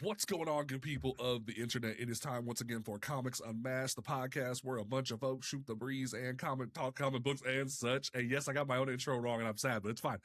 What's going on, good people of the internet? It is time once again for Comics Unmasked, the podcast where a bunch of folks shoot the breeze and talk comic books and such. And yes, I got my own intro wrong and I'm sad, but it's fine.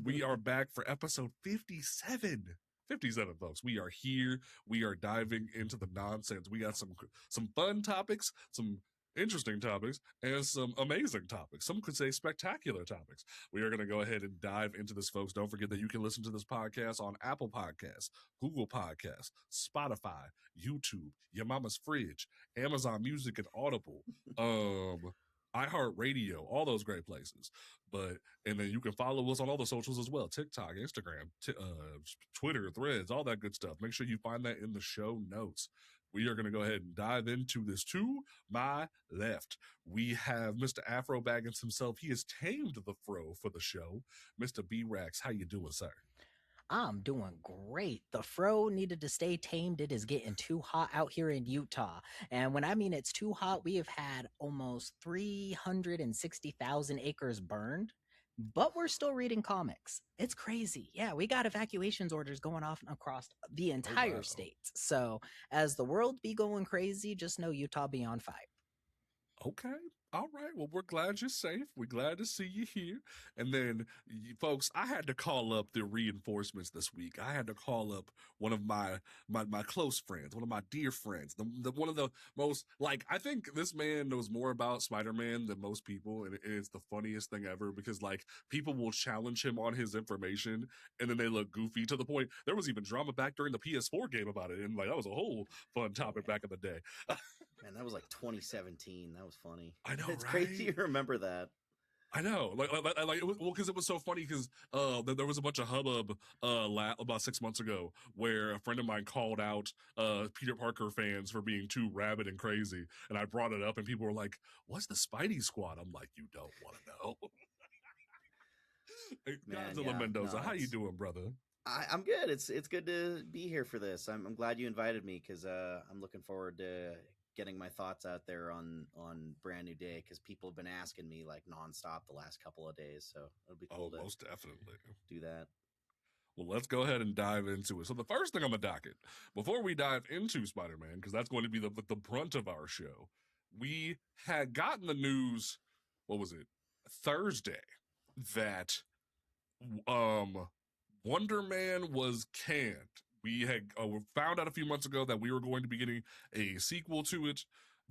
We are back for episode 57. 57, folks. We are here. We are diving into the nonsense. We got some fun topics, some interesting topics, and some amazing topics. Some could say spectacular topics. We are going to go ahead and dive into this, folks. Don't forget that you can listen to this podcast on Apple Podcasts, Google Podcasts, Spotify, YouTube, your mama's fridge, Amazon Music and Audible, iHeartRadio, all those great places. And then you can follow us on all the socials as well. TikTok, Instagram, Twitter, Threads, all that good stuff. Make sure you find that in the show notes. We are going to go ahead and dive into this. To my left, we have Mr. Afro Baggins himself. He has tamed the fro for the show. Mr. B-Rax, how you doing, sir? I'm doing great. The fro needed to stay tamed. It is getting too hot out here in Utah. And when I mean it's too hot, we have had almost 360,000 acres burned, but we're still reading comics. It's crazy. Yeah, we got evacuations orders going off across the entire state. So as the world be going crazy, just know Utah be on fire. Okay. All right. Well, we're glad you're safe. We're glad to see you here. And then, folks, I had to call up the reinforcements this week. I had to call up one of my close friends, one of my dear friends, one of the most, like, I think this man knows more about Spider-Man than most people. And it's the funniest thing ever because, like, people will challenge him on his information and then they look goofy to the point. There was even drama back during the PS4 game about it. And, like, that was a whole fun topic back in the day. Man, that was like 2017. That was funny. I know, it's right? crazy to remember that. I know, because it was so funny because there was a bunch of hubbub about 6 months ago where a friend of mine called out Peter Parker fans for being too rabid and crazy, and I brought it up, and people were like, "What's the Spidey Squad?" I'm like, "You don't want to know." Godzilla Mendoza, how you doing, brother? I'm good. It's good to be here for this. I'm glad you invited me because I'm looking forward to getting my thoughts out there on Brand New Day because people have been asking me like nonstop the last couple of days. So it'll be cool to most definitely do that. Well, let's go ahead and dive into it. So the first thing on the docket, before we dive into Spider-Man, because that's going to be the brunt of our show, we had gotten the news, what was it, Thursday, that Wonder Man was canned. We had found out a few months ago that we were going to be getting a sequel to it.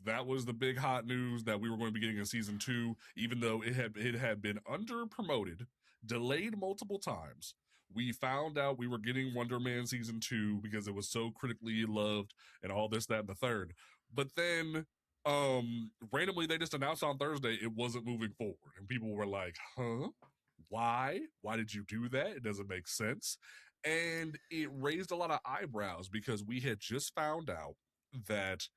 That was the big hot news, that we were going to be getting a season 2, even though it had been under promoted, delayed multiple times. We found out we were getting Wonder Man season 2 because it was so critically loved and all this, that, and the third. But then randomly they just announced on Thursday it wasn't moving forward. And people were like, huh? Why? Why did you do that? It doesn't make sense. And it raised a lot of eyebrows because we had just found out that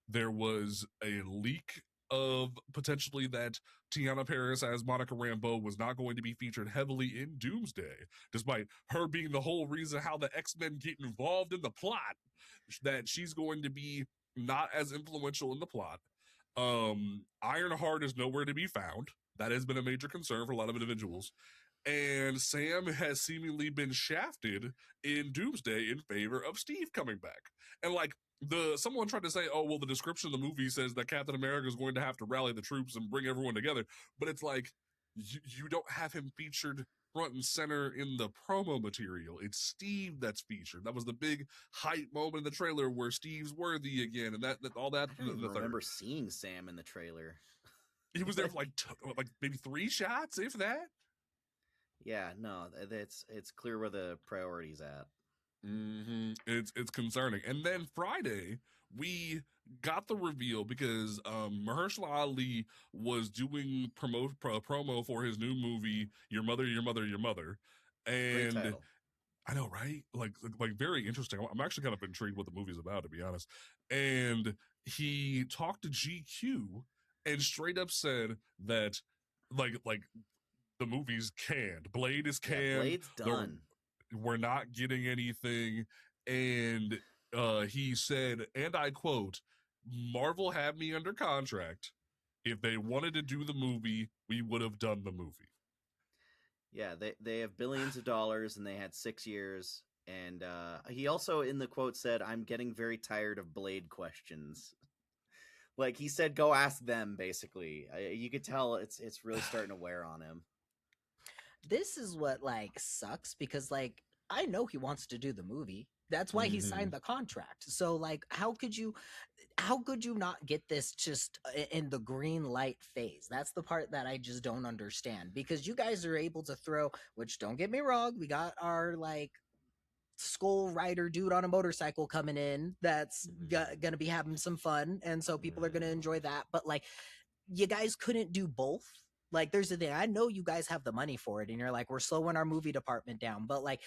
there was a leak of potentially that Tiana Paris as Monica Rambeau was not going to be featured heavily in Doomsday, despite her being the whole reason how the X-Men get involved in the plot, that she's going to be not as influential in the plot. Ironheart is nowhere to be found. That has been a major concern for a lot of individuals. And Sam has seemingly been shafted in Doomsday in favor of Steve coming back. And like someone tried to say, oh, well, the description of the movie says that Captain America is going to have to rally the troops and bring everyone together. But it's like, you don't have him featured front and center in the promo material. It's Steve that's featured. That was the big hype moment in the trailer where Steve's worthy again. And that all that. I don't remember seeing Sam in the trailer. He was there for like maybe 3 shots, if that. Yeah, no, it's clear where the priority's at. Mm-hmm. It's concerning. And then Friday, we got the reveal because Mahershala Ali was doing promo for his new movie, Your Mother, Your Mother, Your Mother. And great title. I know, right? Like very interesting. I'm actually kind of intrigued what the movie's about, to be honest. And he talked to GQ and straight up said that like the movie's canned. Blade is canned. Yeah, Blade's done. We're not getting anything. And he said, and I quote, Marvel had me under contract. If they wanted to do the movie, we would have done the movie. Yeah, they have billions of dollars and they had 6 years. And he also in the quote said, "I'm getting very tired of Blade questions." Like he said, go ask them. Basically, you could tell it's really starting to wear on him. This is what like sucks because like I know he wants to do the movie. That's why he Mhm. signed the contract. So like how could you not get this just in the green light phase? That's the part that I just don't understand because you guys are able to throw, which don't get me wrong, we got our like skull rider dude on a motorcycle coming in that's gonna be having some fun, and so people are gonna enjoy that, but like you guys couldn't do both. Like there's the thing, I know you guys have the money for it and you're like we're slowing our movie department down, but like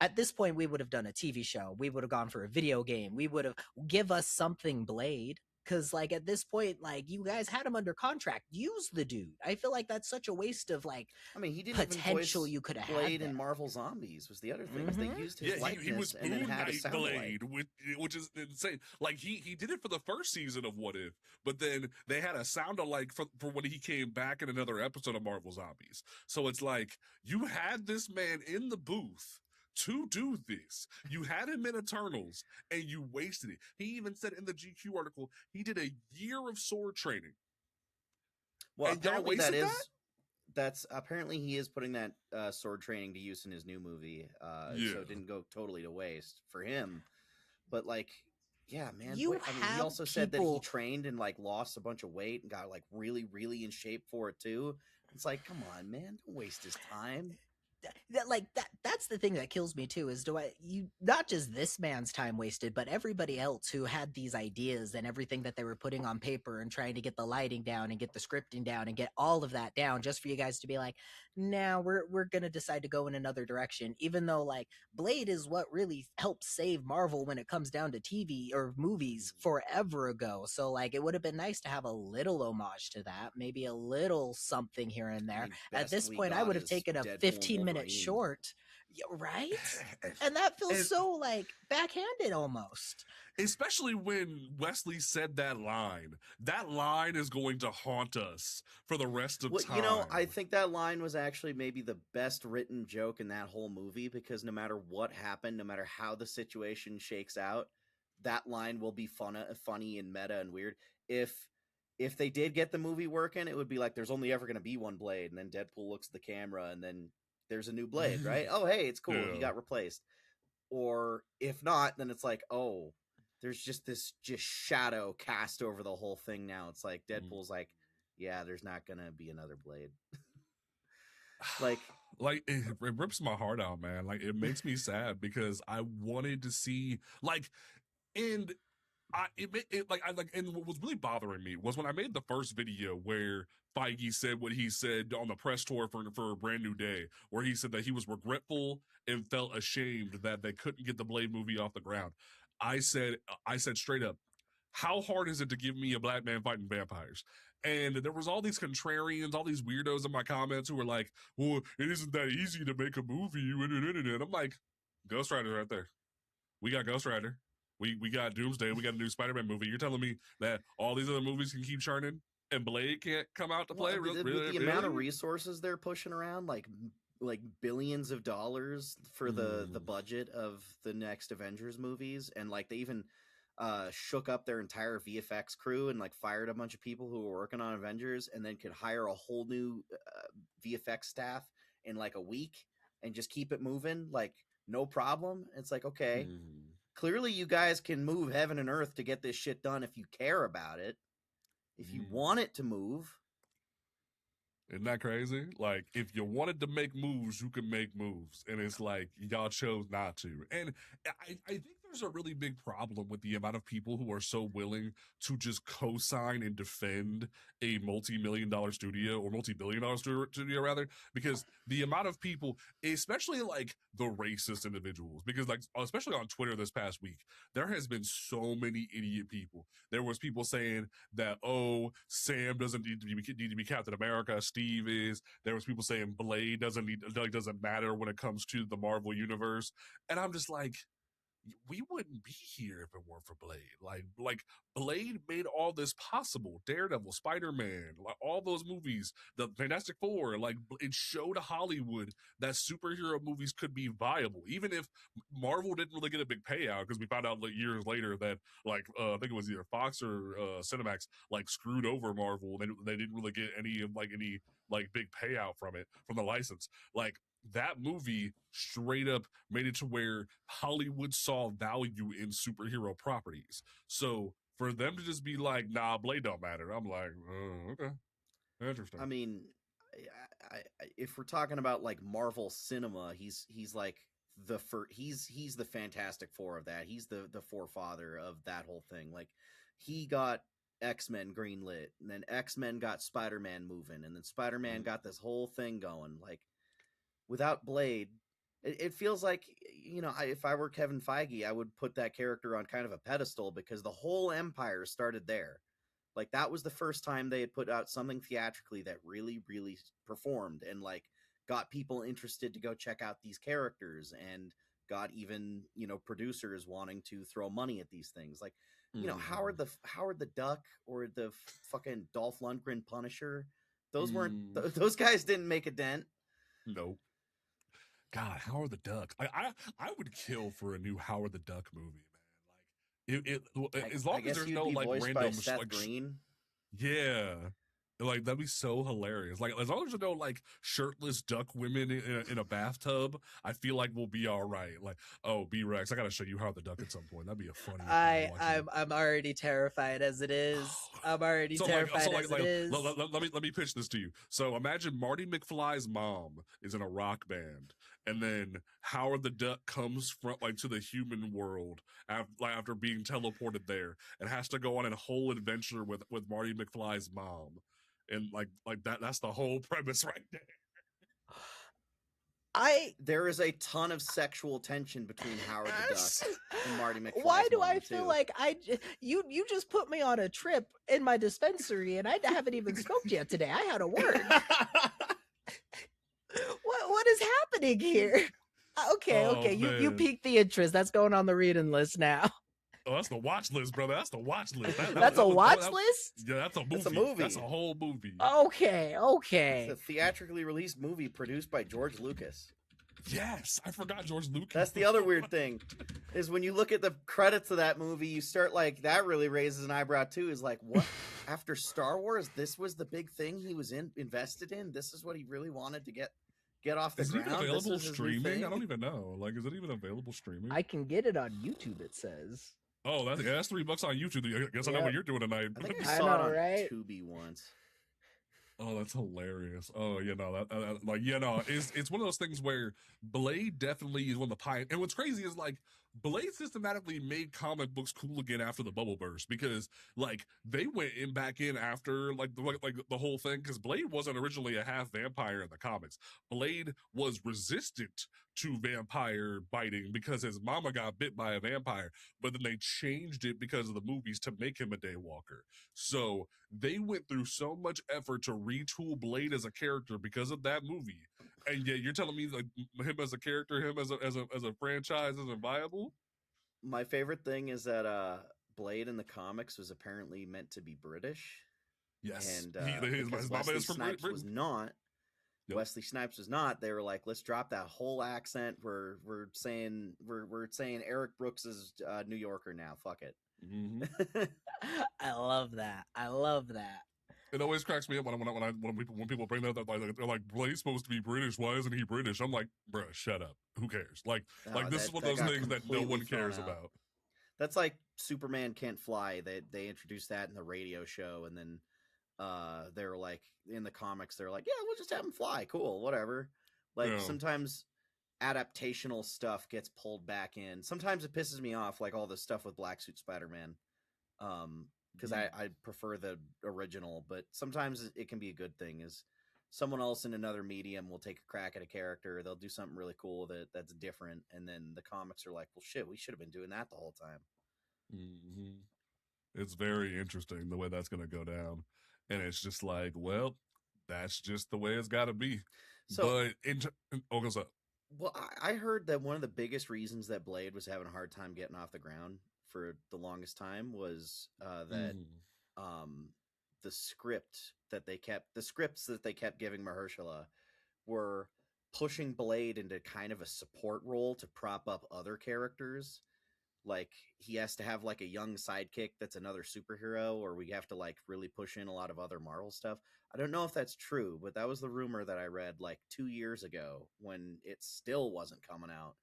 at this point we would have done a TV show, we would have gone for a video game, we would have give us something Blade, because like at this point like you guys had him under contract, use the dude. I feel like that's such a waste of like I mean, he didn't even potential voice you could have had Blade there. in Marvel Zombies. Was the other thing is they used his Yeah, he likeness was and then Moon had a Knight sound Blade, alike. which is insane. Like he did it for the first season of What If, but then they had a sound alike for when he came back in another episode of Marvel Zombies. So it's like you had this man in the booth to do this. You had him in Eternals and you wasted it. He even said in the GQ article he did a year of sword training. Well, And y'all apparently wasted that? that's apparently he is putting that sword training to use in his new movie. So Yeah. it didn't go totally to waste for him. But like, yeah, man. You I mean, he have also said that he people trained and like lost a bunch of weight and got like really, really in shape for it too. It's like, come on, man, don't waste his time. that's the thing that kills me too, is do I you not just this man's time wasted, but everybody else who had these ideas and everything that they were putting on paper and trying to get the lighting down and get the scripting down and get all of that down just for you guys to be like, now we're gonna decide to go in another direction, even though like Blade is what really helped save Marvel when it comes down to TV or movies forever ago. So like it would have been nice to have a little homage to that, maybe a little something here and I there. mean, At best this we point I got would have is taken a Deadpool and 15-minute Wolverine. short. Yeah, right? And that feels And so like backhanded almost. especially when Wesley said that line. That line is going to haunt us for the rest of Well, time. I think that line was actually maybe the best written joke in that whole movie because no matter what happened, no matter how the situation shakes out, that line will be funny and meta and weird. If they did get the movie working, it would be like there's only ever going to be one Blade, and then Deadpool looks at the camera, and then there's a new Blade, right? Oh, hey, it's cool. He Yeah. got replaced. Or if not, then it's like, oh, there's just this shadow cast over the whole thing now. It's like Deadpool's like, yeah, there's not gonna be another Blade. Like, Like it rips my heart out, man. Like it makes me sad because I wanted to see like, and and what was really bothering me was when I made the first video where Feige said what he said on the press tour for a Brand New Day, where he said that he was regretful and felt ashamed that they couldn't get the Blade movie off the ground. I said straight up, how hard is it to give me a black man fighting vampires? And there was all these contrarians, all these weirdos in my comments who were like, well, it isn't that easy to make a movie. And I'm like, Ghost Rider right there. We got Ghost Rider. We got Doomsday. We got a new Spider-Man movie. You're telling me that all these other movies can keep churning and Blade can't come out to play? with the amount of resources they're pushing around, like billions of dollars for the budget of the next Avengers movies, and like they even shook up their entire VFX crew and like fired a bunch of people who were working on Avengers, and then could hire a whole new VFX staff in like a week and just keep it moving, like no problem. It's like, okay, clearly you guys can move heaven and earth to get this shit done if you care about it, if you want it to move. Isn't that crazy? Like, if you wanted to make moves, you can make moves. And it's like, y'all chose not to. And I think there's a really big problem with the amount of people who are so willing to just co-sign and defend a multi-million-dollar studio or multi-billion-dollar studio rather, because the amount of people, especially like the racist individuals, because like, especially on Twitter this past week, there has been so many idiot people. There was people saying that, oh, Sam doesn't need to be Captain America, Steve is. There was people saying Blade doesn't matter when it comes to the Marvel universe. And I'm just like, we wouldn't be here if it weren't for Blade. Like Blade made all this possible. Daredevil, Spider-Man, like all those movies, the Fantastic Four, like it showed Hollywood that superhero movies could be viable, even if Marvel didn't really get a big payout, because we found out like years later that like I think it was either Fox or Cinemax like screwed over Marvel. They didn't really get any like big payout from it, from the license. Like that movie straight up made it to where Hollywood saw value in superhero properties. So for them to just be like, nah, Blade don't matter, I'm like, okay, interesting. I mean, if we're talking about like Marvel cinema, he's like he's the Fantastic Four of that. He's the forefather of that whole thing. Like he got X-Men greenlit, and then X-Men got Spider-Man moving, and then Spider-Man got this whole thing going. Like without Blade, it feels like, you know, if I were Kevin Feige, I would put that character on kind of a pedestal, because the whole empire started there. Like that was the first time they had put out something theatrically that really, really performed and like got people interested to go check out these characters, and got even, you know, producers wanting to throw money at these things. Like, you know, Howard the Duck or the fucking Dolph Lundgren Punisher. Those weren't those guys didn't make a dent. Nope. God, Howard the Duck. I would kill for a new Howard the Duck movie, man. Like as long as there's no like random Seth like Green. yeah. Like that'd be so hilarious. Like as long as there's no like shirtless duck women in a bathtub, I feel like we'll be all right. Like, oh, B-Rex, I gotta show you Howard the Duck at some point. That'd be a funny. I'm already terrified as it is. I'm already terrified as it is. Let me pitch this to you. So imagine Marty McFly's mom is in a rock band, and then Howard the Duck comes from like to the human world after being teleported there, and has to go on a whole adventure with Marty McFly's mom. And like that's the whole premise right there. There is a ton of sexual tension between Howard the Duck and Marty McFly. Why do I feel like you just put me on a trip in my dispensary, and I haven't even smoked yet today. I had a word. What is happening here? Okay, you piqued the interest. That's going on the reading list now. Oh, that's the watch list, brother. That's the watch list. That's a watch list? Yeah, that's a movie. That's a movie. That's a whole movie. Okay. It's a theatrically released movie produced by George Lucas. Yes, I forgot George Lucas. That's the other weird thing, is when you look at the credits of that movie, you start like, that really raises an eyebrow too. Is like, what? After Star Wars, this was the big thing he was invested in? This is what he really wanted to get off the ground? Is it available streaming? I don't even know. Like, is it even available streaming? I can get it on YouTube, it says. Oh, that's $3 on YouTube. I guess I know what you're doing tonight. I think I saw it on Tubi once. Oh, that's hilarious. Oh, you know, it's one of those things where Blade definitely is one of the pioneers. And what's crazy is like Blade systematically made comic books cool again after the bubble burst, because like they went back in after like the whole thing, because Blade wasn't originally a half vampire in the comics. Blade was resistant to vampire biting because his mama got bit by a vampire, but then they changed it because of the movies to make him a daywalker. So they went through so much effort to retool Blade as a character because of that movie. And yet you're telling me like him as a character, him as a franchise isn't viable? My favorite thing is that Blade in the comics was apparently meant to be British. Yes, and his mama is from Britain. Was not. Yep. Wesley Snipes was not. They were like, let's drop that whole accent. We're saying Eric Brooks is New Yorker now. Fuck it. Mm-hmm. I love that. It always cracks me up when people bring that up. They're like, Blade's supposed to be British. Why isn't he British? I'm like, bruh, shut up. Who cares? Like this is one of those things that no one cares about. That's like Superman Can't Fly. They introduced that in the radio show, and then they were like, in the comics, they're like, yeah, we'll just have him fly. Cool, whatever. Like sometimes adaptational stuff gets pulled back in. Sometimes it pisses me off, like all the stuff with Black Suit Spider-Man. Because I prefer the original, but sometimes it can be a good thing. Is someone else in another medium will take a crack at a character, they'll do something really cool that's different, and then the comics are like, well, shit, we should have been doing that the whole time. Mm-hmm. It's very interesting the way that's going to go down, and it's just like, well, that's just the way it's got to be. So, but what's up? Well, I heard that one of the biggest reasons that Blade was having a hard time getting off the ground for the longest time was that Mm. um, the scripts that they kept giving Mahershala were pushing Blade into kind of a support role to prop up other characters. Like he has to have like a young sidekick that's another superhero, or we have to like really push in a lot of other Marvel stuff. I don't know if that's true, but that was the rumor that I read like 2 years ago when it still wasn't coming out.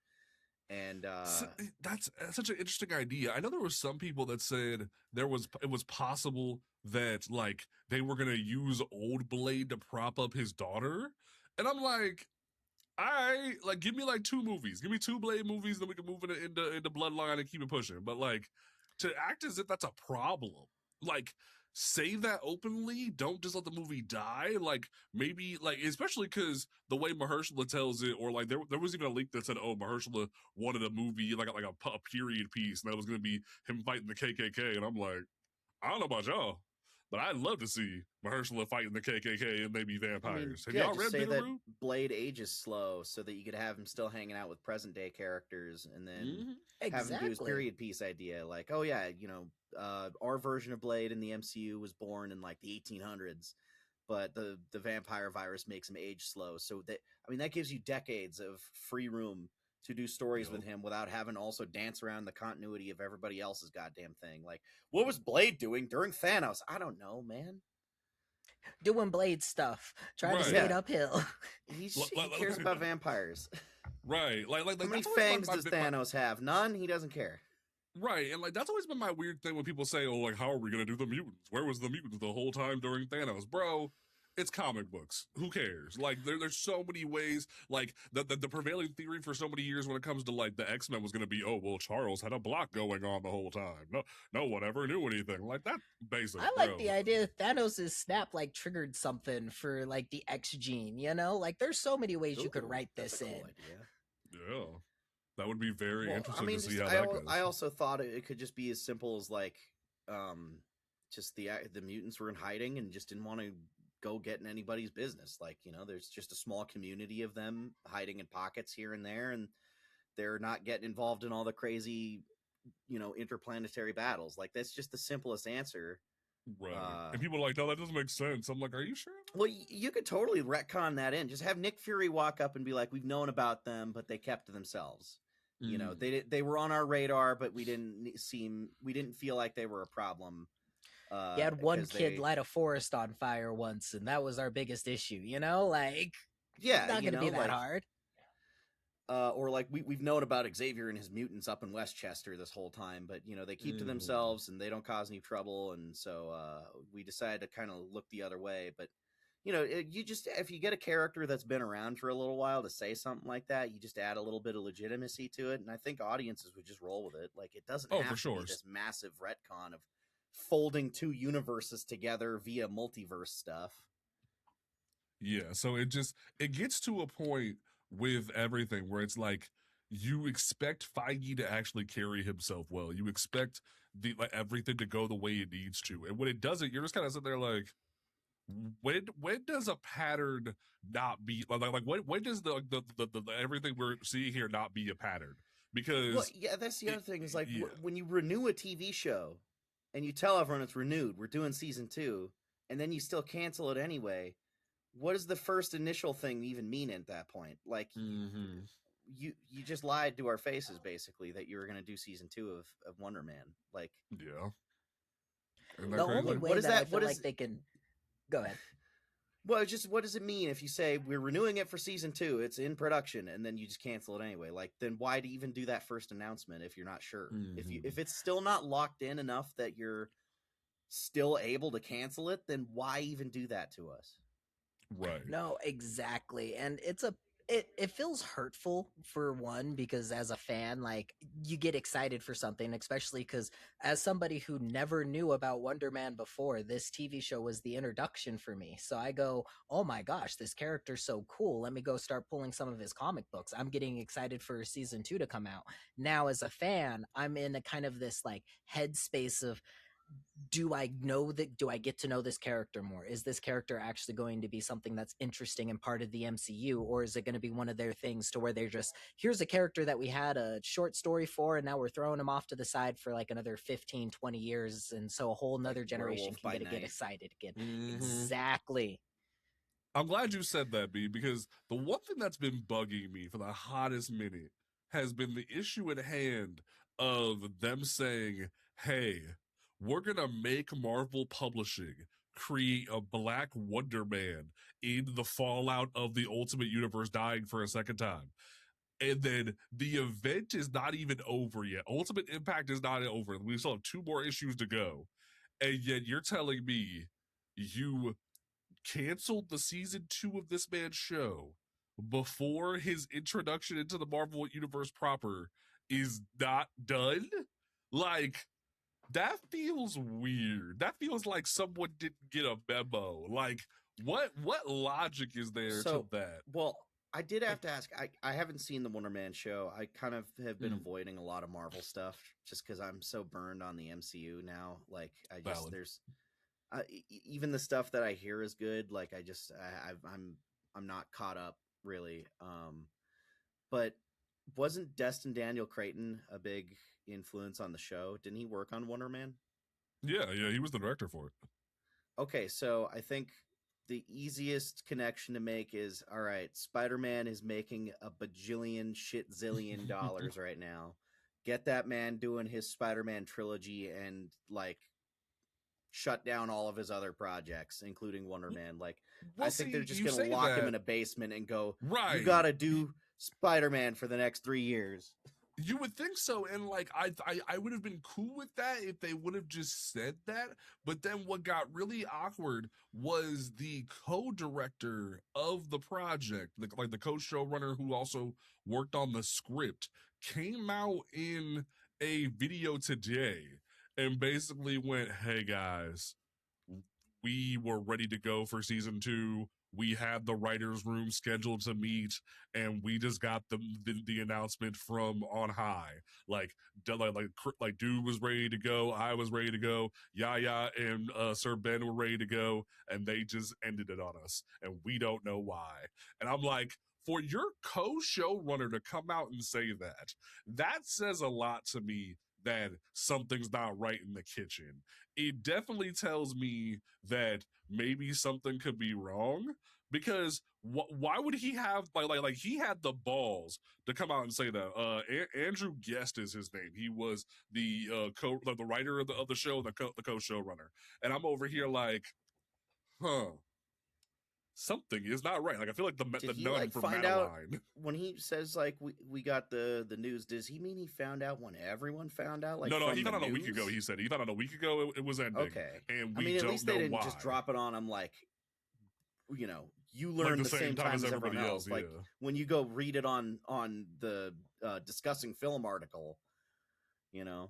And So, that's such an interesting idea. I know there were some people that said it was possible that like they were gonna use old Blade to prop up his daughter, and I'm like, I like give me like 2 movies, give me 2 Blade movies, then we can move it into Bloodline and keep it pushing. But like to act as if that's a problem, like say that openly. Don't just let the movie die. Like maybe like especially because the way Mahershala tells it, or like there was even a leak that said, oh, Mahershala wanted a movie like a period piece, and that was going to be him fighting the KKK, and I'm like, I don't know about y'all. But I'd love to see Mahershala fighting the KKK and maybe I mean, vampires. Have yeah, y'all just read say that Bitterroot? Blade ages slow so that you could have him still hanging out with present day characters, and then Mm-hmm. have him do his Exactly. period piece idea. Like, oh yeah, our version of Blade in the MCU was born in like the 1800s, but the vampire virus makes him age slow. So that, I mean, that gives you decades of free room to do stories with Yep. him without having to also dance around the continuity of everybody else's goddamn thing. Like, what was Blade doing during Thanos? I don't know, man. Doing Blade stuff, trying to Right. skate Yeah, uphill. he cares about vampires. Right. How many That's always fangs does Thanos have? None. He doesn't care. right. And like that's always been my weird thing when people say, oh, like, how are we gonna do the mutants? Where was the mutants the whole time during Thanos? Bro, it's comic books. Who cares? Like there's so many ways. Like the prevailing theory for so many years when it comes to like the X-Men was gonna be, oh well, Charles had a block going on the whole time. No one ever knew anything. Like that basic, I like the bro. idea Thanos' snap like triggered something for like the X gene, you know? Like there's so many ways you could Ooh, write that's a this in. cool idea. Yeah. That would be very Well, I interesting to mean, see just how that I goes. also thought it could just be as simple as like, um, just the mutants were in hiding and just didn't want to go get in anybody's business. Like, there's just a small community of them hiding in pockets here and there, and they're not getting involved in all the crazy, interplanetary battles. Like, that's just the simplest answer. Right. Uh, And people are like, no, that doesn't make sense. I'm like, are you sure? Well, you could totally retcon that in. Just have Nick Fury walk up and be like, "We've known about them, but they kept to themselves. Mm. They were on our radar, but we didn't feel like they were a problem You had one because kid they, light a forest on fire once, and that was our biggest issue, you know? Like, yeah, not gonna be that like hard. or like we've known about Xavier and his mutants up in Westchester this whole time, but they keep to Mm. themselves and they don't cause any trouble, and so we decided to kind of look the other way. But you just, if you get a character that's been around for a little while to say something like that, you just add a little bit of legitimacy to it, and I think audiences would just roll with it. Like, it doesn't Oh, for have to be sure. this massive retcon of folding two universes together via multiverse stuff. Yeah, so it gets to a point with everything where it's like you expect Feige to actually carry himself well. You expect the like everything to go the way it needs to, and when it doesn't, you're just kind of sitting there like, when does a pattern not be like when does the everything we're seeing here not be a pattern? Well, Because yeah, that's the it, other thing is like yeah, when you renew a TV show and you tell everyone it's renewed, we're doing season 2, and then you still cancel it anyway. What does the first initial thing even mean at that point? Like, mm-hmm, you just lied to our faces basically that you were going to do season 2 of Wonder Man. Like, yeah, isn't that The only crazy? what way is that I that? feel What like is they can go ahead. Well, just what does it mean if you say we're renewing it for season 2, it's in production, and then you just cancel it anyway? Like, then why do you even do that first announcement if you're not sure? Mm-hmm. If it's still not locked in enough that you're still able to cancel it, then why even do that to us? Right. No, exactly. And it feels hurtful for one because as a fan, like you get excited for something, especially because as somebody who never knew about Wonder Man before, this TV show was the introduction for me. So I go, oh my gosh, this character's so cool. Let me go start pulling some of his comic books. I'm getting excited for season 2 to come out. Now, as a fan, I'm in a kind of this like headspace of do I know that, do I get to know this character more? Is this character actually going to be something that's interesting and part of the MCU, or is it going to be one of their things to where they're just, here's a character that we had a short story for and now we're throwing him off to the side for like another 15, 20 years, and so a whole Like nother generation Werewolf can by get Night. excited again. Mhm. Exactly. I'm glad you said that, B, because the one thing that's been bugging me for the hottest minute has been the issue at hand of them saying, hey, we're going to make Marvel Publishing create a Black Wonder Man in the fallout of the Ultimate Universe dying for a second time. And then the event is not even over yet. Ultimate Impact is not over. We still have 2 more issues to go. And yet you're telling me you canceled the season 2 of this man's show before his introduction into the Marvel Universe proper is not done? Like, that feels weird. That feels like someone didn't get a memo. Like, what logic is there to that? Well, I did have to ask. I haven't seen the Wonder Man show. I kind of have been avoiding a lot of Marvel stuff just because I'm so burned on the MCU now. Like, I just Valid. there's even the stuff that I hear is good. Like, I'm not caught up really. But wasn't Destin Daniel Cretton a big influence on the show? Didn't he work on Wonder Man? Yeah, he was the director for it. Okay, so I think the easiest connection to make is, all right, Spider-Man is making a bajillion shit zillion dollars right now. Get that man doing his Spider-Man trilogy and like shut down all of his other projects, including Wonder Man. Like, Well, I think they're see, just you gonna say lock him that. in a basement and go, Right. you gotta do Spider-Man for the next 3 years. You would think so, and like I would have been cool with that if they would have just said that. But then what got really awkward was the co-director of the project, like the co-showrunner who also worked on the script, came out in a video today and basically went, "Hey guys, we were ready to go for season 2. We had the writers room scheduled to meet, and we just got the announcement from on high. Like dude was ready to go. I was ready to go. Yaya and Sir Ben were ready to go, and they just ended it on us, and we don't know why." And I'm like, for your co-showrunner to come out and say that says a lot to me that something's not right in the kitchen. It definitely tells me that maybe something could be wrong, because why would he have like he had the balls to come out and say that? Andrew Guest is his name. He was the the writer of the show, the co-showrunner, and I'm over here like, huh, something is not right. Like, I feel like Did the he nun like from find out Madeline. when he says like we got the news? Does he mean he found out when everyone found out? Like, No, from he the found out a week news? ago. He said he found out a week ago it was ending. Okay, And I we mean, at don't least know they didn't why. just drop it on him like, you know, you Like learn the same time as everyone else. yeah. Like, when you go read it on the discussing film article, you know.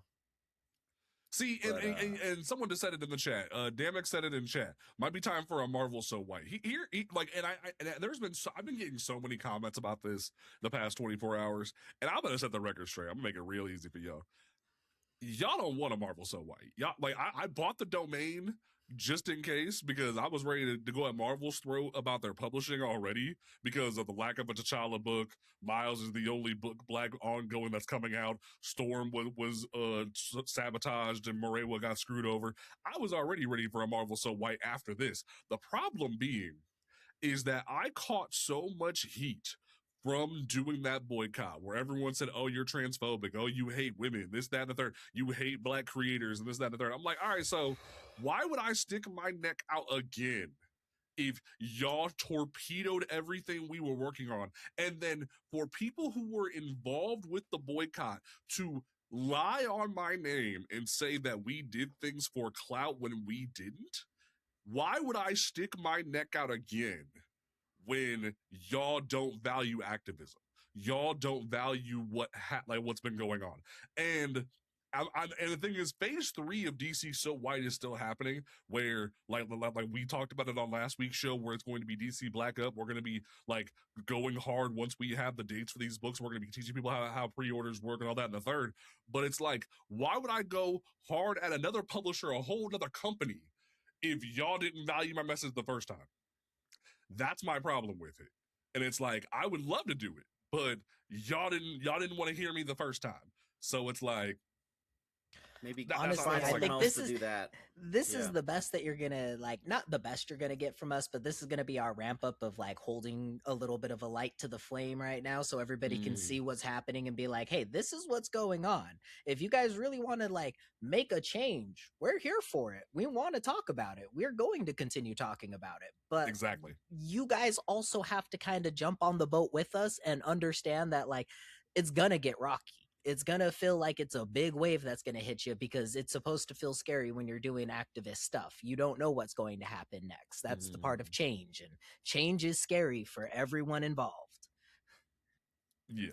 See, But and someone just said it in the chat. Damek said it in chat. Might be time for a Marvel So White. There's been I've been getting so many comments about this the past 24 hours, and I'm gonna set the record straight. I'm gonna make it real easy for y'all. Y'all don't want a Marvel So White. Y'all, like, I bought the domain just in case, because I was ready to go at Marvel's throat about their publishing already because of the lack of a T'Challa book. Miles is the only book black ongoing that's coming out. Storm was sabotaged and Morewa got screwed over. I was already ready for a Marvel So White after this. The problem being is that I caught so much heat from doing that boycott where everyone said, oh, you're transphobic. Oh, you hate women, this, that, and the third. You hate black creators and this, that, and the third. I'm like, all right, so why would I stick my neck out again if y'all torpedoed everything we were working on? And then for people who were involved with the boycott to lie on my name and say that we did things for clout when we didn't, why would I stick my neck out again when y'all don't value activism? Y'all don't value what's been going on. And and the thing is, phase 3 of DC So White is still happening. Where like we talked about it on last week's show, where it's going to be DC Black Up. We're going to be like going hard once we have the dates for these books. We're going to be teaching people how pre-orders work and all that in the third. But it's like, why would I go hard at another publisher, a whole other company, if y'all didn't value my message the first time? That's my problem with it. And it's like, I would love to do it, but y'all didn't want to hear me the first time. So it's like, Maybe Honestly, find I someone think else this to is do that. this Yeah. is the best that you're gonna like, not the best you're gonna get from us, but this is gonna be our ramp up of like holding a little bit of a light to the flame right now, so everybody can see what's happening and be like, hey, this is what's going on. If you guys really want to like make a change, we're here for it. We want to talk about it. We're going to continue talking about it. But exactly. you guys also have to kind of jump on the boat with us and understand that like it's gonna get rocky. It's gonna feel like it's a big wave that's gonna hit you, because it's supposed to feel scary when you're doing activist stuff. You don't know what's going to happen next. That's the part of change, and change is scary for everyone involved. Yeah.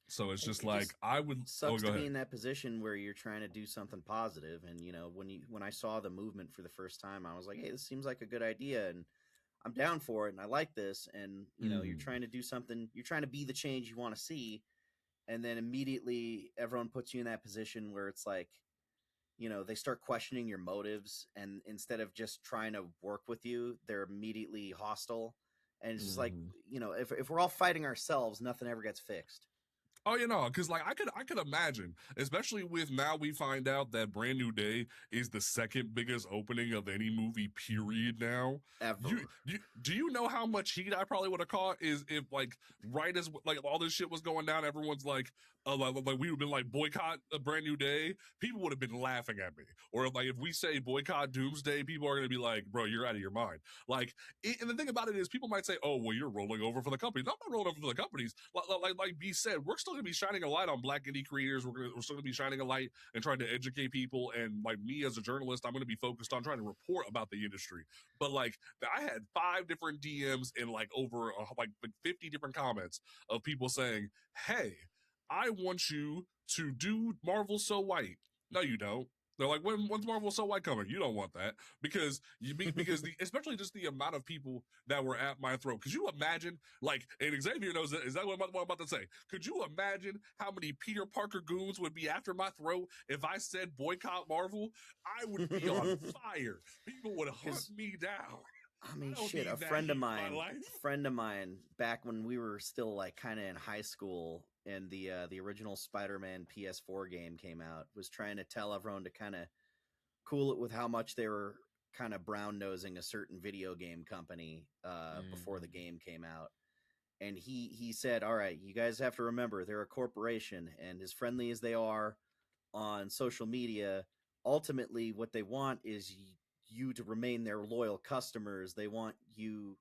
So it's just It like, just I would. sucks Go to be ahead. in that position where you're trying to do something positive, and when I saw the movement for the first time, I was like, hey, this seems like a good idea, and I'm down for it, and I like this. And you're trying to do something, you're trying to be the change you want to see, and then immediately everyone puts you in that position where it's like, they start questioning your motives, and instead of just trying to work with you, they're immediately hostile. And it's just like, if we're all fighting ourselves, nothing ever gets fixed. Oh, because like I could imagine, especially with now we find out that Brand New Day is the second biggest opening of any movie period now. Ever. Do you know how much heat I probably would have caught is if like right as like all this shit was going down, everyone's like we would have been like boycott a Brand New Day, people would have been laughing at me. Or like if we say boycott Doomsday, people are gonna be like, bro, you're out of your mind. Like, and the thing about it is, people might say, "Oh, well, you're rolling over for the companies." No, I'm not rolling over for the companies. Like B said, we're still going to be shining a light on Black indie creators. We're still going to be shining a light and trying to educate people. And like me as a journalist, I'm going to be focused on trying to report about the industry. But like, I had 5 different DMs and like over like 50 different comments of people saying, "Hey, I want you to do Marvel So White." No, you don't. They're like, when's Marvel So White coming? You don't want that, because especially just the amount of people that were at my throat. Could you imagine, like, and Xavier knows that, is that what I'm about to say? Could you imagine how many Peter Parker goons would be after my throat if I said boycott Marvel? I would be on fire. People would hunt me down. I mean, shit, a friend of mine back when we were still like kind of in high school, and the original Spider-Man PS4 game came out, was trying to tell everyone to kind of cool it with how much they were kind of brown-nosing a certain video game company before the game came out. And he said, all right, you guys have to remember, they're a corporation, and as friendly as they are on social media, ultimately what they want is you to remain their loyal customers. They want your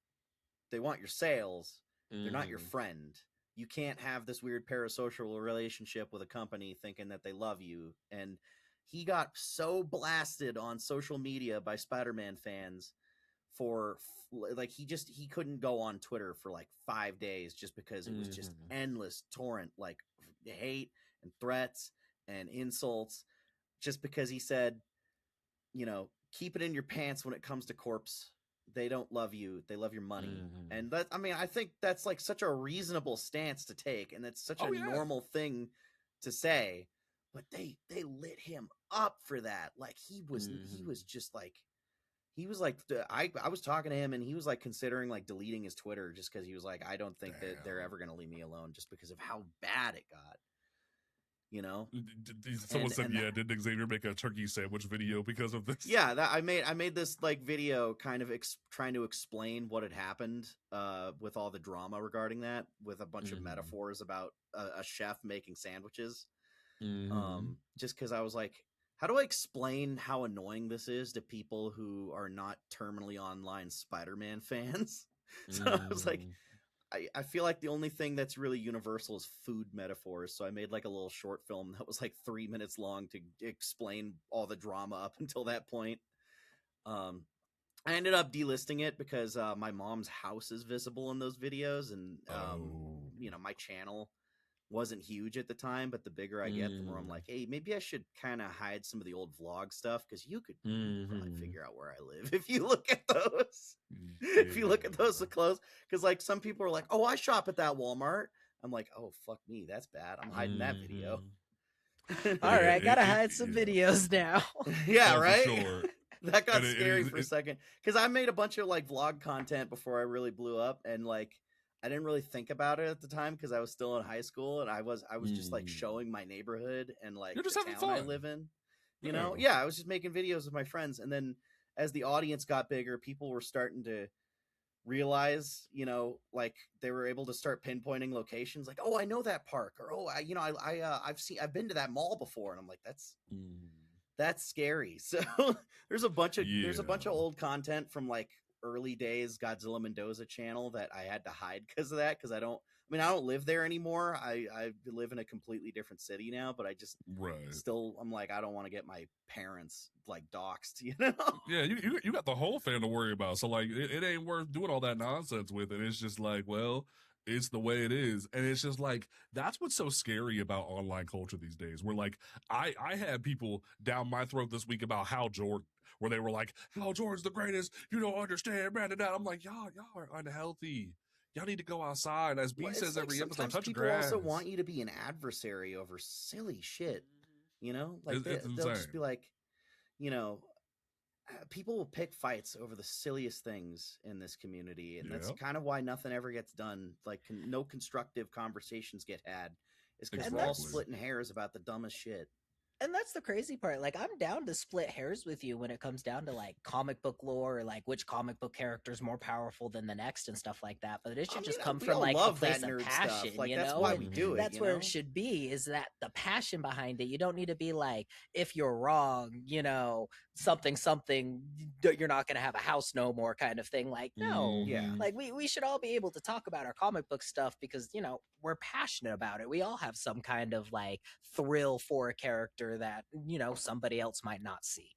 sales. They're not your friend. You can't have this weird parasocial relationship with a company thinking that they love you. And he got so blasted on social media by Spider-Man fans for like, he couldn't go on Twitter for like 5 days, just because it was just endless torrent, like hate and threats and insults, just because he said, keep it in your pants when it comes to corpse. They don't love you. They love your money. And that, I mean, I think that's like such a reasonable stance to take, and that's such a normal thing to say. But they lit him up for that. Like he was just like, I was talking to him, and he was like considering like deleting his Twitter, just because he was like, I don't think that they're ever going to leave me alone, just because of how bad it got. Someone said, did Xavier make a turkey sandwich video because of this? Yeah, that I made this like video kind of trying to explain what had happened with all the drama regarding that, with a bunch of metaphors about a chef making sandwiches. Just because I was like, how do I explain how annoying this is to people who are not terminally online Spider-Man fans? So I was like, I feel like the only thing that's really universal is food metaphors. So I made like a little short film that was like 3 minutes long to explain all the drama up until that point. I ended up delisting it because my mom's house is visible in those videos, and my channel wasn't huge at the time, but the bigger I get, the more I'm like, hey, maybe I should kind of hide some of the old vlog stuff, because you could probably figure out where I live if you look at those. If you look at those close, because like some people are like, oh, I shop at that Walmart. I'm like, oh, fuck me, that's bad. I'm hiding that video. All Yeah, right, gotta hide some videos now. Yeah, oh, right. for sure. That got And scary for a second, because I made a bunch of like vlog content before I really blew up, and like I didn't really think about it at the time because I was still in high school, and I was just like showing my neighborhood and like You're just the having town I fun. live in. You know, yeah, I was just making videos with my friends, and then as the audience got bigger, people were starting to realize, you know, like they were able to start pinpointing locations, like, oh, I know that park, or oh, I've been to that mall before, and I'm like, that's scary. So there's a bunch of old content from like early days Godzilla Mendoza channel that I had to hide because of that, because I don't live there anymore. I live in a completely different city now, but I just still, I'm like, I don't want to get my parents like doxxed, you know? Yeah, you got the whole fan to worry about. So like it ain't worth doing all that nonsense with it. It's just like, well, it's the way it is. And it's just like that's what's so scary about online culture these days. Where like I had people down my throat this week about Hal Jordan, where they were like, Hal Jordan's the greatest, you don't understand, man. I'm like, y'all are unhealthy. Y'all need to go outside. As B Well, says like every episode, sometimes touch people grass. also want you to be an adversary over silly shit, you know? Like It's they'll just insane. be like, you know, people will pick fights over the silliest things in this community, and that's kind of why nothing ever gets done. Like no constructive conversations get had, is because we're all splitting hairs about the dumbest shit. And that's the crazy part. Like, I'm down to split hairs with you when it comes down to like comic book lore, or like which comic book character is more powerful than the next and stuff like that. But it should just come from like a place of passion, like, you that's know? why we do it. That's where it should be, is that the passion behind it. You don't need to be like, if you're wrong, you know, something, you're not going to have a house no more kind of thing. Like, no. Yeah. Like, we should all be able to talk about our comic book stuff because, you know, we're passionate about it. We all have some kind of like thrill for a character that, you know, somebody else might not see.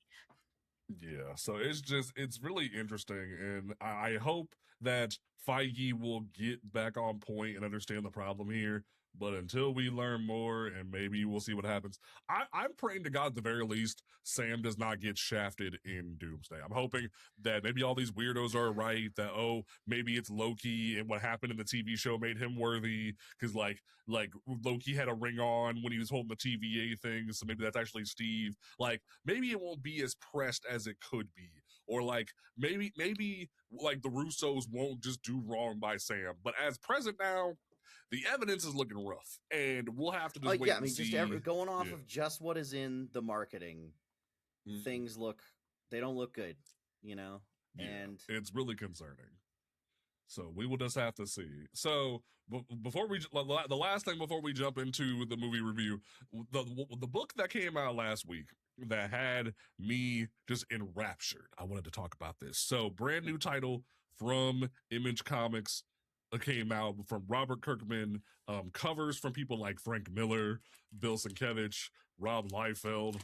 Yeah, so it's really interesting, and I hope that Feige will get back on point and understand the problem here. But until we learn more, and maybe we'll see what happens, I'm praying to God at the very least Sam does not get shafted in Doomsday. I'm hoping that maybe all these weirdos are right, that, oh, maybe it's Loki and what happened in the TV show made him worthy, because like Loki had a ring on when he was holding the TVA thing, so maybe that's actually Steve. Like maybe it won't be as pressed as it could be, or like maybe like the Russos won't just do wrong by Sam. But as present now, the evidence is looking rough, and we'll have to just wait and see. Just going off of just what is in the marketing, things they don't look good, you know? Yeah, and it's really concerning. So we will just have to see. So before we, the last thing before we jump into the movie review, the book that came out last week that had me just enraptured. I wanted to talk about this. So brand new title from Image Comics came out from Robert Kirkman. Covers from people like Frank Miller, Bill Sienkiewicz, Rob Liefeld,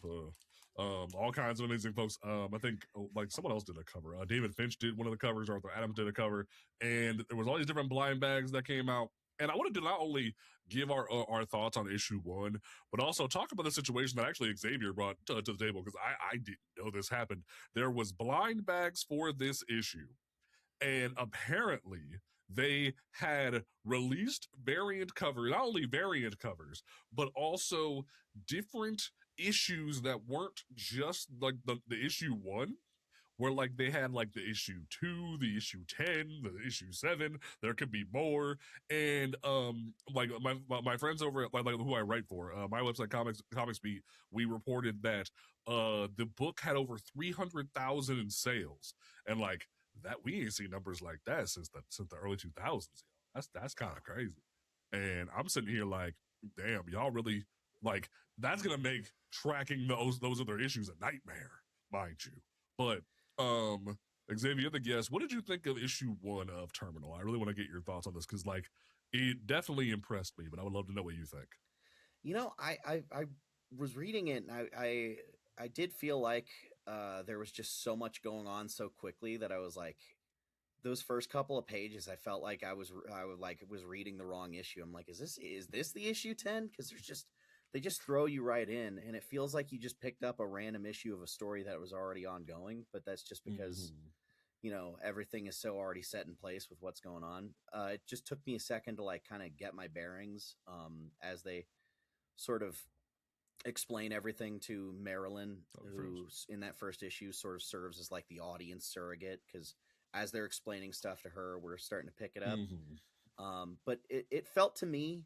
all kinds of amazing folks. I think like someone else did a cover. David Finch did one of the covers. Arthur Adams did a cover, and there was all these different blind bags that came out. And I wanted to not only give our thoughts on issue 1, but also talk about the situation that actually Xavier brought to the table, because I didn't know this happened. There was blind bags for this issue, and apparently they had released variant covers, not only variant covers, but also different issues that weren't just like the issue 1, where like they had like the issue 2, the issue 10, the issue 7. There could be more. And like my friends over at like who I write for, my website Comics Beat, we reported that the book had over 300,000 in sales, and like that, we ain't seen numbers like that since the early 2000s. That's kind of crazy. And I'm sitting here like, damn, y'all really like, that's gonna make tracking those other issues a nightmare, mind you. But Xavier, the guest, what did you think of issue 1 of Terminal? I really want to get your thoughts on this, because like it definitely impressed me, but I would love to know what you think. You know, I was reading it, and I did feel like there was just so much going on so quickly that I was like, those first couple of pages, I felt like I was reading the wrong issue. I'm like, is this the issue 10? Because they just throw you right in, and it feels like you just picked up a random issue of a story that was already ongoing. But that's just because everything is so already set in place with what's going on. It just took me a second to like kind of get my bearings as they sort of explain everything to Marilyn, who in that first issue sort of serves as like the audience surrogate, because as they're explaining stuff to her, we're starting to pick it up. But it felt to me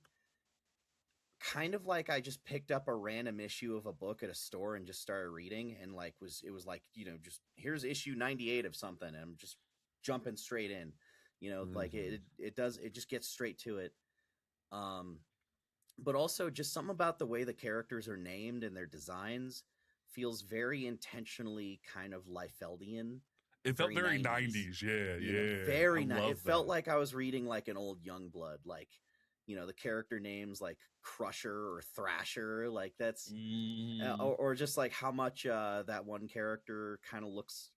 kind of like I just picked up a random issue of a book at a store and just started reading, and like it was like, just here's issue 98 of something, and I'm just jumping straight in, like it just gets straight to it. But also just something about the way the characters are named and their designs feels very intentionally kind of Liefeldian. It felt very 90s. Yeah. Very nice. It felt like I was reading like an old Youngblood, like, the character names like Crusher or Thrasher, like that's, or just like how much that one character kind of looks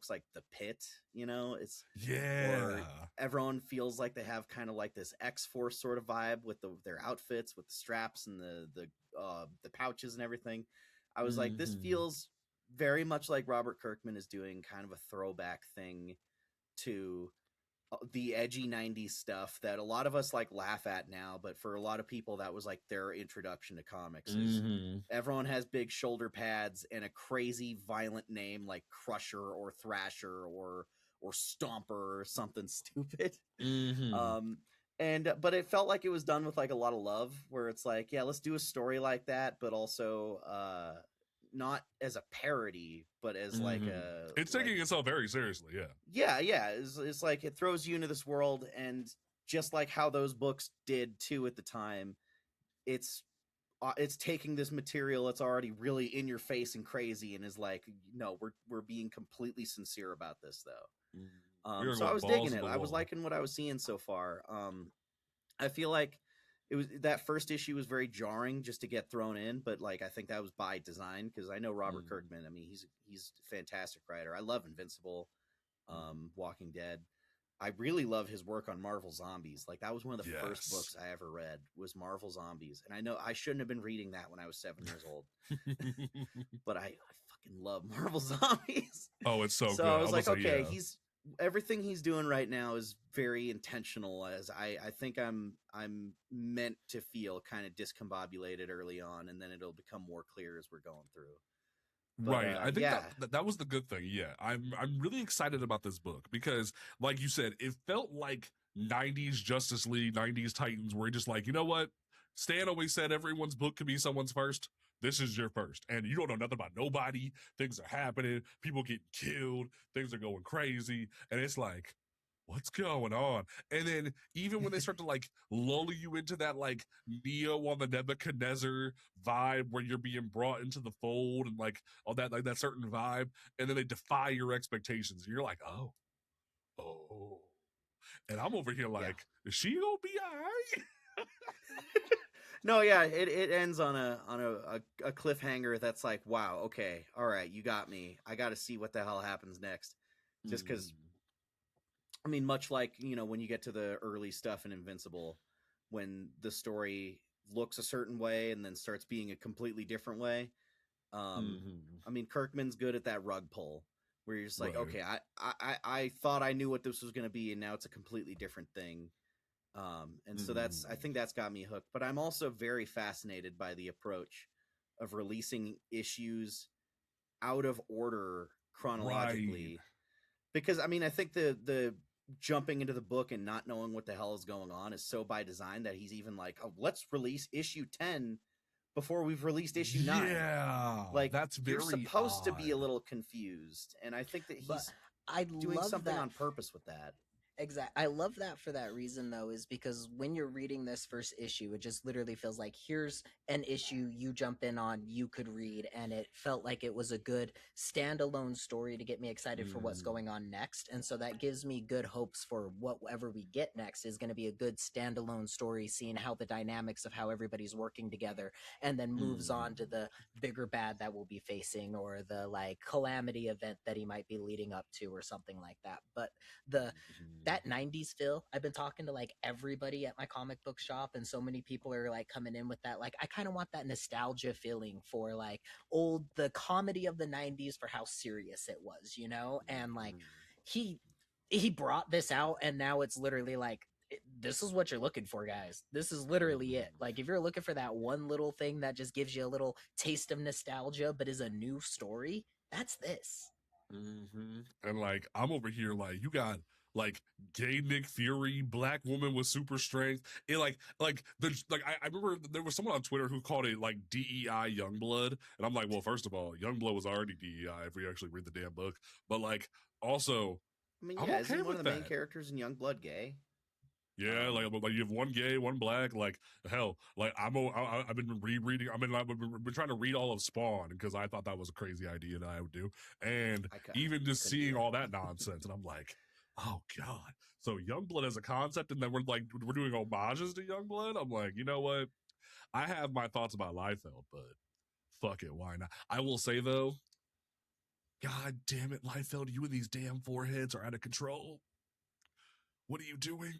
like the Pit, it's, or everyone feels like they have kind of like this X-Force sort of vibe with their outfits, with the straps and the pouches and everything. I was like, this feels very much like Robert Kirkman is doing kind of a throwback thing to the edgy 90s stuff that a lot of us like laugh at now, but for a lot of people that was like their introduction to comics. Everyone has big shoulder pads and a crazy violent name like Crusher or Thrasher or Stomper or something stupid. But it felt like it was done with like a lot of love, where it's like, yeah, let's do a story like that, but also not as a parody, but as like it's taking itself very seriously. Yeah. It's like it throws you into this world, and just like how those books did too at the time, it's taking this material that's already really in your face and crazy, and is like, no, we're being completely sincere about this though. So I was digging it. I was liking what I was seeing so far. I feel like it was, that first issue was very jarring just to get thrown in, but like I think that was by design, because I know Robert Kirkman. I mean, he's a fantastic writer. I love Invincible, Walking Dead. I really love his work on Marvel Zombies. Like that was one of the first books I ever read, was Marvel Zombies, and I know I shouldn't have been reading that when I was 7 years old, but I fucking love Marvel Zombies. Oh, it's so good. So I was like, okay, everything he's doing right now is very intentional, as I think I'm meant to feel kind of discombobulated early on, and then it'll become more clear as we're going through. But, right. I think that was the good thing. Yeah. I'm really excited about this book because, like you said, it felt like 90s Justice League, 90s Titans, where you're just like, you know what? Stan always said everyone's book could be someone's first. This is your first, and you don't know nothing about nobody. Things are happening. People getting killed. Things are going crazy. And it's like, what's going on? And then even when they start to like lull you into that like Neo on the Nebuchadnezzar vibe, where you're being brought into the fold and like all that, like that certain vibe, and then they defy your expectations, and you're like, oh. And I'm over here like, is she gonna be all right? No, yeah, it ends on a cliffhanger that's like, wow, okay, all right, you got me. I got to see what the hell happens next. Just because, I mean, much like, when you get to the early stuff in Invincible, when the story looks a certain way and then starts being a completely different way. I mean, Kirkman's good at that rug pull, where you're just like, okay, I thought I knew what this was going to be, and now it's a completely different thing. And so I think that's got me hooked, but I'm also very fascinated by the approach of releasing issues out of order chronologically, because I mean, I think the jumping into the book and not knowing what the hell is going on is so by design that he's even like, oh, let's release issue 10 before we've released issue 9. Yeah. Like that's very you're supposed odd to be a little confused. And I think that he's doing something on purpose with that. Exactly. I love that for that reason, though, is because when you're reading this first issue, it just literally feels like here's an issue you jump in on, you could read, and it felt like it was a good standalone story to get me excited for what's going on next. And so that gives me good hopes for whatever we get next is going to be a good standalone story, seeing how the dynamics of how everybody's working together, and then moves on to the bigger bad that we'll be facing or the like calamity event that he might be leading up to or something like that. But the that 90s feel, I've been talking to like everybody at my comic book shop, and so many people are like coming in with that. Like, I kind of want that nostalgia feeling for like the comedy of the 90s for how serious it was, you know? And like he he brought this out, and now it's literally like this is what you're looking for, guys. This is literally it. Like, if you're looking for that one little thing that just gives you a little taste of nostalgia but is a new story, that's this. And like, I'm over here like, you got like gay Nick Fury, black woman with super strength. It like there's like I remember there was someone on Twitter who called it like DEI Youngblood, and I'm like, well, first of all, Youngblood was already DEI if we actually read the damn book, but like also, I mean, I'm yeah, okay isn't one with of the main that. characters in Youngblood gay? Yeah, like you have one gay, one black. Like hell, like I've been rereading. I've been trying to read all of Spawn because I thought that was a crazy idea that I would do, and even just couldn't do seeing that. all that nonsense, and I'm like, oh god. So Youngblood as a concept, and then we're doing homages to Youngblood. I'm like, you know what? I have my thoughts about Liefeld, but fuck it, why not? I will say though, god damn it, Liefeld, you and these damn foreheads are out of control. What are you doing?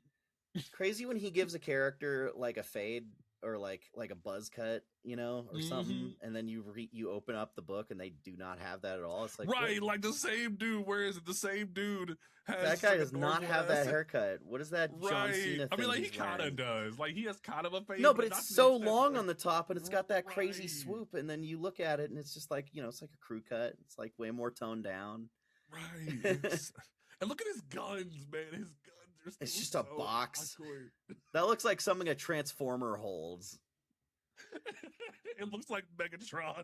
It's crazy when he gives a character like a fade or like a buzz cut, you know, or something, and then you open up the book and they do not have that at all. It's like, right, what? like the same dude. Where is it? The same dude has That guy like a does not normal have ass. that haircut. What is that John Right. Cena I mean, thing like he he's kind wearing? of does. Like he has kind of a fade, No, but but it's not to the so extent long like on the top, and it's got that crazy right, swoop. And then you look at it, and it's just like, you know, it's like a crew cut. It's like way more toned down. right. And look at his guns, man. His guns are It's still just a so box. awkward. That looks like something a transformer holds. It looks like Megatron.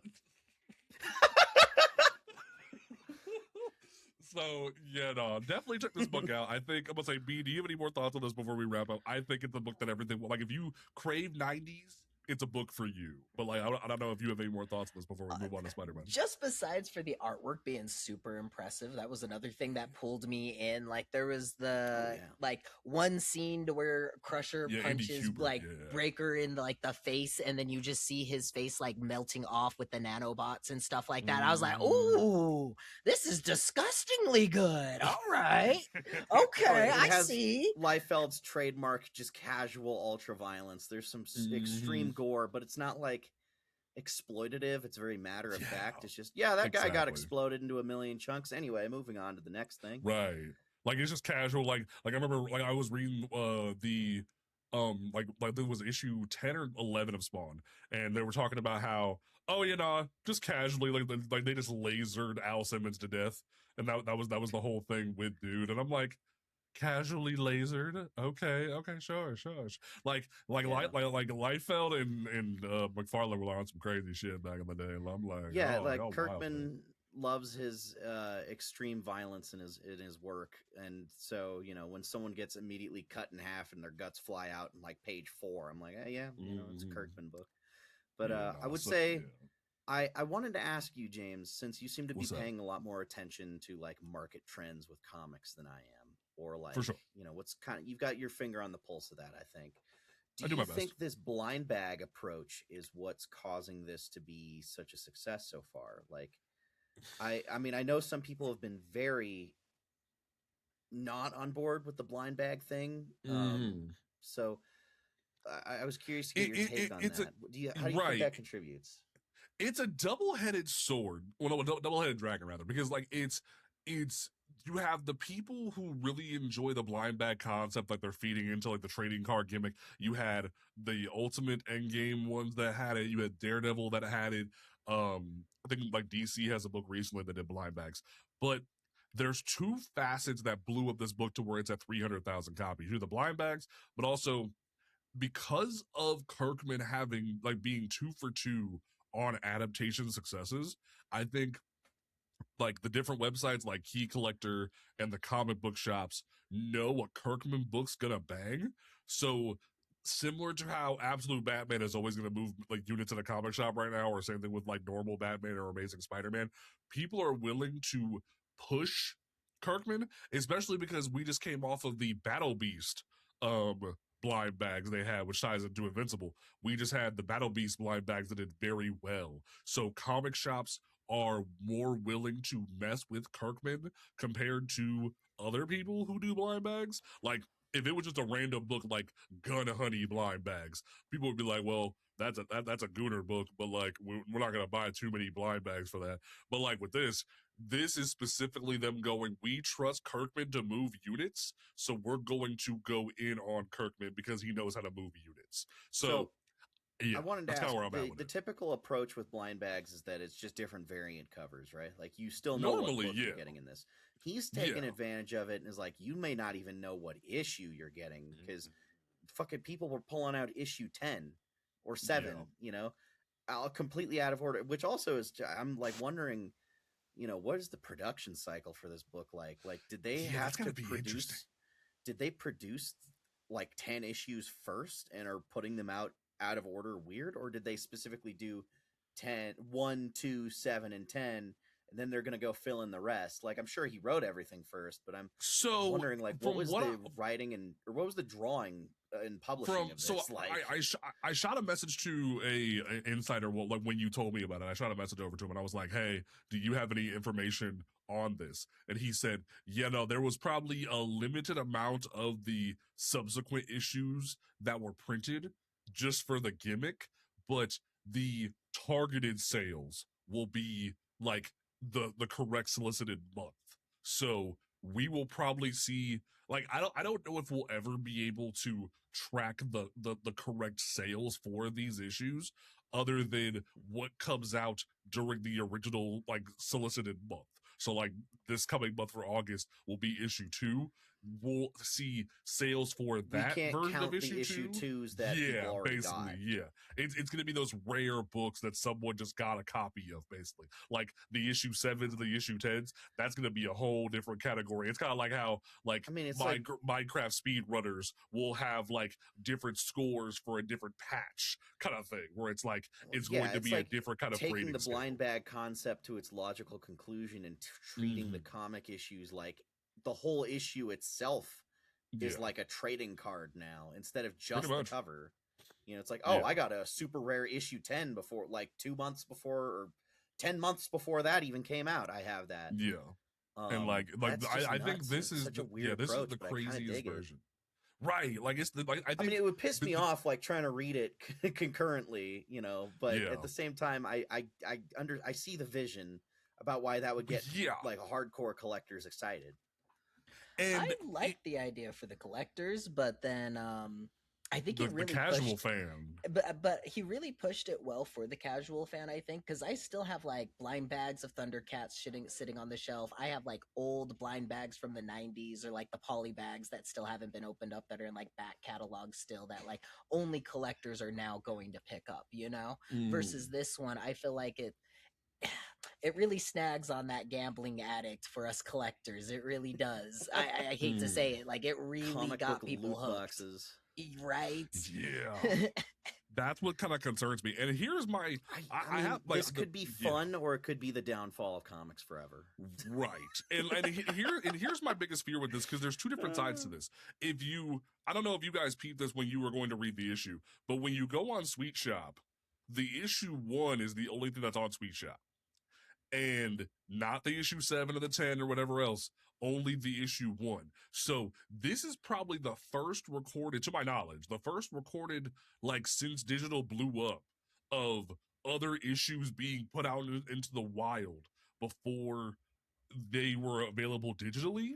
So yeah, no, definitely check this book out. I think I'm gonna say, B, do you have any more thoughts on this before we wrap up? I think it's a book that everything like if you crave 90s, it's a book for you. But like I don't know if you have any more thoughts on this before we move on to Spider-Man. Just besides for the artwork being super impressive, that was another thing that pulled me in. Like, there was the like one scene to where Crusher Andy punches Kubert, like Breaker in like the face, and then you just see his face like melting off with the nanobots and stuff like that. I was like, ooh, this is disgustingly good. All right. Okay, it I has see. Liefeld's trademark, just casual ultra violence. There's some extreme gore, but it's not like exploitative. It's very matter of fact. It's just, that guy got exploded into a million chunks. Anyway, moving on to the next thing. Right. Like it's just casual. Like I remember like I was reading the like there was issue 10 or 11 of Spawn, and they were talking about how, oh, you know, just casually like they just lasered Al Simmons to death, and that was the whole thing with dude, and I'm like, casually lasered, okay, sure. Like Liefeld and McFarlane were on some crazy shit back in the day, and I'm like, like Kirkman loves his extreme violence in his work, and so, you know, when someone gets immediately cut in half and their guts fly out in like page 4, I'm like, you know, it's a Kirkman book. But I would say, I wanted to ask you, James, since you seem to be paying a lot more attention to like market trends with comics than I am, or like, for sure, you know, what's kind of, you've got your finger on the pulse of that, I think. Do you think this blind bag approach is what's causing this to be such a success so far? Like, I mean, I know some people have been very not on board with the blind bag thing. So I was curious to get your take on that. How do you think that contributes? It's a double-headed sword, well, no, double-headed dragon rather, because like it's you have the people who really enjoy the blind bag concept, like they're feeding into like the trading card gimmick. You had the Ultimate Endgame ones that had it. You had Daredevil that had it. I think like DC has a book recently that did blind bags, but there's two facets that blew up this book to where it's at 300,000 copies. You have the blind bags, but also because of Kirkman having like being 2 for 2 on adaptation successes, I think like the different websites like Key Collector and the comic book shops know a Kirkman book's gonna bang. So similar to how Absolute Batman is always gonna move like units in a comic shop right now, or same thing with like normal Batman or Amazing Spider-Man, people are willing to push Kirkman, especially because we just came off of the Battle Beast um blind bags they had, which ties into Invincible. We just had the Battle Beast blind bags that did very well. So comic shops are more willing to mess with Kirkman compared to other people who do blind bags. Like, if it was just a random book like Gun Honey blind bags, people would be like, well, that's a Gooner book, but like we're not gonna buy too many blind bags for that. But like with this is specifically them going, we trust Kirkman to move units, so we're going to go in on Kirkman because he knows how to move units. So yeah, I wanted to that's ask, kind of where I'm at with the it. typical approach with blind bags is that it's just different variant covers, right? Like you still know Normally, what book yeah. you're getting in this. He's taken Yeah. advantage of it and is like, you may not even know what issue you're getting because fucking people were pulling out issue 10 or 7, Yeah. you know, completely out of order, which also is, I'm like wondering, you know, what is the production cycle for this book like? Like, did they Yeah, that's have to gotta be interesting. did they produce like 10 issues first and are putting them out of order weird, or did they specifically do 1, 2, 7, and 10, and then they're gonna go fill in the rest? Like, I'm sure he wrote everything first, but I'm wondering, like, what was the writing or what was the drawing and publishing of this? So like, I shot a message to a insider, well, like when you told me about it, I shot a message over to him and I was like, hey, do you have any information on this? And he said, yeah, no, there was probably a limited amount of the subsequent issues that were printed just for the gimmick, but the targeted sales will be like the correct solicited month. So we will probably see, like, I don't know if we'll ever be able to track the correct sales for these issues other than what comes out during the original like solicited month. So like this coming month for August will be issue 2. We'll see sales for that version of issue 2. That yeah, people already basically, got. yeah. It's gonna be those rare books that someone just got a copy of, basically. Like the issue 7s and the issue 10s, that's gonna be a whole different category. It's kind of like how like, I mean, it's Minecraft speedrunners will have like different scores for a different patch kind of thing, where it's like it's going to be like a different kind of taking the blind bag concept to its logical conclusion and treating the comic issues like the whole issue itself is like a trading card now instead of just the cover. You know, it's like, I got a super rare issue 10 before, like 2 months before, or 10 months before that even came out. I have that. Yeah. And like I think this is such a weird approach, this is the craziest version. Right. Like it's the like, I mean, it would piss me off like trying to read it concurrently, you know, but at the same time I see the vision about why that would get like hardcore collectors excited. And I like the idea for the collectors, but then I think he really the casual fan. But he really pushed it well for the casual fan, I think, because I still have like blind bags of Thundercats sitting on the shelf. I have like old blind bags from the 90s, or like the poly bags that still haven't been opened up that are in like back catalogs still, that like only collectors are now going to pick up, you know? Versus this one, I feel like it really snags on that gambling addict for us collectors. It really does. I hate to say it, like it really got people hooked. Boxes. Right? Yeah. That's what kind of concerns me. And here's my I have like this could be fun or it could be the downfall of comics forever. Right. And here's my biggest fear with this, because there's two different sides to this. I don't know if you guys peeped this when you were going to read the issue, but when you go on Sweet Shop, the issue 1 is the only thing that's on Sweet Shop. And not the issue 7 or the 10 or whatever else, only the issue 1. So this is probably the first recorded, to my knowledge, like since digital blew up, of other issues being put out into the wild before they were available digitally.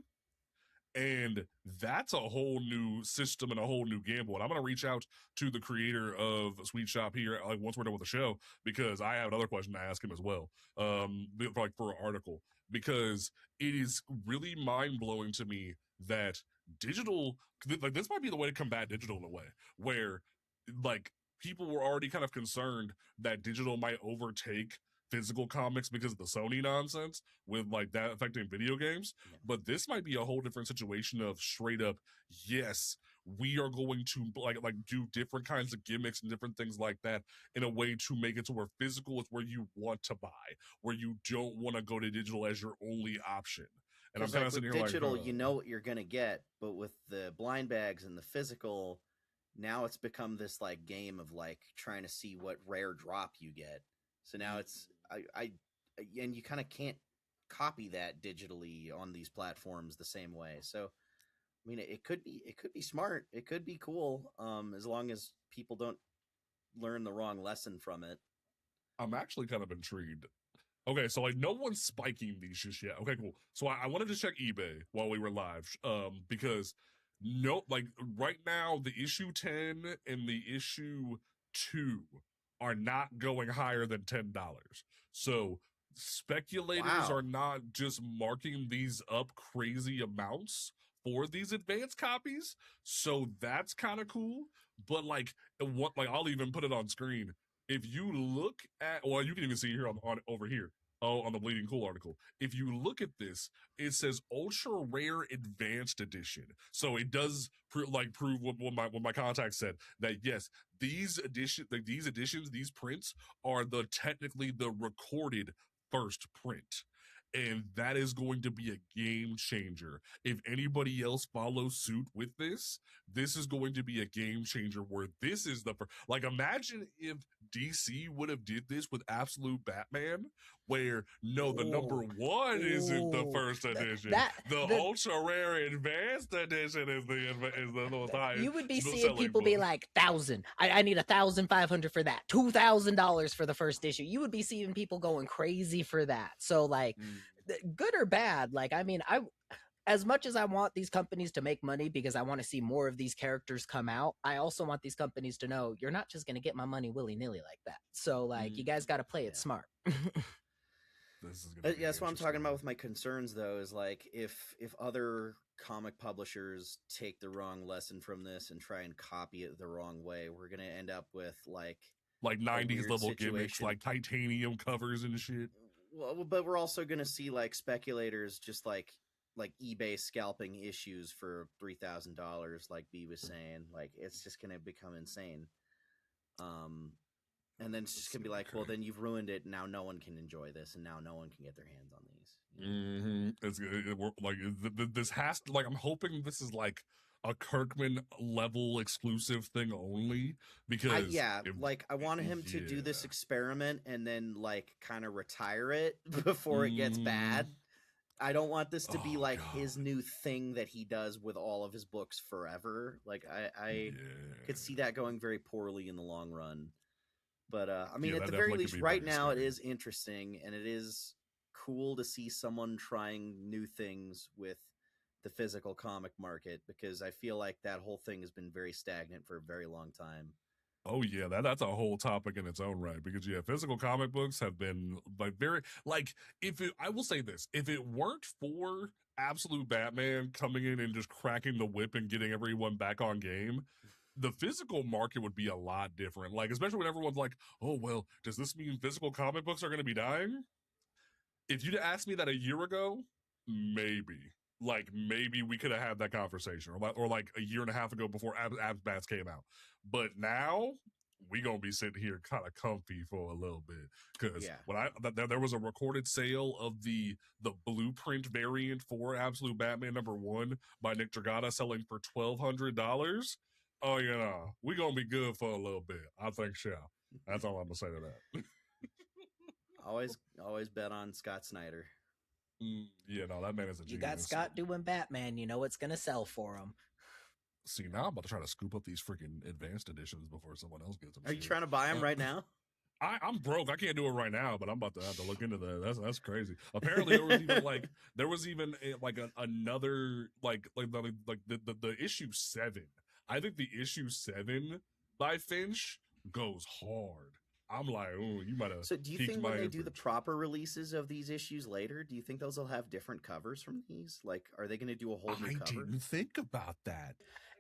And that's a whole new system and a whole new gamble. And I'm going to reach out to the creator of Sweet Shop here, like once we're done with the show, because I have another question to ask him as well, like for an article, because it is really mind blowing to me that digital, like this might be the way to combat digital in a way, where like people were already kind of concerned that digital might overtake physical comics because of the Sony nonsense with like that affecting video games. Yeah. But this might be a whole different situation of straight up, yes, we are going to like do different kinds of gimmicks and different things like that in a way to make it to where physical is where you want to buy, where you don't want to go to digital as your only option. And I'm Because kind like of sitting with here digital, like, you know what you're gonna get, but with the blind bags and the physical, now it's become this like game of like trying to see what rare drop you get. So now it's I and you kind of can't copy that digitally on these platforms the same way. So I mean, it could be smart, it could be cool, as long as people don't learn the wrong lesson from it. I'm actually kind of intrigued. Okay, so like no one's spiking these just yet. Okay, cool. So I wanted to check eBay while we were live, because no, like right now the issue 10 and the issue 2 are not going higher than $10. So speculators Wow. are not just marking these up crazy amounts for these advanced copies. So that's kind of cool. But like what, like I'll even put it on screen. If you look at, well, you can even see here on over here. Oh, on the Bleeding Cool article. If you look at this, it says Ultra Rare Advanced Edition. So it does prove what my contact said, that yes, these editions, these prints are the technically the recorded first print. And that is going to be a game changer. If anybody else follows suit with this, this is going to be a game changer where this is the first. Like, imagine if DC would have did this with Absolute Batman, where no, the number Oh, one isn't the oh, first edition. that The the ultra rare advanced edition is the most high you would be seeing selling people be book. like 1,000. I need 1,500 for that. $2,000 for the first issue. You would be seeing people going crazy for that. So like, Mm. good or bad, like I mean, I as much as I want these companies to make money because I want to see more of these characters come out, I also want these companies to know you're not just going to get my money willy nilly like that. So like, you guys got to play it Yeah. smart. This is gonna be Yeah, that's what I'm talking interesting. about with my concerns, though, is like if other comic publishers take the wrong lesson from this and try and copy it the wrong way, we're gonna end up with like Like a 90s weird level gimmicks, situation. like titanium covers and shit. Well, but we're also gonna see like speculators just like eBay scalping issues for $3,000, like B was saying. Like it's just gonna become insane. Um, and then it's just gonna be like, well, then you've ruined it. Now no one can enjoy this, and now no one can get their hands on these. It's like this has to, like, I'm hoping this is like a Kirkman level exclusive thing only, because Like I want him to do this experiment and then like kind of retire it before it gets bad. I don't want this to be like his new thing that he does with all of his books forever. Like I could see that going very poorly in the long run. But I mean, at the very least, right now it is interesting, and it is cool to see someone trying new things with the physical comic market, because I feel like that whole thing has been very stagnant for a very long time. Oh yeah, that's a whole topic in its own right, because yeah, physical comic books have been like very like, I will say this, if it weren't for Absolute Batman coming in and just cracking the whip and getting everyone back on game, the physical market would be a lot different. Like, especially when everyone's like, "Oh well, does this mean physical comic books are going to be dying?" If you'd asked me that a year ago, maybe. Like, maybe we could have had that conversation, or like a year and a half ago before Abs Bats came out. But now we gonna be sitting here kind of comfy for a little bit, because when there was a recorded sale of the blueprint variant for Absolute Batman #1 by Nick Dragata selling for $1,200. Oh, you know, we gonna be good for a little bit, I think. So that's all I'm gonna say to that. Always bet on Scott Snyder. Yeah, no, that man is a genius. You got Scott doing Batman, you know it's gonna sell for him. See, now I'm about to try to scoop up these freaking advanced editions before someone else gets them. Are you trying to buy them right now? I'm broke. I can't do it right now, but I'm about to have to look into that. That's crazy. Apparently, there was even another the issue 7. I think the issue 7 by Finch goes hard. I'm like, oh, you might have. So, do you think when they do the proper releases of these issues later, do you think those will have different covers from these? Like, are they going to do a whole new cover? I didn't think about that.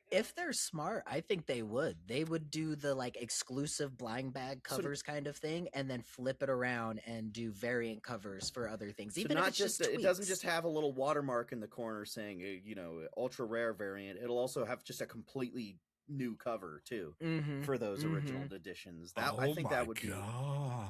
If they're smart, I think they would. They would do the like exclusive blind bag So covers kind of thing, and then flip it around and do variant covers for other things, So even if not it's just just it doesn't tweaks. just have a little watermark in the corner saying ultra rare variant. It'll also have just a completely new cover too Mm-hmm. for those original Mm-hmm. editions. That I Oh think my that would be. god.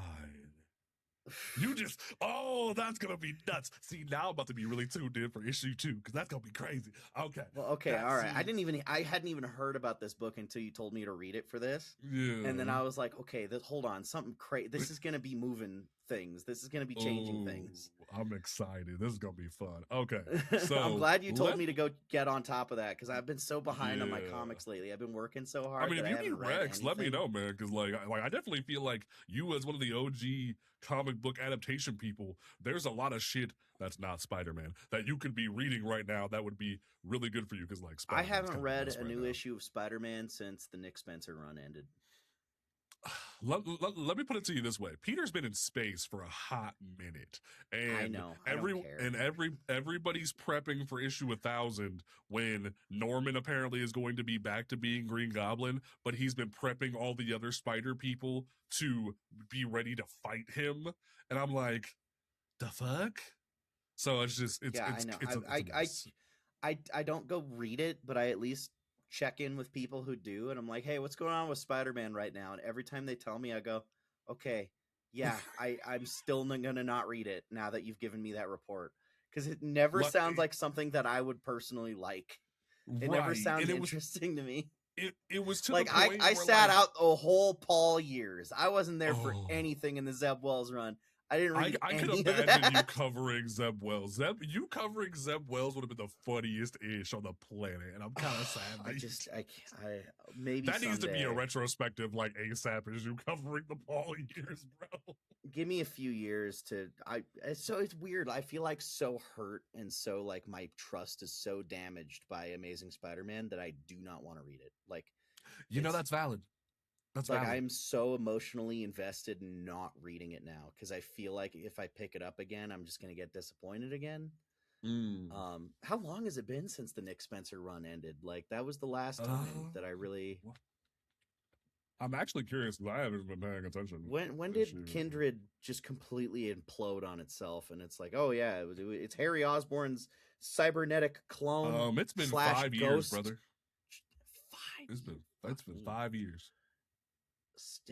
You just, that's gonna be nuts. See, now I'm about to be really tuned in for issue 2 because that's gonna be crazy. Okay. Well, okay, That all right. scene- I hadn't even heard about this book until you told me to read it for this, Yeah. and then I was like, okay, hold on, something crazy. This is gonna be moving things. This is gonna be changing things. I'm excited. This is gonna be fun. Okay. So I'm glad you told me to go get on top of that because I've been so behind on my Yeah. comics lately. I've been working so hard. I mean, that if I you haven't need read Rex, let me anything. know, man. Because I definitely feel like you, as one of the OG comic book adaptation people, there's a lot of shit that's not Spider-Man that you could be reading right now that would be really good for you. Because like, I Spider-Man's haven't kinda read mess a right new now. issue of Spider-Man since the Nick Spencer run ended. Let me put it to you this way: Peter's been in space for a hot minute, and I know. I don't care. everybody's prepping for issue 1,000 when Norman apparently is going to be back to being Green Goblin, but he's been prepping all the other Spider people to be ready to fight him, and I'm like, the fuck. So it's just Yeah, I know. it's a mess. I don't go read it, but I at least check in with people who do, and I'm like, hey, what's going on with Spider-Man right now? And every time they tell me, I go, okay, yeah, I'm still gonna not read it now that you've given me that report because it never Like, sounds like something that I would personally like. It never right, sounds and interesting to me. it was to Like the point I where sat like, out a whole Paul years. I wasn't there for oh. anything in the Zeb Wells run. I didn't I read could any of imagine you that. covering Zeb Wells. You covering Zeb Wells would have been the funniest ish on the planet, and I'm kind of sad. I maybe that needs to be a someday. retrospective, like ASAP, as you covering the Paul years, bro. Give me a few years to it's weird. I feel like so hurt and so like my trust is so damaged by Amazing Spider-Man that I do not want to read it. Like You know it's that's valid. That's like valid. I'm so emotionally invested in not reading it now because I feel like if I pick it up again, I'm just gonna get disappointed again. Mm. How long has it been since the Nick Spencer run ended? Like that was the last time that I really. I'm actually curious because I haven't been paying attention. When did Kindred just completely implode on itself? And it's like, oh yeah, it's Harry Osborn's cybernetic clone. It's been slash 5 years, ghost. brother. 5 It's been 5 years.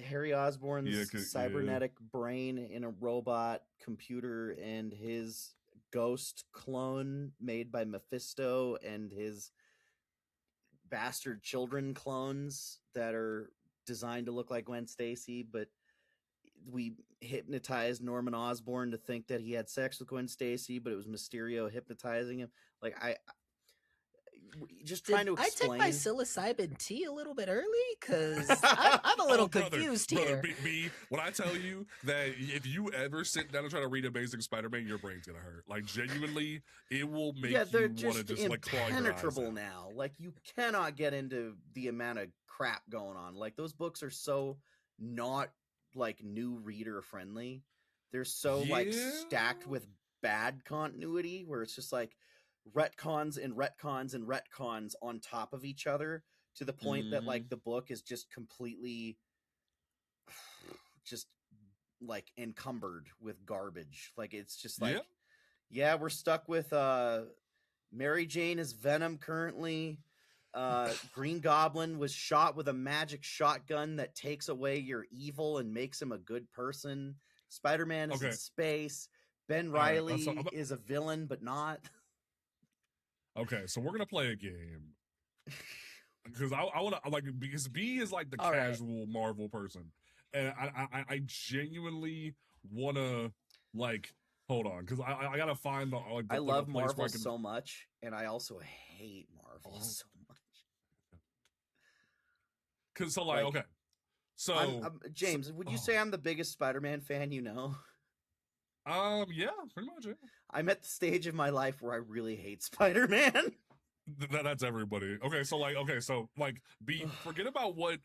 Harry Osborn's Yeah, cybernetic brain in a robot computer and his ghost clone made by Mephisto and his bastard children clones that are designed to look like Gwen Stacy, but we hypnotized Norman Osborn to think that he had sex with Gwen Stacy, but it was Mysterio hypnotizing him. Like I just trying to explain. I took my psilocybin tea a little bit early because I'm a little confused here. B, when I tell you that if you ever sit down and try to read Amazing Spider-Man, your brain's gonna hurt. Like genuinely, it will make you want to just like claw your eyes impenetrable out. now. Like you cannot get into the amount of crap going on. Like those books are so not like new reader friendly. They're so like stacked with bad continuity where it's just like retcons and retcons and retcons on top of each other to the point that like the book is just completely just like encumbered with garbage. Like it's just like yeah, we're stuck with Mary Jane as Venom currently. Green Goblin was shot with a magic shotgun that takes away your evil and makes him a good person. Spider-Man is in space. Ben Reilly is a villain, but not. Okay, so we're gonna play a game because I want to like because B is like the casual Marvel person, and I genuinely want to like hold on because I gotta find the like. I love Marvel so much, and I also hate Marvel so much. Because so like okay, so James, would you say I'm the biggest Spider-Man fan you know? Yeah, pretty much. Yeah. I'm at the stage of my life where I really hate Spider-Man. That's everybody. Okay, so B, forget about what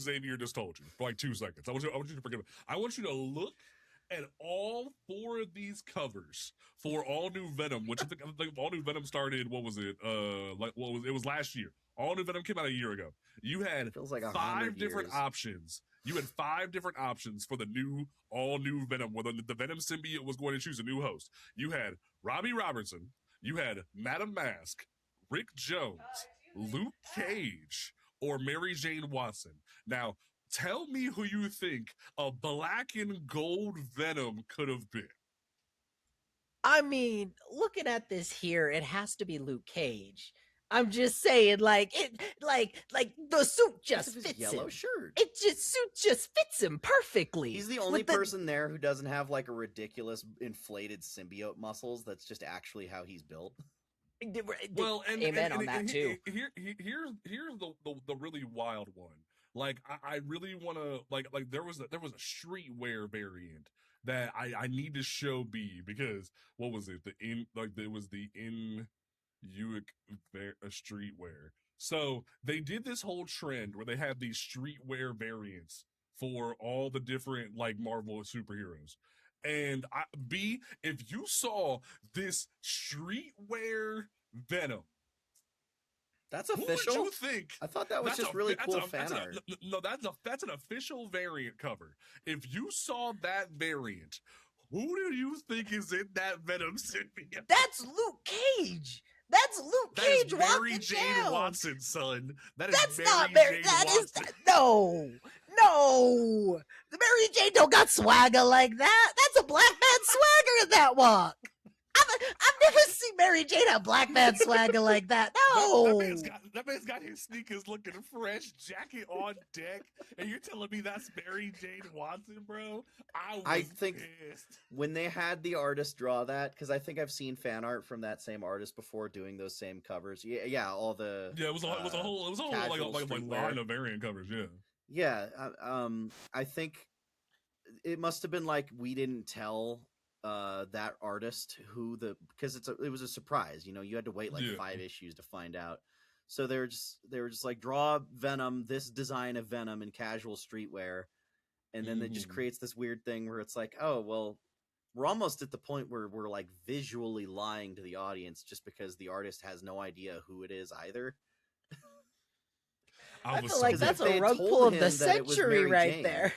Xavier just told you for like 2 seconds. I want you to forget. I want you to look And all 4 of these covers for All New Venom, which I think All New Venom started, what was it? It was last year. All New Venom came out a year ago. You had Feels like 5 different years. options. You had 5 different options for the all new Venom, where the Venom symbiote was going to choose a new host. You had Robbie Robertson, you had Madam Mask, Rick Jones, Luke Cage, or Mary Jane Watson. Now, tell me who you think a black and gold Venom could have been. I mean, looking at this here, it has to be Luke Cage. I'm just saying, like the suit just fits yellow him. shirt. Suit just fits him perfectly. He's the only person there who doesn't have like a ridiculous inflated symbiote muscles. That's just actually how he's built. Well, amen on that too. Here's the really wild one. Like I really want to like there was a streetwear variant that I need to show B, because what was it, there was the Uick streetwear. So they did this whole trend where they had these streetwear variants for all the different like Marvel superheroes. And B, if you saw this streetwear Venom, that's official. Who would you think? I thought that was just really cool fan art. No, that's an official variant cover. If you saw that variant, who do you think is in that Venom symbiote? That's Luke Cage. That's Luke Cage. That is Mary Jane Watson, son. That's not Mary. No. The Mary Jane don't got swagger like that. That's a black man swagger in that walk. I've never seen Mary Jane have black man swagger like that. No. That man's got his sneakers looking fresh, jacket on deck, and you're telling me that's Mary Jane Watson, bro? I think pissed. When they had the artist draw that, because I think I've seen fan art from that same artist before doing those same covers. Yeah, all the it was a whole like line of variant covers. Yeah, I think it must have been like we didn't tell that artist because it was a surprise. You had to wait like 5 issues to find out. So they were just like, draw Venom, this design of Venom in casual streetwear, and then it just creates this weird thing where it's like, oh well, we're almost at the point where we're like visually lying to the audience just because the artist has no idea who it is either. I feel like that's a rug pull of the century right there.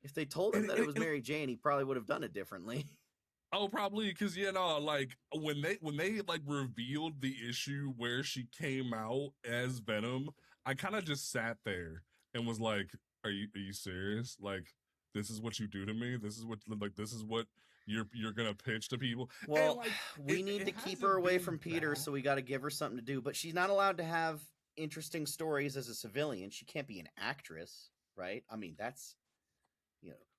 If they told him that it was Mary Jane, he probably would have done it differently. Oh, probably, because like when they like revealed the issue where she came out as Venom, I kind of just sat there and was like, "Are you serious? Like, this is what you do to me? This is what you're gonna pitch to people?" Well, we need to keep her away from Peter, so we got to give her something to do. But she's not allowed to have interesting stories as a civilian. She can't be an actress, right? I mean, that's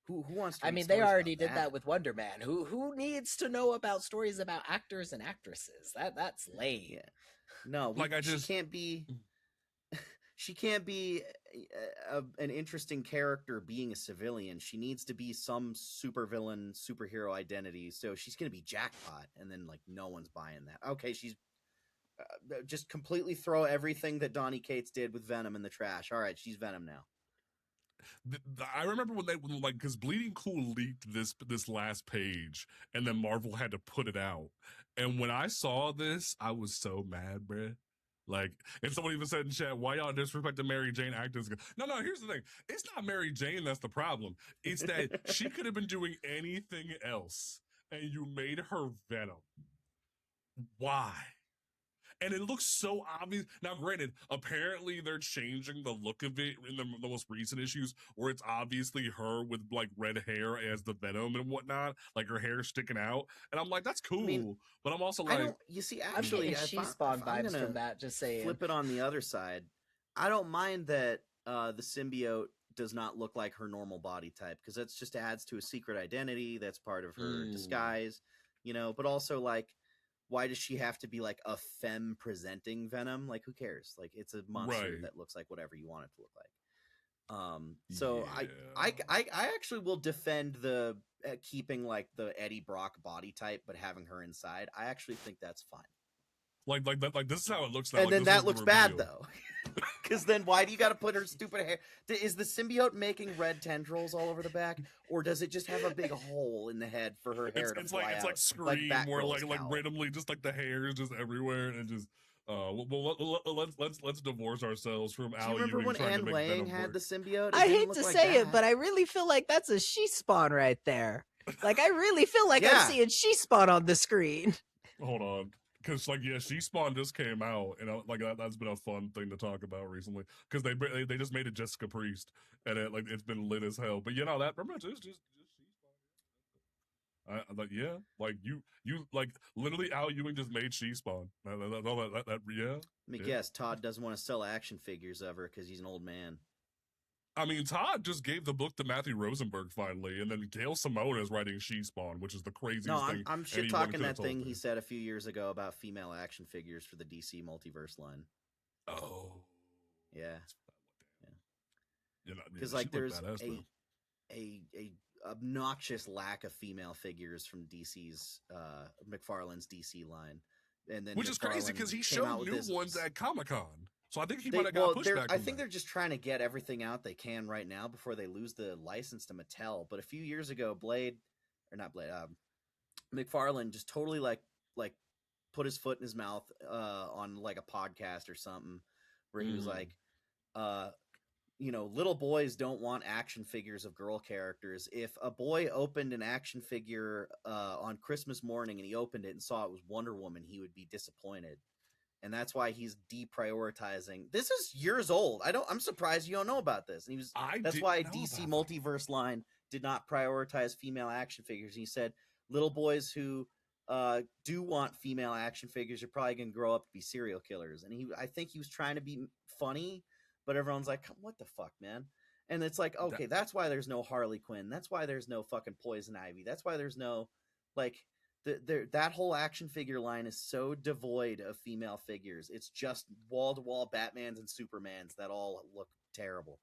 who wants to. I mean, they already did that with Wonder Man. Who needs to know about stories about actors and actresses? That's lame. Yeah. No, she can't be. She can't be an interesting character being a civilian. She needs to be some supervillain, superhero identity. So she's going to be Jackpot, and then like no one's buying that. Okay, she's just completely throw everything that Donny Cates did with Venom in the trash. All right, she's Venom now. I remember when because Bleeding Cool leaked this last page, and then Marvel had to put it out. And when I saw this, I was so mad, bruh. Like, and someone even said in chat, "Why y'all disrespecting Mary Jane actors?" No. Here's the thing: it's not Mary Jane that's the problem. It's that she could have been doing anything else, and you made her Venom. Why? And it looks so obvious. Now, granted, apparently they're changing the look of it in the most recent issues, where it's obviously her with like red hair as the Venom and whatnot, like her hair sticking out. And I'm like, that's cool. I mean, but I'm also like, you see, actually, she spawned vibes from that. Just saying. Flip it on the other side. I don't mind that the symbiote does not look like her normal body type, because that just adds to a secret identity. That's part of her disguise, But also, like, why does she have to be like a femme presenting Venom? Like, who cares? Like, it's a monster that looks like whatever you want it to look like. So I actually will defend the keeping like the Eddie Brock body type, but having her inside. I actually think that's fine. like that, like this is how it looks now. And like, then this that was the looks bad reveal. though. Because then why do you got to put her stupid hair? Is the symbiote making red tendrils all over the back, or does it just have a big hole in the head for her hair to fly It's out? like Scream, where Batgirl's like cowl. randomly just like the hair is just everywhere and just. Let's divorce ourselves from Do Al you remember Ewing when trying Anne to make Lang Venom had work. the symbiote? I didn't hate look to like say it, that. but I really feel like that's a she-spawn right there. Like, I really feel like I'm Yeah. seeing she-spawn on the screen. Hold on, because like She Spawn just came out, and like that's been a fun thing to talk about recently. Because they just made it Jessica Priest, and it's been lit as hell. But that remember it's just She Spawn. I like like you like literally Al Ewing just made She Spawn. That Let me guess, Todd doesn't want to sell action figures of her because he's an old man. I mean, Todd just gave the book to Matthew Rosenberg finally, and then Gail Simone is writing She Spawn, which is the craziest thing. I'm shit anyone talking could have that thing told he me. said a few years ago about female action figures for the DC multiverse line. Oh, Yeah. Yeah. Because like there's a obnoxious lack of female figures from DC's McFarlane's DC line, and then which is crazy because he showed new ones at Comic-Con. So I think he might have got pushback. I think they're just trying to get everything out they can right now before they lose the license to Mattel. But a few years ago, McFarlane just totally like put his foot in his mouth on like a podcast or something where he was like, little boys don't want action figures of girl characters. If a boy opened an action figure on Christmas morning and he opened it and saw it was Wonder Woman, he would be disappointed. And that's why he's deprioritizing. This is years old. I'm surprised you don't know about this. And that's why DC Multiverse line did not prioritize female action figures. He said little boys who do want female action figures are probably going to grow up to be serial killers. And I think he was trying to be funny, but everyone's like, what the fuck, man? And it's like, okay, that's why there's no Harley Quinn. That's why there's no fucking Poison Ivy. That's why there's no like. That whole action figure line is so devoid of female figures. It's just wall-to-wall Batmans and Supermans that all look terrible.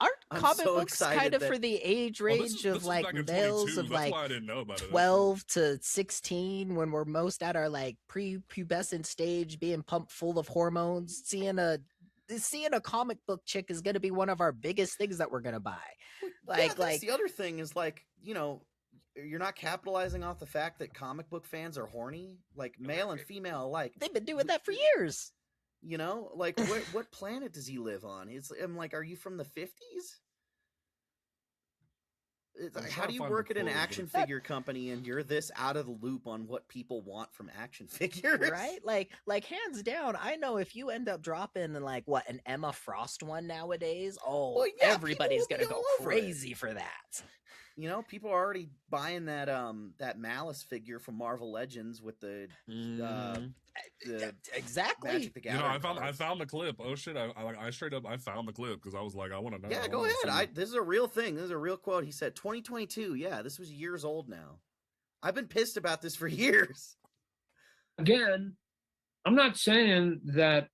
Aren't comic books kind of for the age range of like males of like 12 to 16 when we're most at our like pre-pubescent stage, being pumped full of hormones? Seeing a comic book chick is going to be one of our biggest things that we're going to buy. Like the other thing is like, you're not capitalizing off the fact that comic book fans are horny, like male and female alike. They've been doing that for years. Like what planet does he live on? I'm like, are you from the 50s? How do you work at an action figure company and you're this out of the loop on what people want from action figures? Right? Like hands down, I know if you end up dropping like an Emma Frost one nowadays, everybody's gonna go crazy for that. People are already buying that Malice figure from Marvel Legends with the exactly. Magic the Gathering. I found the clip. Oh shit! I straight up found the clip because I was like, I want to know. Yeah, go ahead. This is a real thing. This is a real quote. He said, "2022. Yeah, this was years old now. I've been pissed about this for years." Again, I'm not saying that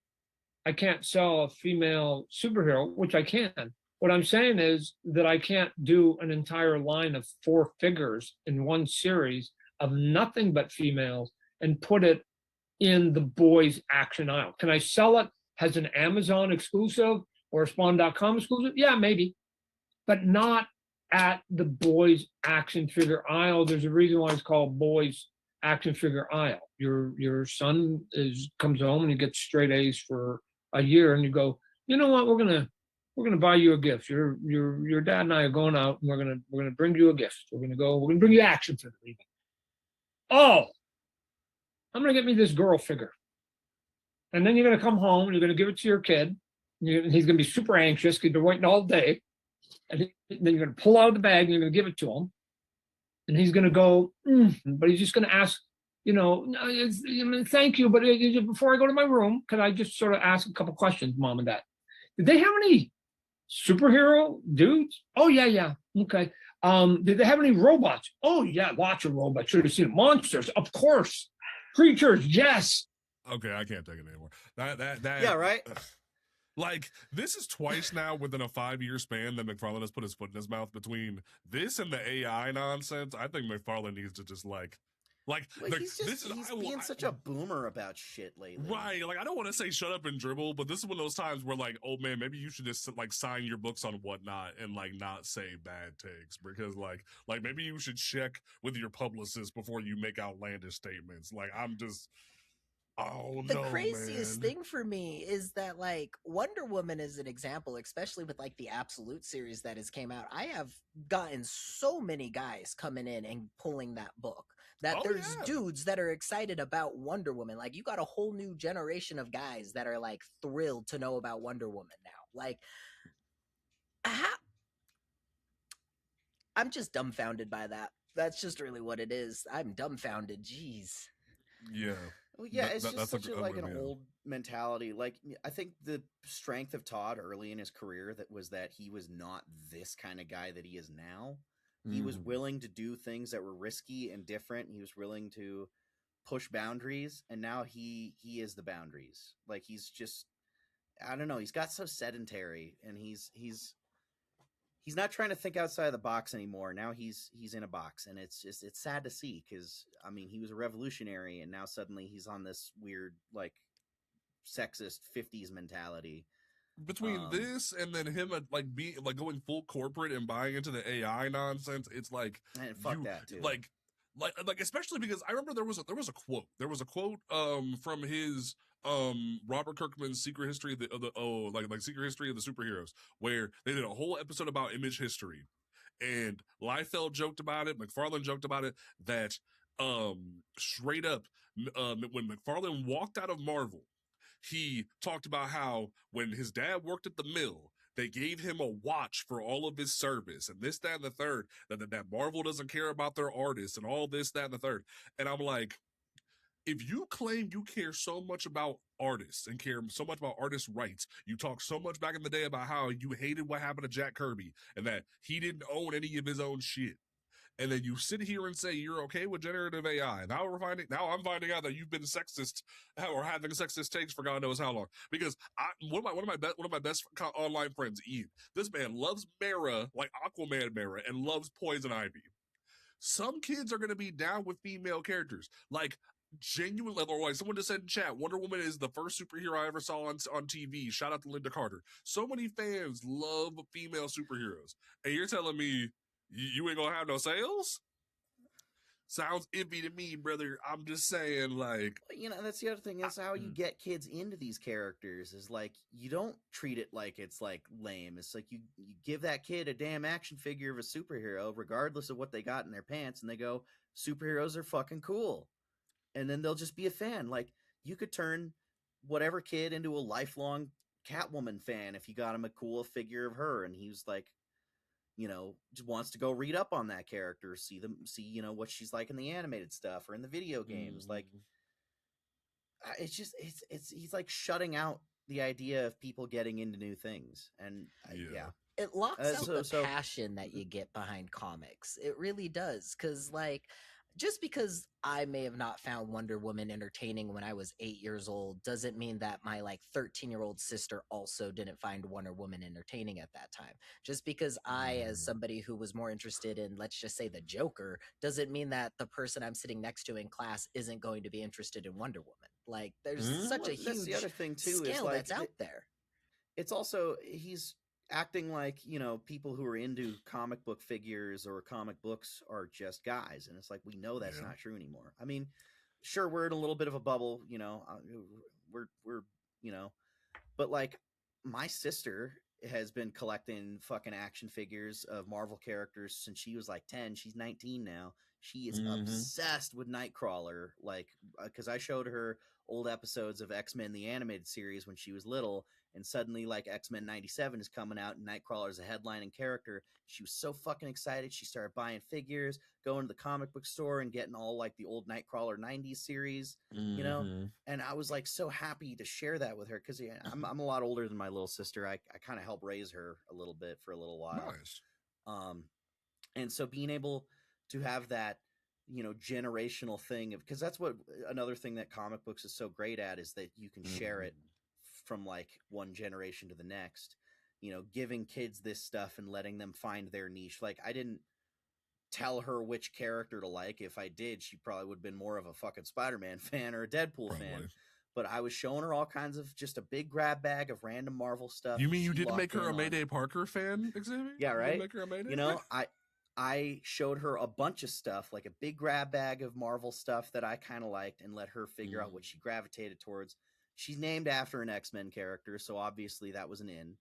I can't sell a female superhero, which I can. What I'm saying is that I can't do an entire line of 4 figures in one series of nothing but females and put it in the boys action aisle. Can I sell it as an Amazon exclusive or a Spawn.com exclusive? Yeah, maybe, but not at the boys action figure aisle. There's a reason why it's called boys action figure aisle. Your son comes home and he gets straight A's for a year, and you go, you know what, we're gonna buy you a gift. Your dad and I are going out, and we're gonna bring you a gift. We're gonna bring you action figure. Oh, I'm gonna get me this girl figure, and then you're gonna come home and you're gonna give it to your kid. And he's gonna be super anxious because you've been waiting all day, and then you're gonna pull out of the bag and you're gonna give it to him, and he's gonna go, but he's just gonna ask, thank you, but before I go to my room, can I just sort of ask a couple questions, Mom and Dad? Did they have any superhero dudes? Oh, yeah. Okay. Did they have any robots? Oh, yeah, lots of robots. Should have seen monsters, of course. Creatures, yes. Okay, I can't take it anymore. That yeah, right. Like, this is twice now within a 5-year span that McFarlane has put his foot in his mouth. Between this and the AI nonsense, I think McFarlane needs to just like Like he's being such a boomer about shit lately. Right. Like, I don't want to say shut up and dribble, but this is one of those times where, like, oh man, maybe you should just like sign your books on whatnot and like not say bad takes, because like maybe you should check with your publicist before you make outlandish statements. Like, I'm just, oh The no, craziest man. thing for me is that like Wonder Woman is an example, especially with like the Absolute series that has came out. I have gotten so many guys coming in and pulling that book that Oh, there's yeah. dudes that are excited about Wonder Woman. Like you got a whole new generation of guys that are like thrilled to know about Wonder Woman now. Like I'm just dumbfounded by that. That's just really what it is. I'm dumbfounded. Jeez. Yeah. Well, yeah, it's that's just such a like good an one, yeah. old mentality. Like, I think the strength of Todd early in his career that he was not this kind of guy that he is now. He was willing to do things that were risky and different. He was willing to push boundaries, and now he is the boundaries. Like, he's just, I don't know. He's got so sedentary, and he's not trying to think outside the box anymore. Now he's in a box, and it's sad to see, because I mean, he was a revolutionary, and now suddenly he's on this weird like sexist 50s mentality. Between this and then him like being like going full corporate and buying into the AI nonsense, it's like, And fuck that too. like especially because I remember there was a quote from his Robert Kirkman's Secret History of the Secret History of the Superheroes, where they did a whole episode about image history, and Liefeld joked about it, McFarlane joked about it, that straight up when McFarlane walked out of Marvel, he talked about how when his dad worked at the mill, they gave him a watch for all of his service and this, that, and the third, that Marvel doesn't care about their artists and all this, that, and the third. And I'm like, if you claim you care so much about artists and care so much about artists' rights, you talk so much back in the day about how you hated what happened to Jack Kirby and that he didn't own any of his own shit, and then you sit here and say you're okay with generative AI. Now I'm finding out that you've been sexist or having sexist takes for God knows how long. Because one of my best online friends, Ian, this man loves Mara, like Aquaman Mara, and loves Poison Ivy. Some kids are going to be down with female characters, like genuine, or like someone just said in chat, Wonder Woman is the first superhero I ever saw on TV. Shout out to Linda Carter. So many fans love female superheroes, and you're telling me you ain't gonna have no sales? Sounds iffy to me, brother. I'm just saying, like, you know, that's the other thing, is how you get kids into these characters is like, you don't treat it like it's like lame. It's like you give that kid a damn action figure of a superhero, regardless of what they got in their pants, and they go, superheroes are fucking cool. And then they'll just be a fan. Like, you could turn whatever kid into a lifelong Catwoman fan if you got him a cool figure of her, and he was like, you know, just wants to go read up on that character, see, you know, what she's like in the animated stuff or in the video games. Like, it's just, he's like shutting out the idea of people getting into new things. And yeah. It locks out the passion that you get behind comics. It really does. Because, like, just because I may have not found Wonder Woman entertaining when I was 8 years old doesn't mean that my like 13-year-old sister also didn't find Wonder Woman entertaining at that time. Just because I, as somebody who was more interested in, let's just say, the Joker, doesn't mean that the person I'm sitting next to in class isn't going to be interested in Wonder Woman. Like, there's such a huge the other thing too, scale is like, that's out there. It's also, he's acting like, you know, people who are into comic book figures or comic books are just guys, and it's like, we know that's not true anymore. I mean, sure, we're in a little bit of a bubble, you know, we're you know, but like, my sister has been collecting fucking action figures of Marvel characters since she was like 10. She's 19 now. She is obsessed with Nightcrawler, like, because I showed her old episodes of X-Men the animated series when she was little, and suddenly like X-Men 97 is coming out and Nightcrawler is a headlining character. She was so fucking excited. She started buying figures, going to the comic book store and getting all like the old Nightcrawler 90s series, you know? And I was like so happy to share that with her, because I'm a lot older than my little sister. I kind of helped raise her a little bit for a little while. Nice. And so being able to have that, you know, generational thing, because that's what another thing that comic books is so great at, is that you can share it from like one generation to the next, you know, giving kids this stuff and letting them find their niche. Like, I didn't tell her which character to like. If I did, she probably would have been more of a fucking Spider-Man fan or a Deadpool fan. Probably. But I was showing her all kinds of just a big grab bag of random Marvel stuff. You mean you She didn't make locked her a in Mayday on- Parker fan, Xavier? Yeah, You right? didn't make her a Mayday? You know, I showed her a bunch of stuff, like a big grab bag of Marvel stuff that I kind of liked, and let her figure out what she gravitated towards. She's named after an X-Men character, so obviously that was an in.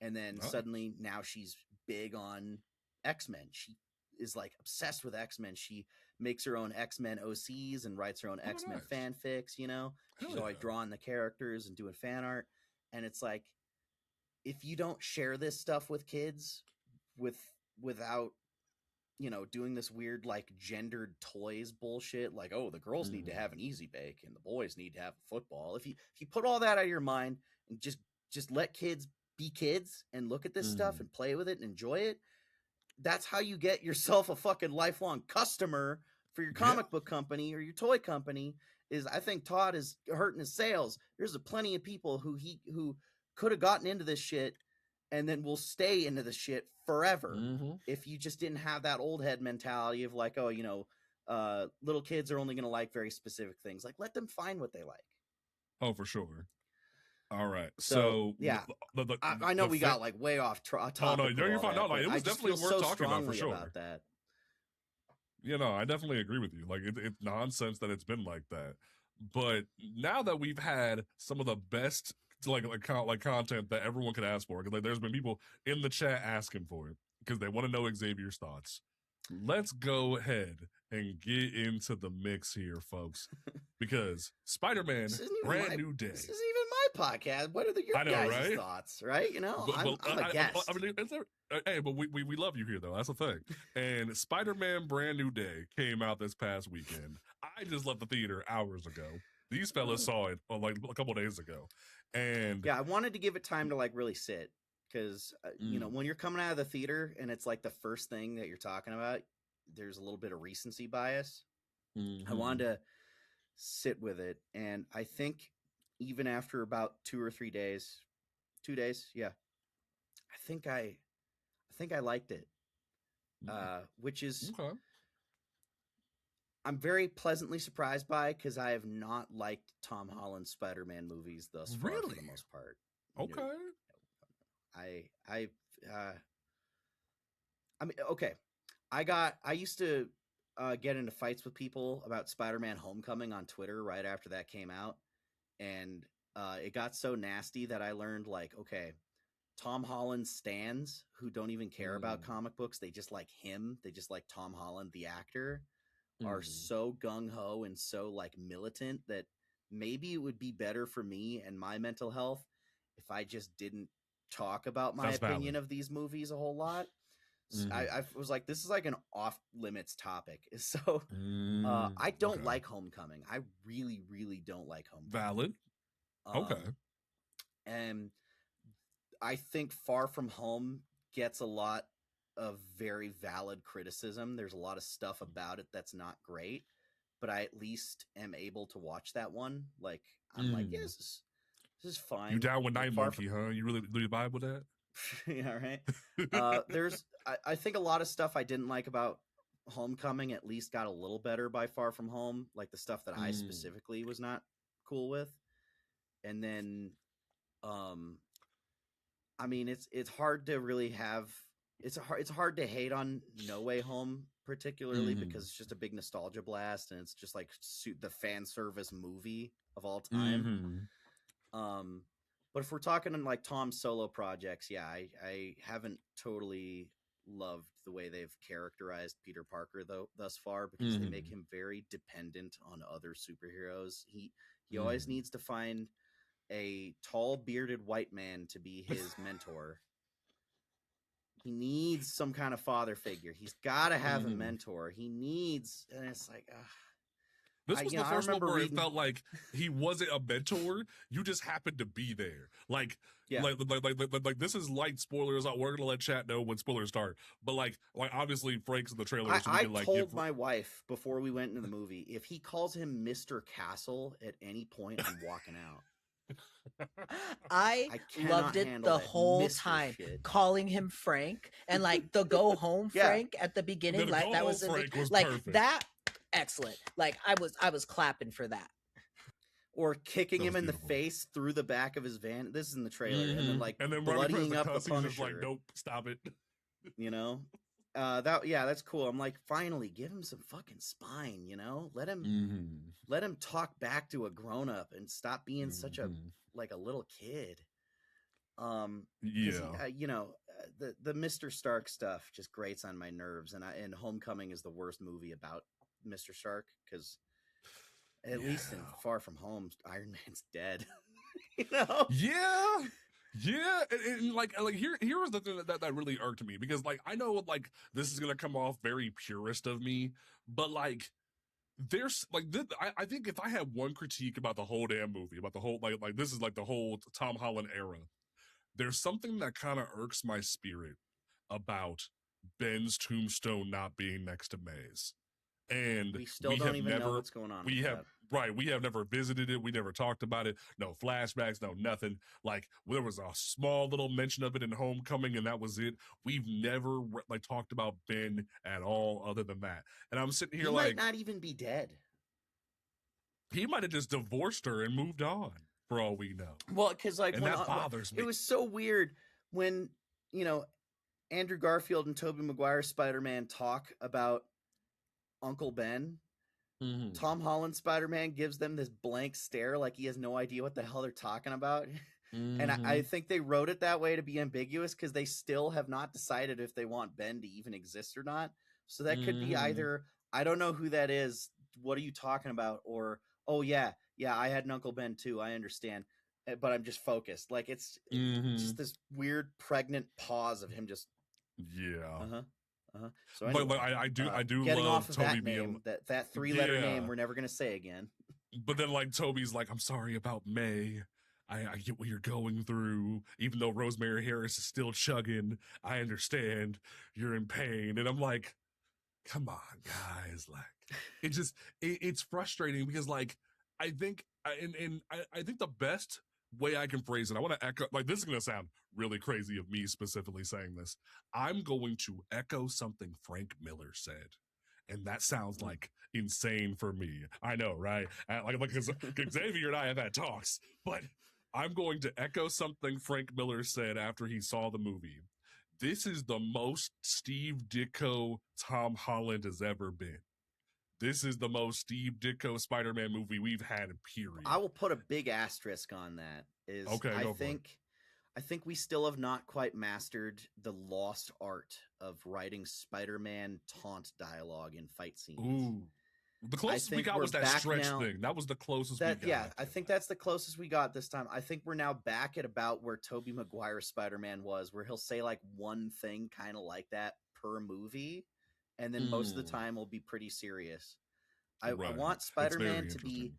And then Nice. suddenly now she's big on X-Men. She is like obsessed with X-Men. She makes her own X-Men OCs and writes her own Oh, X-Men nice. fanfics, you know? Hell She's always yeah. drawing the characters and doing fan art. And it's like, if you don't share this stuff with kids without, you know, doing this weird like gendered toys bullshit, like, oh, the girls need to have an easy bake and the boys need to have football. If you put all that out of your mind and just let kids be kids and look at this stuff and play with it and enjoy it, that's how you get yourself a fucking lifelong customer for your comic book company or your toy company. Is I think Todd is hurting his sales. There's plenty of people who could have gotten into this shit and then will stay into the shit forever if you just didn't have that old head mentality of like, oh, you know, little kids are only going to like very specific things. Like, let them find what they like. Oh, for sure. All right. So, So yeah, I know we got like way off topic. Oh, no, with you're all fine. that, No, it but I was just definitely feel worth so talking about for strongly sure. about that. You know, I definitely agree with you. Like, it's nonsense that it's been like that. But now that we've had some of the best like content that everyone could ask for, because like there's been people in the chat asking for it because they want to know Xavier's thoughts. Let's go ahead and get into the mix here, folks, because Spider-Man Brand New Day. This isn't even my podcast. What are your guys' thoughts, right? You know, I'm a guest. I mean, hey, but we love you here, though. That's the thing. And Spider-Man Brand New Day came out this past weekend. I just left the theater hours ago. These fellas saw it like a couple days ago. And yeah, I wanted to give it time to like really sit because, you know, when you're coming out of the theater and it's like the first thing that you're talking about, there's a little bit of recency bias. I wanted to sit with it. And I think even after about 2 days, yeah, I think I liked it, which is okay. I'm very pleasantly surprised by because I have not liked Tom Holland's Spider-Man movies thus far for the most part. Okay. No. I mean, okay. I used to get into fights with people about Spider-Man Homecoming on Twitter right after that came out. And it got so nasty that I learned like, okay, Tom Holland stans who don't even care about comic books. They just like him. They just like Tom Holland, the actor, are so gung-ho and so like militant that maybe it would be better for me and my mental health if I just didn't talk about my opinion of these movies a whole lot. I was like, this is like an off-limits topic. So I don't like Homecoming. I really, really don't like Homecoming. Valid. Okay. And I think Far From Home gets a lot of very valid criticism. There's a lot of stuff about it that's not great, but I at least am able to watch that one. Like, I'm like, yeah, this is fine. You down with Night Monkey, huh? You really vibe with that? Yeah, right. I think a lot of stuff I didn't like about Homecoming at least got a little better by Far From Home, like the stuff that I specifically was not cool with. And then I mean, it's hard to really have it's hard to hate on No Way Home particularly because it's just a big nostalgia blast and it's just like the fan service movie of all time. But if we're talking in like Tom's solo projects, yeah, I haven't totally loved the way they've characterized Peter Parker though thus far because they make him very dependent on other superheroes. He always needs to find a tall bearded white man to be his mentor. He needs some kind of father figure. He's got to have a mentor. He needs, and it's like, this was the first one where it felt like he wasn't a mentor. You just happened to be there. Like, like this is light spoilers. We're gonna let chat know when spoilers start. But like obviously Frank's in the trailer. So I told my wife before we went into the movie, if he calls him Mr. Castle at any point, I'm walking out. I I cannot loved it handle the that whole Mr. time, shit. calling him Frank and like the go home Yeah. Frank at the beginning. The Like go that home was Frank was like perfect. that. Excellent. Like I was clapping for that. Or kicking That him was in the beautiful. face through the back of his van. This is in the trailer, and then like and then right when he pressed bloodying the up the cuss, he's just Punisher. like, nope, stop it. You know, that's cool. I'm like, finally, give him some fucking spine. You know, let him talk back to a grown up and stop being such a like a little kid. Yeah. You know, the Mr. Stark stuff just grates on my nerves, and Homecoming is the worst movie about Mr. Stark because at least in Far From Home, Iron Man's dead. You know? Yeah, and like here was the thing that really irked me, because like I know like this is gonna come off very purist of me, but like there's like this, I think if I had one critique about the whole damn movie, about the whole like this is like the whole Tom Holland era, there's something that kind of irks my spirit about Ben's tombstone not being next to May's. And we still don't even know what's going on. We have never visited it. We never talked about it. No flashbacks, no nothing. Like there was a small little mention of it in Homecoming, and that was it. We've never like talked about Ben at all, other than that. And I'm sitting here he like, might not even be dead. He might have just divorced her and moved on, for all we know. Well, because like and that bothers me. It was so weird when Andrew Garfield and Tobey Maguire's Spider-Man talk about Uncle Ben. Tom Holland's Spider-Man gives them this blank stare like he has no idea what the hell they're talking about. And I think they wrote it that way to be ambiguous because they still have not decided if they want Ben to even exist or not. So that could be either, I don't know who that is, what are you talking about? Or, oh yeah, I had an Uncle Ben too, I understand. But I'm just focused. Like it's just this weird pregnant pause of him just So anyway, but I do getting love off of Toby that name, being that 3-letter name we're never gonna say again. But then like Toby's like, I'm sorry about May. I get what you're going through. Even though Rosemary Harris is still chugging, I understand you're in pain. And I'm like, come on, guys. Like it's frustrating because like I think I think the best way I can phrase it, I want to echo, like this is going to sound really crazy of me specifically saying this. I'm going to echo something Frank Miller said. And that sounds like insane for me. I know, right? Like Xavier and I have had talks, but I'm going to echo something Frank Miller said after he saw the movie. This is the most Steve Ditko Tom Holland has ever been. This is the most Steve Ditko Spider-Man movie we've had, period. I will put a big asterisk on that. I think we still have not quite mastered the lost art of writing Spider-Man taunt dialogue in fight scenes. Ooh. The closest we got was that stretch thing. That was the closest we got. Yeah, I think that's the closest we got this time. I think we're now back at about where Tobey Maguire's Spider-Man was, where he'll say like one thing kind of like that per movie, and then most of the time will be pretty serious. I want Spider-Man to be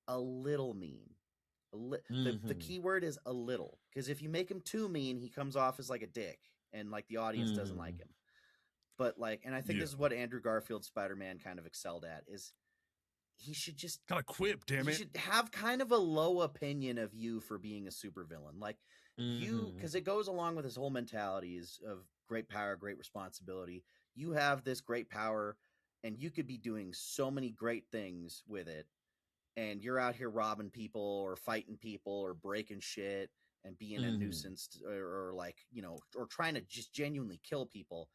a little mean. The key word is a little, because if you make him too mean, he comes off as like a dick, and like the audience doesn't like him. But like, and I think this is what Andrew Garfield's Spider-Man kind of excelled at, is he should just kind of quip, damn it. He should have kind of a low opinion of you for being a supervillain, like you, because it goes along with his whole mentality of great power, great responsibility. You have this great power, and you could be doing so many great things with it. And you're out here robbing people or fighting people or breaking shit and being a nuisance or like, or trying to just genuinely kill people.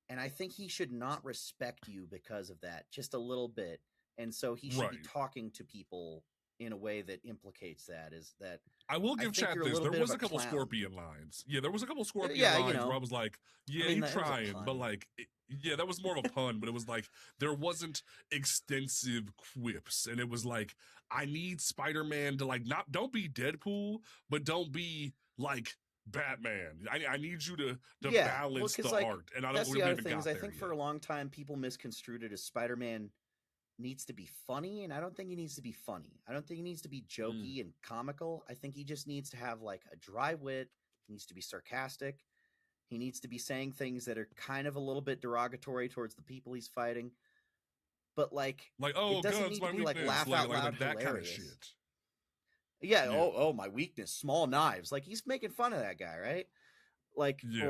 And I think he should not respect you because of that, just a little bit. And so he should be talking to people in a way that implicates that. Is that I will give chat this. There was a couple Scorpion lines. Yeah, there was a couple Scorpion lines where I was like, yeah, you're trying. But like, that was more of a pun. But it was like, there wasn't extensive quips. And it was like, I need Spider-Man to like, don't be Deadpool, but don't be like Batman. I need you to balance the art. And I don't really even got there. I think for a long time, people misconstrued it as Spider-Man needs to be funny, and I don't think he needs to be funny. I don't think he needs to be jokey and comical. I think he just needs to have like a dry wit. He needs to be sarcastic. He needs to be saying things that are kind of a little bit derogatory towards the people he's fighting. But like oh, it doesn't need to be like laugh out loud that hilarious. Kind of shit. Yeah. Yeah. Oh, my weakness, small knives. Like he's making fun of that guy, right? Like, Yeah.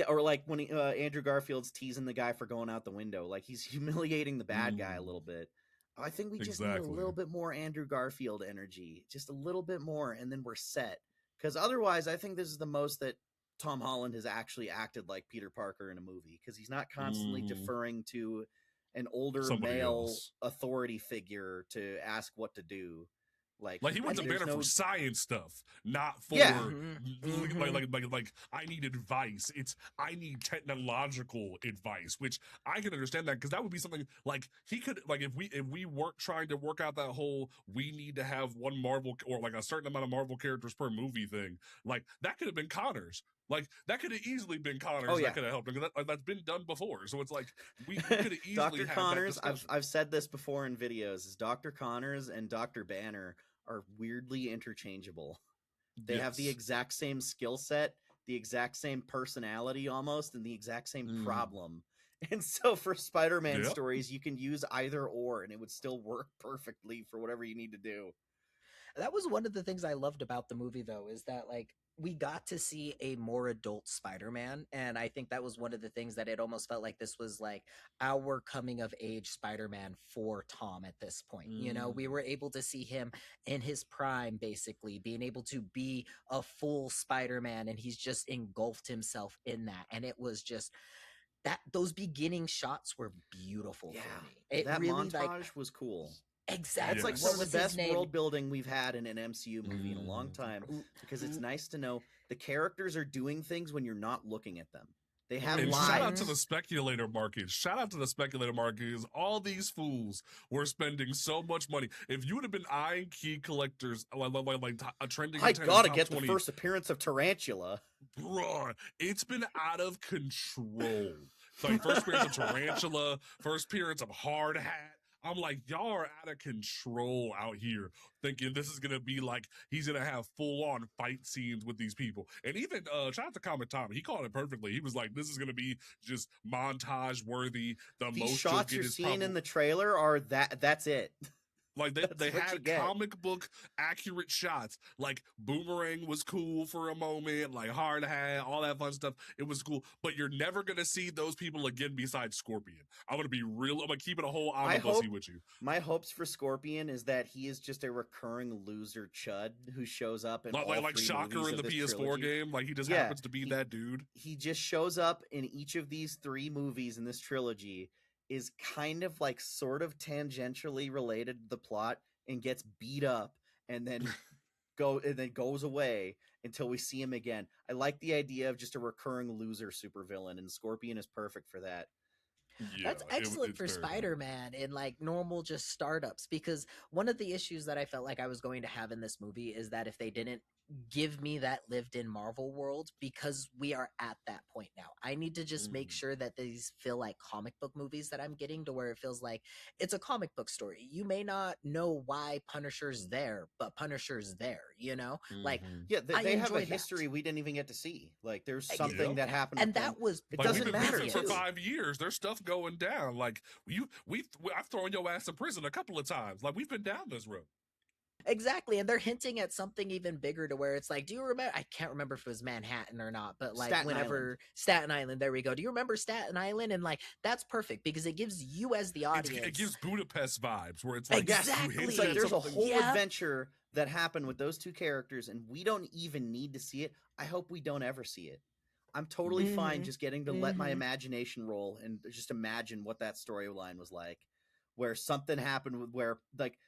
or like when Andrew Garfield's teasing the guy for going out the window, like he's humiliating the bad guy a little bit. I think we just need a Exactly. little bit more Andrew Garfield energy, just a little bit more, and then we're set. Because otherwise, I think this is the most that Tom Holland has actually acted like Peter Parker in a movie, because he's not constantly deferring to an older Somebody male else. authority figure to ask what to do. Like he went to there's Banner no for science stuff, not for Yeah. like I need advice. It's I need technological advice, which I can understand that because that would be something like he could like if we weren't trying to work out that whole we need to have one Marvel or like a certain amount of Marvel characters per movie thing. Like that could have been Connors. Like that could have easily been Connors. Oh, yeah. That could have helped because that's been done before. So it's like we could have easily Dr. had Connors, that discussion. I've said this before in videos, is Dr. Connors and Dr. Banner are weirdly interchangeable. They have the Yes. exact same skill set, the exact same personality almost, and the exact same problem. And so for Spider-Man Yep. stories, you can use either or, and it would still work perfectly for whatever you need to do. That was one of the things I loved about the movie, though, is that like we got to see a more adult Spider-Man, and I think that was one of the things that it almost felt like this was like our coming of age Spider-Man for Tom at this point. You know, we were able to see him in his prime, basically being able to be a full Spider-Man, and he's just engulfed himself in that, and it was just that those beginning shots were beautiful for me. It that really montage was cool. exactly. It's like Yes. some of What the was his best name? world building we've had in an MCU movie in a long time, because it's nice to know the characters are doing things when you're not looking at them. They have And lives. shout out to the speculator market. Shout out to the speculator market. 'Cause all these fools were spending so much money. If you would have been eyeing key collectors, like a trending, I 10, gotta top get 20, the first appearance of Tarantula. bruh, it's been out of control. Like first appearance of Tarantula, first appearance of Hard Hat. I'm like, y'all are out of control out here, thinking this is gonna be like he's gonna have full on fight scenes with these people. And even shout out to Comic Tommy, he called it perfectly. He was like, this is gonna be just montage worthy. The These most shots you're is seeing probably in the trailer are that's it. like That's they what you had get. comic book accurate shots. Like Boomerang was cool for a moment, like Hard Hat, all that fun stuff. It was cool, but you're never gonna see those people again besides Scorpion. I'm gonna be real. I'm gonna keep it a whole omnibussy with you. My hopes for Scorpion is that he is just a recurring loser chud who shows up in all Like three Shocker movies in of the this PS4 trilogy. game. Like he just Yeah, happens to be that dude. He just shows up in each of these three movies in this trilogy, is kind of like sort of tangentially related to the plot, and gets beat up and then goes away until we see him again. I like the idea of just a recurring loser supervillain, and Scorpion is perfect for that. Yeah, That's excellent it's for very good. Spider-Man in like normal just startups, because one of the issues that I felt like I was going to have in this movie is that if they didn't give me that lived in Marvel world, because we are at that point now, I need to just make sure that these feel like comic book movies that I'm getting, to where it feels like it's a comic book story. You may not know why Punisher's there, but Punisher's there, you know? Like Yeah, I they have a enjoy that. history we didn't even get to see. Like there's Yep. something that happened, And with them. that was It Like, doesn't we've been matter missing for too. 5 years. There's stuff going down. Like I've thrown your ass in prison a couple of times. Like we've been down this road. Exactly, and they're hinting at something even bigger, to where it's like, do you remember? I can't remember if it was Manhattan or not, but like Staten whenever Island. Staten Island, there we go. Do you remember Staten Island? And like that's perfect because it gives you as the audience. It gives Budapest vibes where it's like Exactly. you It's hinted like at there's a something. whole Yeah. adventure that happened with those two characters, and we don't even need to see it. I hope we don't ever see it. I'm totally fine Mhm. just getting to let my Mhm. imagination roll and just imagine what that storyline was like, where something happened with where like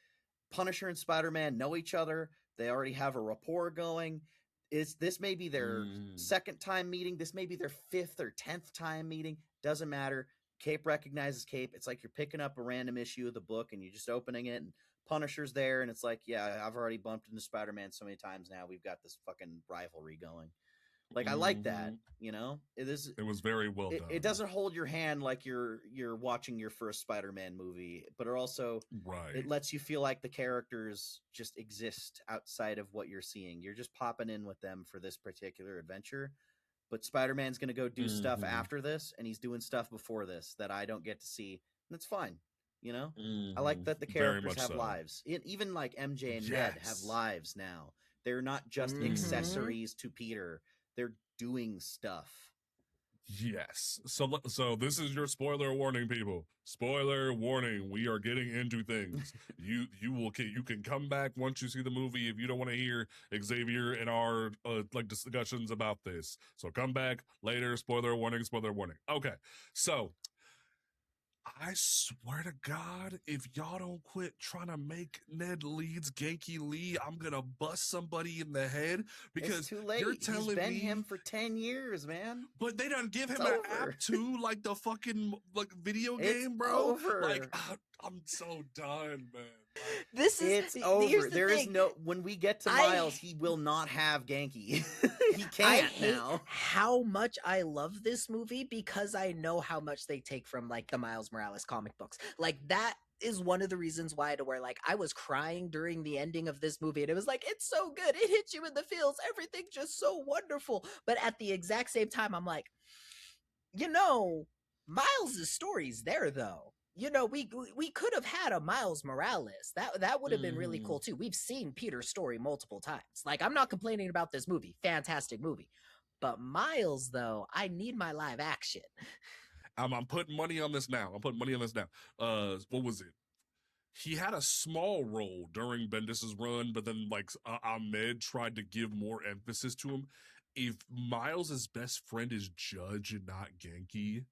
Punisher and Spider-Man know each other. They already have a rapport going. This may be their second time meeting. This may be their 5th or 10th time meeting. Doesn't matter. Cape recognizes Cape. It's like you're picking up a random issue of the book and you're just opening it, and Punisher's there, and it's like, yeah, I've already bumped into Spider-Man so many times now. We've got this fucking rivalry going. Like I like that, you know. It was very well done. It doesn't hold your hand like you're watching your first Spider-Man movie, but it also right. it lets you feel like the characters just exist outside of what you're seeing. You're just popping in with them for this particular adventure. But Spider-Man's going to go do stuff after this, and he's doing stuff before this that I don't get to see. And that's fine. You know, I like that the Very characters much have so. lives. Even like MJ and Ned have Yes. lives now. They're not just Mhm. accessories to Peter. They're doing stuff. Yes. So this is your spoiler warning, people. Spoiler warning. We are getting into things. You can come back once you see the movie if you don't want to hear Xavier and our like discussions about this. So come back later. Spoiler warning. Spoiler warning. Okay. So I swear to God, if y'all don't quit trying to make Ned Leeds Genki Lee, I'm gonna bust somebody in the head because It's too late. you're telling He's been me him for 10 years, man. but they don't give him It's an over. app too, like the fucking like video It's game, bro. over. Like I'm so done, man. Like, This is It's here's over. the There is thing. no. When we get to I- Miles, he will not have Genki. He I can't hate now. how much I love this movie because I know how much they take from like the Miles Morales comic books. Like that is one of the reasons why to where like I was crying during the ending of this movie and it was like it's so good. It hits you in the feels. Everything's just so wonderful. But at the exact same time I'm like, you know, Miles' story's there though. You know, we could have had a Miles Morales. That would have been really cool too. We've seen Peter's story multiple times. Like I'm not complaining about this movie. Fantastic movie. But Miles though, I need my live action. I'm putting money on this now. I'm putting money on this now. What was it? He had a small role during Bendis's run, but then like Ahmed tried to give more emphasis to him. If Miles's best friend is Judge and not Genki,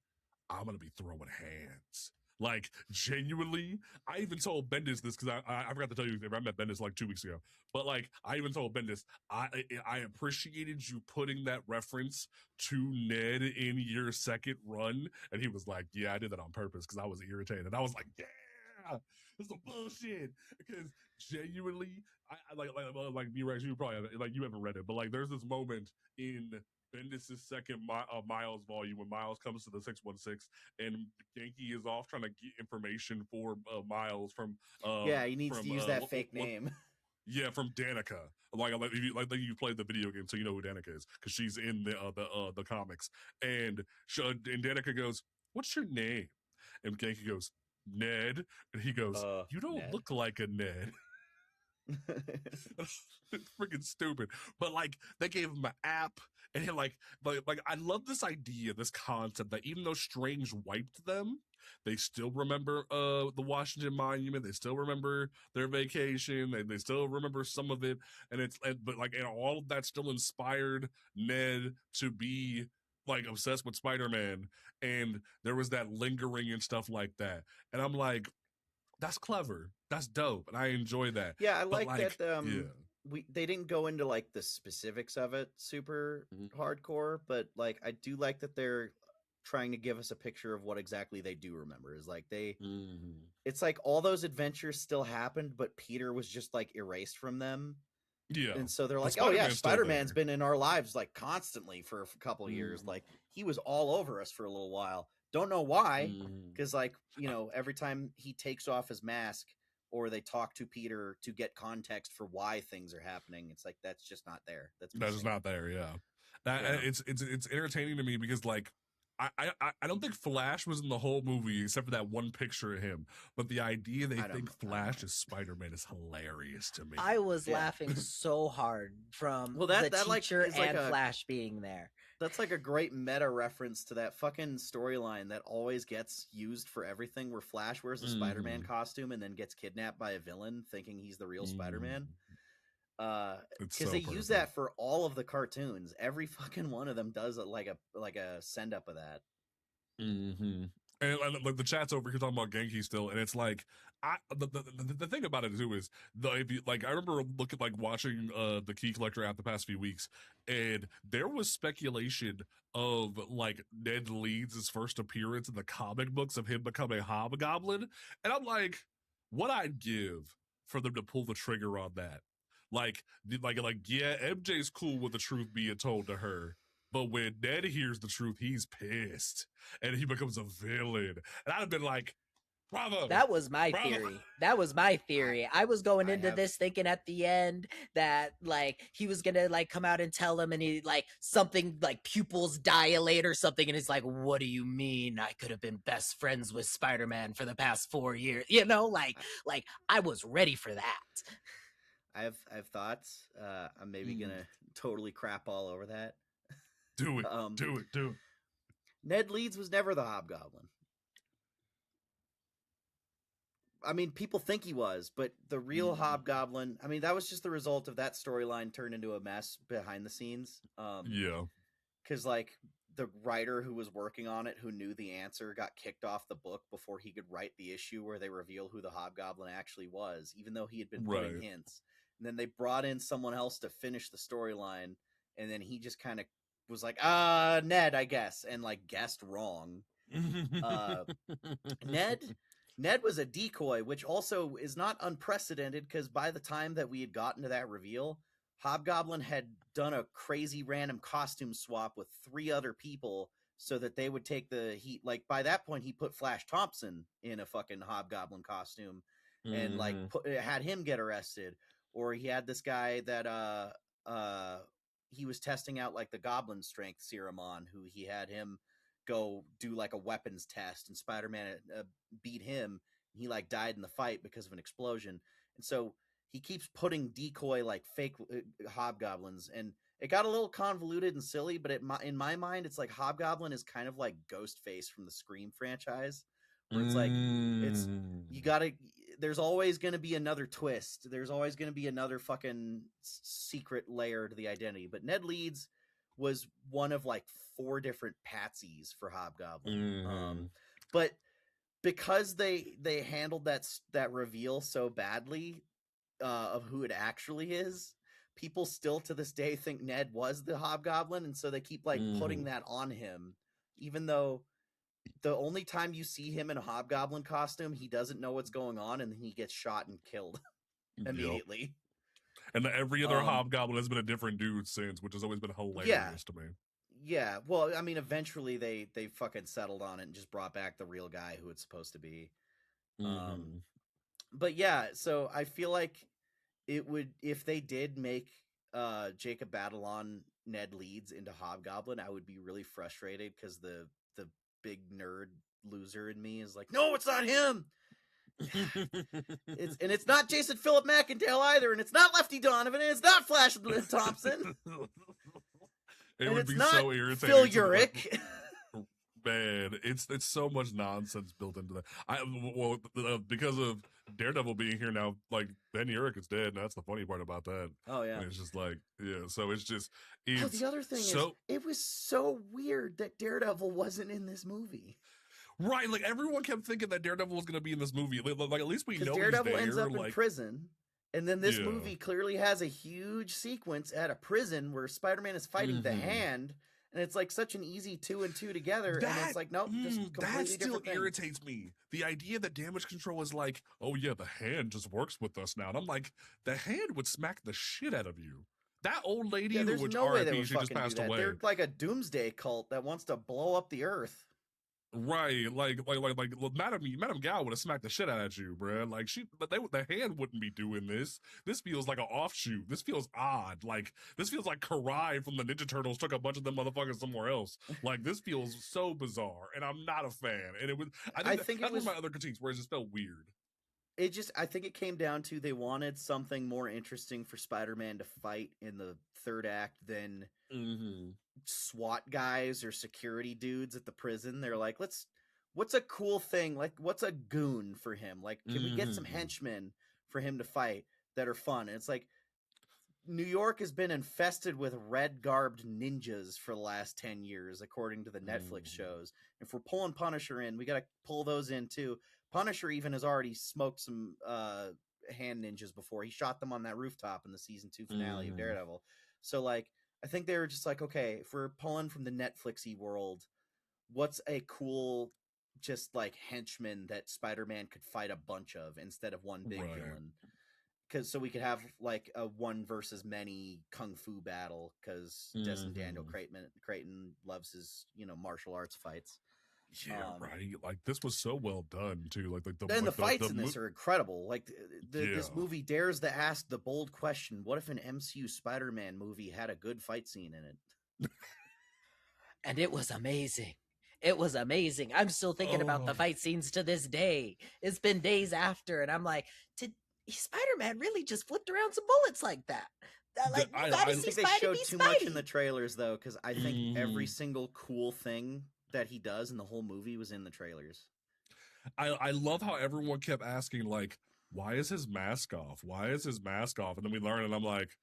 I'm gonna be throwing hands. Like genuinely, I even told Bendis this because I forgot to tell you. I met Bendis like 2 weeks ago, but like I even told Bendis I appreciated you putting that reference to Ned in your second run, and he was like, "Yeah, I did that on purpose because I was irritated." And I was like, "Yeah, this is some bullshit." Because genuinely, I like B-Rex, you probably like you haven't read it, but like there's this moment in Bendis' second Miles volume when Miles comes to the 616 and Genki is off trying to get information for Miles from Yeah, he needs from, to use that fake name. yeah, from Danica. Like you played the video game, so you know who Danica is because she's in the comics. And Danica goes, "What's your name?" And Genki goes, "Ned." And he goes, "You don't Ned. look like a Ned." It's freaking stupid. But like they gave him an app and he like I love this idea, this concept that even though Strange wiped them, they still remember the Washington Monument, they still remember their vacation, they still remember some of it, but all of that still inspired Ned to be like obsessed with Spider-Man, and there was that lingering and stuff like that. And I'm like, that's clever. That's dope. And I enjoy that. Yeah, I But like that. yeah. They didn't go into like the specifics of it super hardcore, but like I do like that they're trying to give us a picture of what exactly they do remember. Is like it's like all those adventures still happened, but Peter was just like erased from them. Yeah. And so they're like, oh yeah, Spider-Man's still Spider-Man's there. been in our lives like constantly for a couple years. Like he was all over us for a little while. Don't know why, because like, you know, every time he takes off his mask or they talk to Peter to get context for why things are happening, it's like that's just not there. That's just not there, yeah. It's entertaining to me because like I don't think Flash was in the whole movie except for that one picture of him. But the idea they think Flash is Spider-Man is hilarious to me. I was laughing so hard from the teacher is like and Flash being there. That's like a great meta reference to that fucking storyline that always gets used for everything, where Flash wears a Spider-Man costume and then gets kidnapped by a villain thinking he's the real Spider-Man. Because they use that for all of the cartoons. Every fucking one of them does like a send up of that. And like the chat's over here talking about Genki still, and it's like the thing about it too is I remember watching the Key Collector app the past few weeks, and there was speculation of like Ned Leeds' first appearance in the comic books of him becoming Hobgoblin, and I'm like, what I'd give for them to pull the trigger on that. Like yeah, MJ's cool with the truth being told to her. But when Ned hears the truth, he's pissed. And he becomes a villain. And I'd have been like, Bravo. That was my Bravo. theory. That was my theory. I was going I into have- this thinking at the end that like he was gonna like come out and tell him, and he like something like pupils dilate or something, and he's like, "What do you mean? I could have been best friends with Spider-Man for the past 4 years?" You know, like I was ready for that. I have thoughts. I'm maybe gonna totally crap all over that. Do it. Do it. Do it. Ned Leeds was never the Hobgoblin. I mean, people think he was, but the real Hobgoblin, I mean, that was just the result of that storyline turned into a mess behind the scenes. Yeah. Because, like, the writer who was working on it, who knew the answer, got kicked off the book before he could write the issue where they reveal who the Hobgoblin actually was, even though he had been putting Right. hints. And then they brought in someone else to finish the storyline, and then he just kind of was like, Ned, I guess, and, like, guessed wrong. Ned was a decoy, which also is not unprecedented because by the time that we had gotten to that reveal, Hobgoblin had done a crazy random costume swap with 3 other people so that they would take the heat. Like, by that point, he put Flash Thompson in a fucking Hobgoblin costume and like had him get arrested. Or he had this guy that he was testing out like the Goblin strength serum on, who he had him go do like a weapons test, and Spider-Man beat him. He like died in the fight because of an explosion. And so he keeps putting decoy like fake Hobgoblins, and it got a little convoluted and silly, but in my mind it's like Hobgoblin is kind of like Ghostface from the Scream franchise, where it's like it's you gotta, there's always going to be another twist, there's always going to be another fucking secret layer to the identity. But Ned Leeds was one of like 4 different patsies for Hobgoblin. But because they handled that reveal so badly of who it actually is, people still to this day think Ned was the Hobgoblin, and so they keep like putting that on him, even though the only time you see him in a Hobgoblin costume, he doesn't know what's going on, and then he gets shot and killed immediately. And every other Hobgoblin has been a different dude since, which has always been hilarious to me. Yeah, well, I mean, eventually they fucking settled on it and just brought back the real guy who it's supposed to be. But yeah, so I feel like it would, if they did make Jacob Batalon Ned Leeds into Hobgoblin, I would be really frustrated because the big nerd loser in me is like, no, it's not him. It's not Jason Philip McIndale either, and it's not Lefty Donovan, and it's not Flash Thompson. It and would it's be not so irritating. Phil Urich. Man, it's so much nonsense built into that. Because of Daredevil being here now, like Ben Urich is dead, and that's the funny part about that. Oh yeah, and it's just like so it's just. The other thing is, it was so weird that Daredevil wasn't in this movie. Right, like everyone kept thinking that Daredevil was going to be in this movie. Like at least we know Daredevil he's there. ends up like, in prison, and then this movie clearly has a huge sequence at a prison where Spider-Man is fighting the Hand, and it's like such an easy 2 and 2 together. And it's like, nope, just completely that still different thing. irritates me. The idea that Damage Control is like, oh yeah, the Hand just works with us now, and I'm like, the Hand would smack the shit out of you. That old lady, there's which no way they RIP, would she just fucking passed do that. away. They're like a doomsday cult that wants to blow up the earth. Right, like Madame Gal would have smacked the shit out of you, bruh. Like the Hand wouldn't be doing this. This feels like an offshoot. This feels odd. Like this feels like Karai from the Ninja Turtles took a bunch of them motherfuckers somewhere else. Like this feels so bizarre, and I'm not a fan. And it was. I think that was my other critiques, where it just felt weird. I think it came down to they wanted something more interesting for Spider-Man to fight in the 3rd act than SWAT guys or security dudes at the prison. They're like, what's a cool thing? Like, what's a goon for him? Like, can we get some henchmen for him to fight that are fun? And it's like, New York has been infested with red-garbed ninjas for the last 10 years, according to the Netflix shows. If we're pulling Punisher in, we got to pull those in too. Punisher even has already smoked some hand ninjas before. He shot them on that rooftop in the season 2 finale of Daredevil. So, like, I think they were just like, okay, if we're pulling from the Netflixy world, what's a cool, just like henchman that Spider-Man could fight a bunch of instead of one big villain? So we could have like a 1 versus many kung fu battle, because Destin Daniel Creighton loves his martial arts fights. Yeah, right. Like this was so well done too. Like And the fights the in this are incredible. Like this Yeah. movie dares to ask the bold question: what if an MCU Spider-Man movie had a good fight scene in it? And it was amazing. It was amazing. I'm still thinking about the Oh. fight scenes to this day. It's been days after, and I'm like, did Spider-Man really just flipped around some bullets like that? Like, you gotta I see think they Spidey showed be too Spidey. much in the trailers, though, because I think every Mhm. single cool thing that he does in the whole movie was in the trailers. I love how everyone kept asking, like, why is his mask off? Why is his mask off? And then we learn, and I'm like,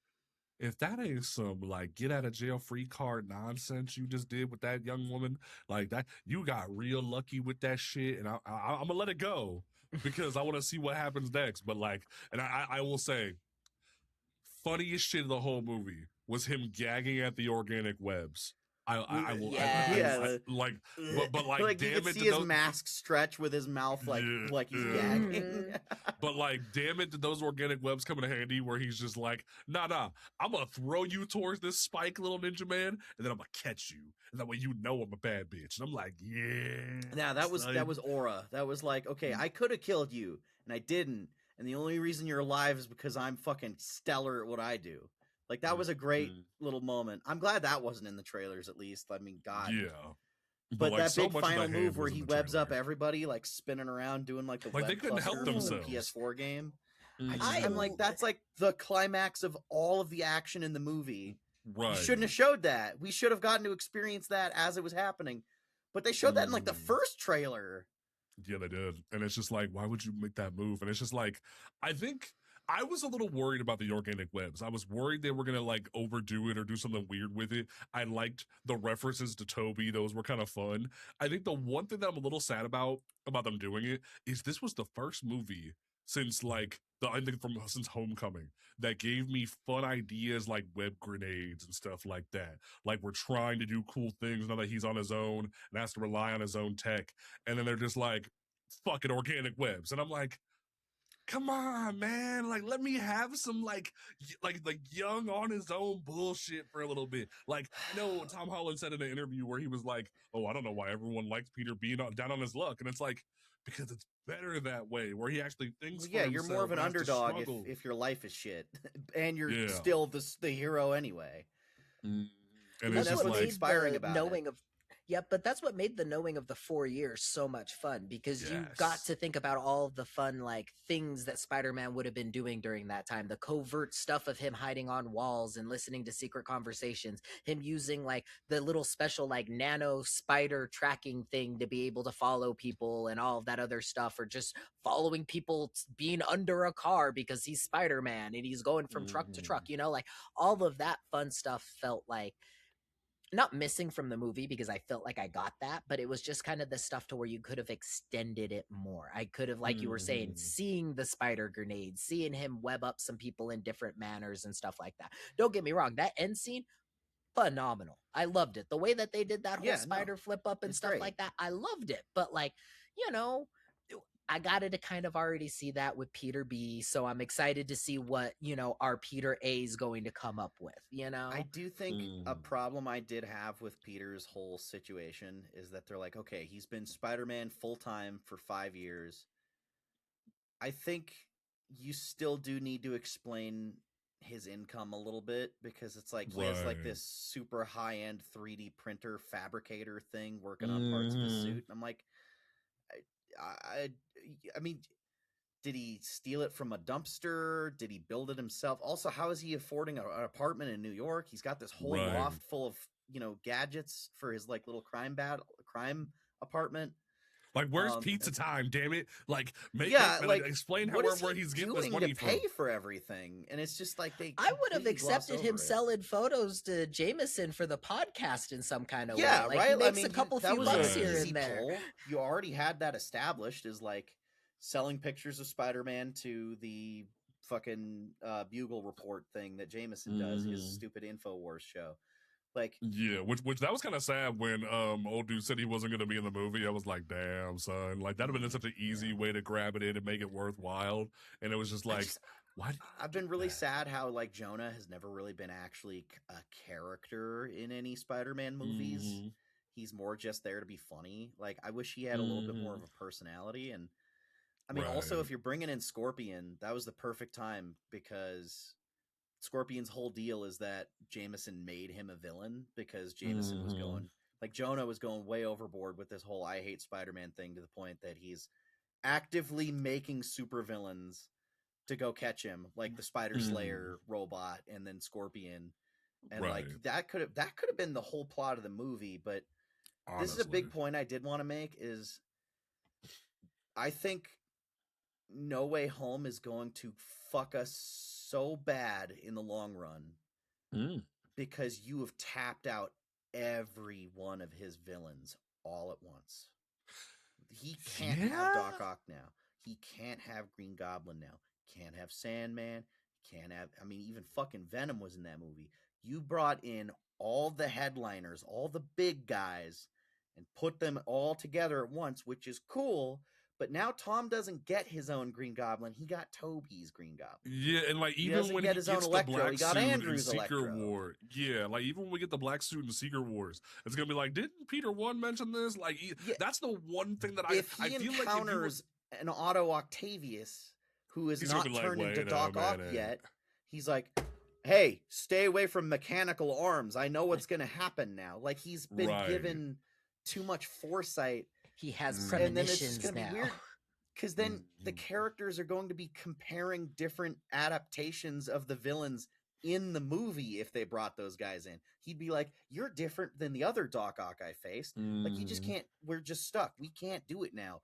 if that ain't some like get out of jail free card nonsense you just did with that young woman, like that, you got real lucky with that shit, and I'm gonna let it go because I want to see what happens next. But like, and I will say, funniest shit of the whole movie was him gagging at the organic webs. I will Yes. like, but like, like you damn could it, see did his those, mask stretch with his mouth like he's Yeah. gagging. but like, damn it, did those organic webs come in handy where he's just like, nah, I'm gonna throw you towards this spike, little ninja man, and then I'm gonna catch you, and that way you know I'm a bad bitch. And I'm like, yeah. Yeah, that was aura. That was like, okay, I could have killed you, and I didn't, and the only reason you're alive is because I'm fucking stellar at what I do. Like that was a great little moment. I'm glad that wasn't in the trailers, at least. I mean, God. Yeah. But like, that so big much of final that hand move where was in he the webs up trailer. everybody, like spinning around, doing like the Like, they web couldn't help cluster from the themselves. PS4 game. I- I'm like, that's like the climax of all of the action in the movie. Right. You shouldn't have showed that. We should have gotten to experience that as it was happening. But they showed that in like the first trailer. Yeah, they did. And it's just like, why would you make that move? And it's just like, I think I was a little worried about the organic webs. I was worried they were going to like overdo it or do something weird with it. I liked the references to Toby. Those were kind of fun. I think the one thing that I'm a little sad about them doing it is this was the first movie since like I think since Homecoming that gave me fun ideas like web grenades and stuff like that. Like, we're trying to do cool things now that he's on his own and has to rely on his own tech. And then they're just like, fucking organic webs. And I'm like, come on, man. Like, let me have some like young on his own bullshit for a little bit. Like, I know Tom Holland said in an interview where he was like, oh, I don't know why everyone likes Peter being down on his luck. And it's like, because it's better that way, where he actually thinks Well, yeah, for you're himself more of an and has to underdog struggle. if your life is shit, and you're Yeah. still the hero anyway. And And it's that's just what's like, inspiring about it. Yeah, but that's what made the knowing of the 4 years so much fun, because you got Yes. to think about all of the fun like things that Spider-Man would have been doing during that time. The covert stuff of him hiding on walls and listening to secret conversations, him using like the little special like nano spider tracking thing to be able to follow people and all of that other stuff, or just following people being under a car because he's Spider-Man and he's going from truck to truck, like all of that fun stuff felt like not missing from the movie, because I felt like I got that, but it was just kind of the stuff to where you could have extended it more. I could have, like you were saying, seeing the spider grenades, seeing him web up some people in different manners and stuff like that. Don't get me wrong, that end scene, phenomenal. I loved it. The way that they did that whole spider flip up and stuff like that, I loved it. But like, I got to kind of already see that with Peter B, so I'm excited to see what, our Peter A is going to come up with, I do think a problem I did have with Peter's whole situation is that they're like, okay, he's been Spider-Man full-time for 5 years. I think you still do need to explain his income a little bit, because it's like he has like this super high-end 3D printer fabricator thing working on parts of his suit. And I'm like, I mean, did he steal it from a dumpster? Did he build it himself? Also, how is he affording an apartment in New York? He's got this whole loft full of, gadgets for his like little crime apartment. Like, where's pizza time? Damn it! Like, explain where he's getting this money to pay from. for everything, and it's just like I would have accepted him selling photos to Jameson for the podcast in some kind of way. Yeah, like, right. He makes a couple few bucks here and there. Poll. You already had that established as like selling pictures of Spider-Man to the fucking Bugle Report thing that Jameson does, his stupid InfoWars show. Like, yeah, which that was kind of sad when old dude said he wasn't going to be in the movie. I was like, damn, son, like that'd have been such an easy way to grab it in and make it worthwhile. And it was just like, what? I've been really sad how like Jonah has never really been actually a character in any Spider-Man movies. he's more just there to be funny. Like, I wish he had a little bit more of a personality. And I mean, also, Right. if you're bringing in Scorpion, that was the perfect time, because Scorpion's whole deal is that Jameson made him a villain, because Jameson was going, like, Jonah was going way overboard with this whole I hate Spider-Man thing, to the point that he's actively making supervillains to go catch him, like the Spider Slayer robot, and then Scorpion. And Right. like that could have been the whole plot of the movie. But this is a big point I did want to make, is I think No Way Home is going to fuck us so bad in the long run, because you have tapped out every one of his villains all at once. He can't have Doc Ock now. He can't have Green Goblin now. Can't have Sandman. Can't have, I mean, even fucking Venom was in that movie. You brought in all the headliners, all the big guys, and put them all together at once, which is cool. But now Tom doesn't get his own Green Goblin. He got Toby's Green Goblin. Yeah, and like, He even doesn't when get he his own gets the Electro, black he got suit in Andrew's Secret Electro. War, yeah, like, even when we get the black suit in Secret Wars, it's gonna be like, didn't Peter One mention this? Like, that's the one thing that if he I feel encounters an Otto Octavius who is He's not gonna be like, turned into "Wait a Doc Ock minute." yet, he's like, hey, stay away from mechanical arms. I know what's going to happen now. Like, he's been Right. given too much foresight. He has And then it's just premonitions going to be now. weird, because then the characters are going to be comparing different adaptations of the villains in the movie. If they brought those guys in, he'd be like, you're different than the other Doc Ock I faced. Like, you just can't, we're just stuck. We can't do it now.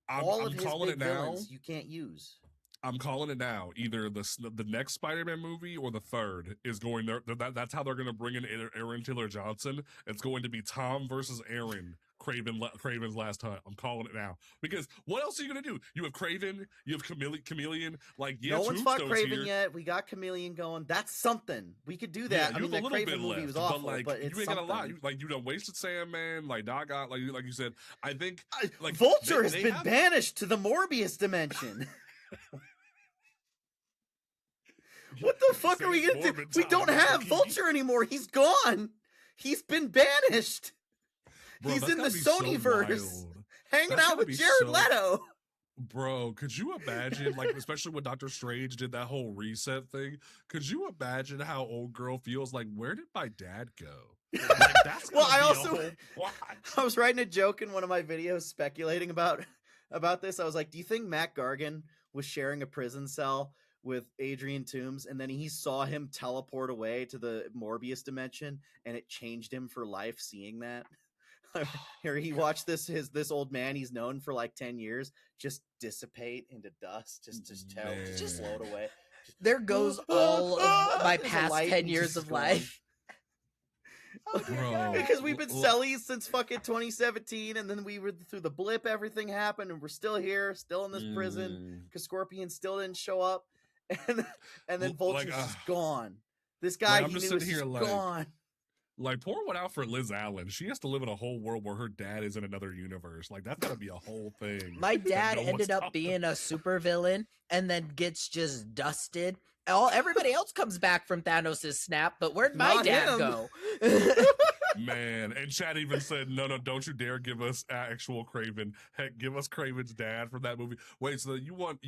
All of his calling big it now. villains you can't use. I'm calling it now. Either the next Spider-Man movie or the third is going there. That's how they're going to bring in Aaron Taylor Johnson. It's going to be Tom versus Aaron. Craven's last hunt. I'm calling it now, because what else are you going to do? You have Craven. You have Chameleon. Like, yeah, No one's fought Tombstone's Craven here. yet. We got Chameleon going. That's something. We could do that. Yeah, I mean, that Craven movie was awful, but, like, but it's you ain't got a lot. something. You done wasted Sandman, like Doc Ock, like you said. I think like Vulture has they been have- banished to the Morbius dimension. What the fuck are we gonna do? We don't have Vulture anymore. He's gone. He's been banished. Bro, He's that's in the gotta be so Sonyverse, wild. hanging That's out gotta with be Jared so- Leto. Bro, could you imagine, like, especially when Doctor Strange did that whole reset thing? Could you imagine how old girl feels? Like, where did my dad go? Like, that's Well, gonna I be a also- whole plot. I was writing a joke in one of my videos speculating about this. I was like, do you think Matt Gargan was sharing a prison cell with Adrian Toomes, and then he saw him teleport away to the Morbius dimension, and it changed him for life seeing that? Here he watched this old man he's known for like 10 years just dissipate into dust, just float away. There goes all of my There's a past light 10 and years just of gone. life. Bro, Because we've been sellies since fucking 2017, and then we were through the blip, everything happened, and we're still here, still in this prison, because Scorpion still didn't show up, and then Vulture's just gone. This guy I'm he just knew was sitting here just like- gone. Like, pour one out for Liz Allen. She has to live in a whole world where her dad is in another universe. Like, that's gotta be a whole thing. My that dad no one's ended up talked being a supervillain and then gets just dusted. Everybody else comes back from Thanos' snap, but where'd my Not dad him. go? Man, and Chad even said, no, don't you dare give us actual Craven. Heck, give us Craven's dad from that movie. Wait, so you want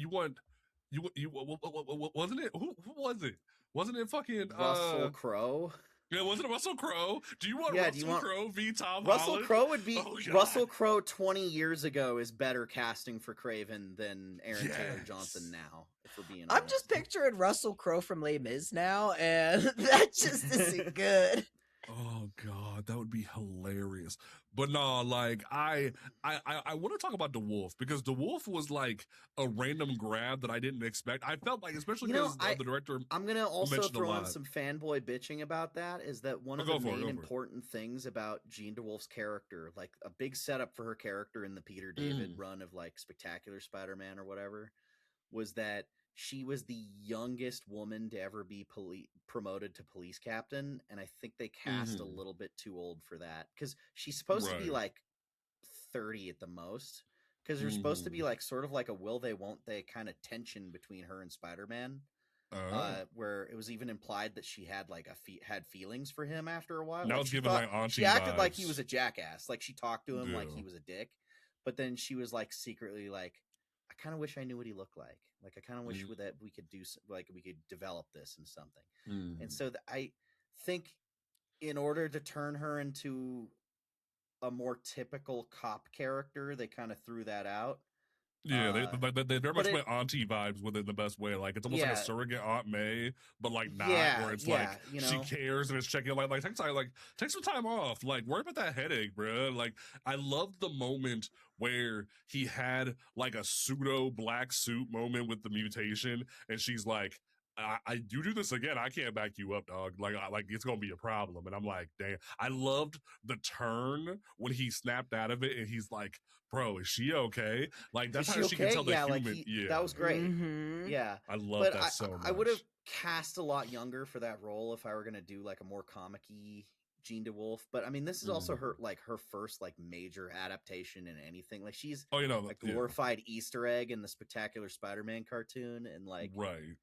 wasn't it? Who was it? Wasn't it fucking Russell Crowe. Yeah, wasn't it Russell Crowe? Do you want Yeah, Russell do you want- Crowe v Tom Russell Holland? Crowe would be Oh, God. Russell Crowe 20 years ago is better casting for Craven than Aaron Taylor Yes. Johnson now, if we're being I'm honest. just picturing Russell Crowe from Les Mis now, and that just isn't good. Oh God, that would be hilarious. But no, like I want to talk about DeWolf, because DeWolf was like a random grab that I didn't expect. I felt like, especially You know, because the director. I'm gonna also mentioned a throw in lot. some fanboy bitching about that. Is that one of Go the for it, main go for it. important things about Jean DeWolf's character? Like, a big setup for her character in the Peter David run of like Spectacular Spider-Man or whatever, was that she was the youngest woman to ever be promoted to police captain, and I think they cast a little bit too old for that, because she's supposed to be Right. like 30 at the most, because there's supposed to be like sort of like a will they won't they kind of tension between her and Spider-Man. where it was even implied that she had like had feelings for him after a while. Now Like it's she giving thought, like auntie she acted like he vibes. was a jackass. Like she talked to him like Yeah. he was a dick, but then she was like secretly like, I kind of wish I knew what he looked like. Like I kind of wish that we could like we could develop this into something. And so I think in order to turn her into a more typical cop character, they kind of threw that out. Yeah, they very but much it, went auntie vibes with it in the best way. Like it's almost like a yeah, surrogate Aunt May, but like not, yeah, where it's yeah, like you she know, cares and is checking like take some time off. Like worry about that headache, bro. Like I loved the moment where he had like a pseudo black suit moment with the mutation, and she's like, you do this again, I can't back you up, dog. Like it's gonna be a problem. And I'm like, damn. I loved the turn when he snapped out of it, and he's like, bro, is she okay? Like that's is how she she can okay? tell the Yeah, like human. Yeah, that was great. Mhm. Yeah, I love but that so I would have much. cast a lot younger for that role if I were gonna do like a more comic-y Jean DeWolf. But I mean, this is also her first like major adaptation in anything. Like she's Oh, you know, a glorified Easter egg in the Spectacular Spider-Man cartoon, and like right.